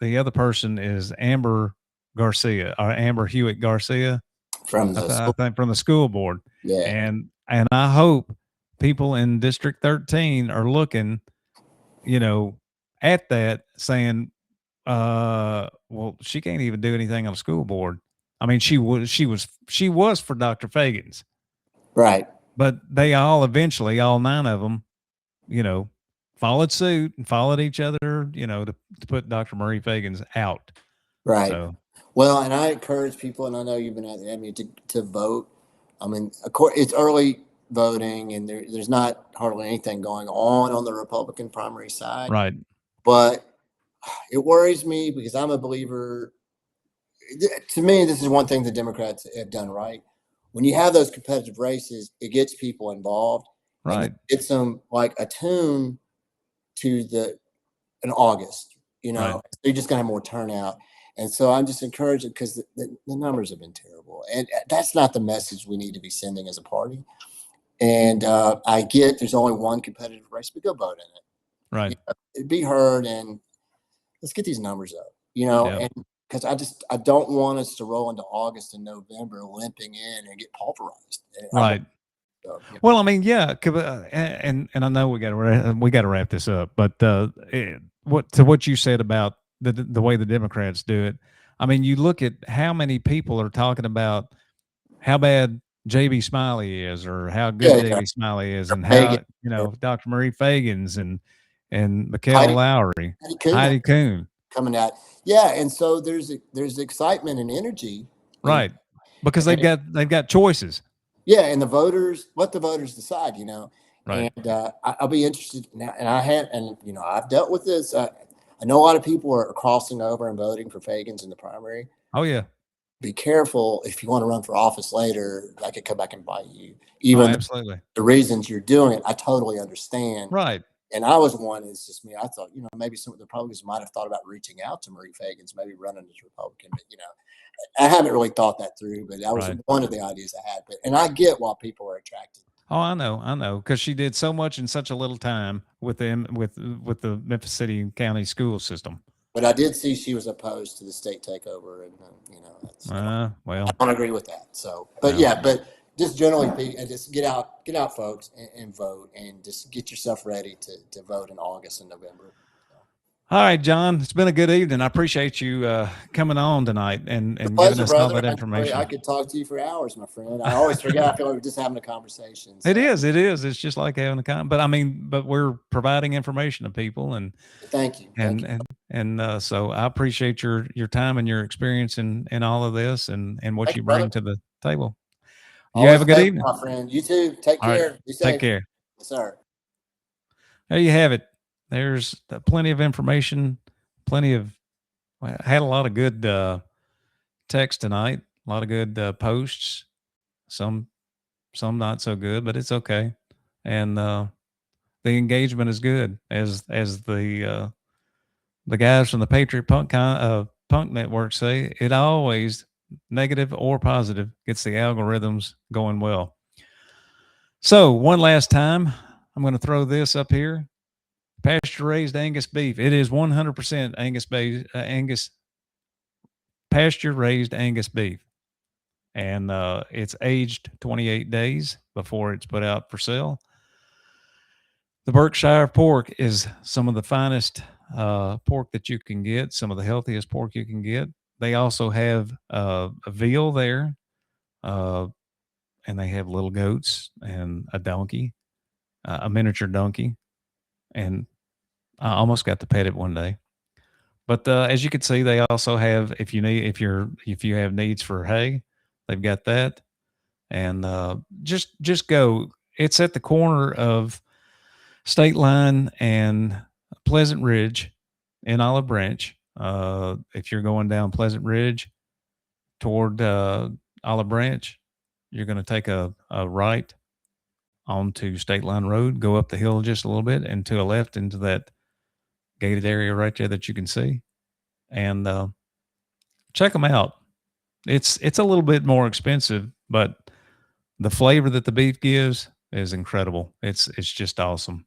other person is Amber Hewitt Garcia from the school board. Yeah. And I hope people in District 13 are looking, at that saying, well, she can't even do anything on a school board. I mean, she was for Dr. Fagans. Right. But they all 9 of them, followed suit and followed each other, to put Dr. Marie Fagans out. Right. So, well, and I encourage people, and I know you've been at it, to vote. I mean, of course, it's early voting, and there's not hardly anything going on the Republican primary side. Right. But it worries me because I'm a believer. To me, this is one thing the Democrats have done right. When you have those competitive races, it gets people involved. Right. It's them attuned to in August, Right. So you're just going to have more turnout. And so I'm just encouraging because the numbers have been terrible. And that's not the message we need to be sending as a party. And I get there's only one competitive race, but go vote in it. Right. Be heard and let's get these numbers up, and because I don't want us to roll into August and November limping in and get pulverized. Right. Well, I mean, yeah, and I know we got to wrap this up, but what you said about the way the Democrats do it, I mean, you look at how many people are talking about how bad J.B. Smiley is, or how good J.B. Smiley is, and how Dr. Marie Fagans and Mikhail Lowry, Heidi Kuhn coming out, and so there's excitement and energy, right? Because they've got choices. Yeah, and the voters, let the voters decide, Right. And I'll be interested now. And I've dealt with this. I know a lot of people are crossing over and voting for Fagans in the primary. Oh yeah. Be careful if you want to run for office later. I could come back and bite you. Even absolutely. The reasons you're doing it, I totally understand. Right. And I was one. It's just me. I thought, maybe some of the Republicans might have thought about reaching out to Marie Fagans, maybe running as Republican, but I haven't really thought that through, but that was one of the ideas I had. And I get why people are attracted. Oh, I know, because she did so much in such a little time with them, with the Memphis City and County school system. But I did see she was opposed to the state takeover, and well, I don't agree with that. So, but but just generally, just get out, folks, and vote, and just get yourself ready to vote in August and November. All right, John, it's been a good evening. I appreciate you coming on tonight and giving Pleasure, us all brother. that information. I could talk to you for hours, my friend. I always forget. I feel like we're just having a conversation. So. It is. It's just like having a but I mean, but we're providing information to people, and Thank you. So I appreciate your time and your experience in all of this and what Thank you you, bring brother. to the table. You Always have a good pleasure, evening. my friend. You too. Take All care. right. Be safe. Take care. Yes, sir. There you have it. There's plenty of information, plenty of, I had a lot of good text tonight, a lot of good posts, some not so good, but it's okay. And the engagement is good, as the guys from the Patriot Punk Network say. It always, negative or positive, gets the algorithms going well. So one last time, I'm going to throw this up here. Pasture raised Angus beef. It is 100% Angus pasture raised Angus beef, and it's aged 28 days before it's put out for sale. The Berkshire pork is some of the finest pork that you can get, some of the healthiest pork you can get. They also have a veal there, and they have little goats and a donkey, a miniature donkey, and I almost got to pet it one day. But as you can see, they also have, if you have needs for hay, they've got that. And just go. It's at the corner of State Line and Pleasant Ridge in Olive Branch. If you're going down Pleasant Ridge toward Olive Branch, you're going to take a right onto State Line Road, go up the hill just a little bit, and to the left into that gated area right there that you can see. And check them out. It's a little bit more expensive, but the flavor that the beef gives is incredible. It's just awesome.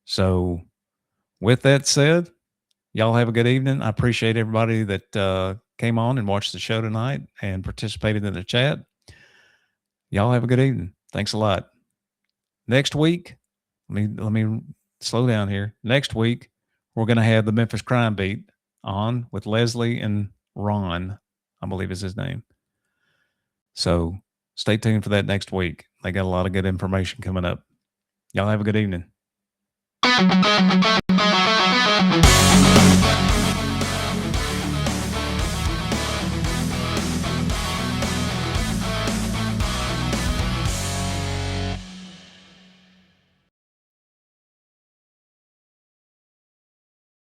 So with that said, y'all have a good evening. I appreciate everybody that came on and watched the show tonight and participated in the chat. Y'all have a good evening. Thanks a lot. Next week, let me slow down here. Next week, we're going to have the Memphis Crime Beat on with Leslie and Ron, I believe is his name. So stay tuned for that next week. They got a lot of good information coming up. Y'all have a good evening.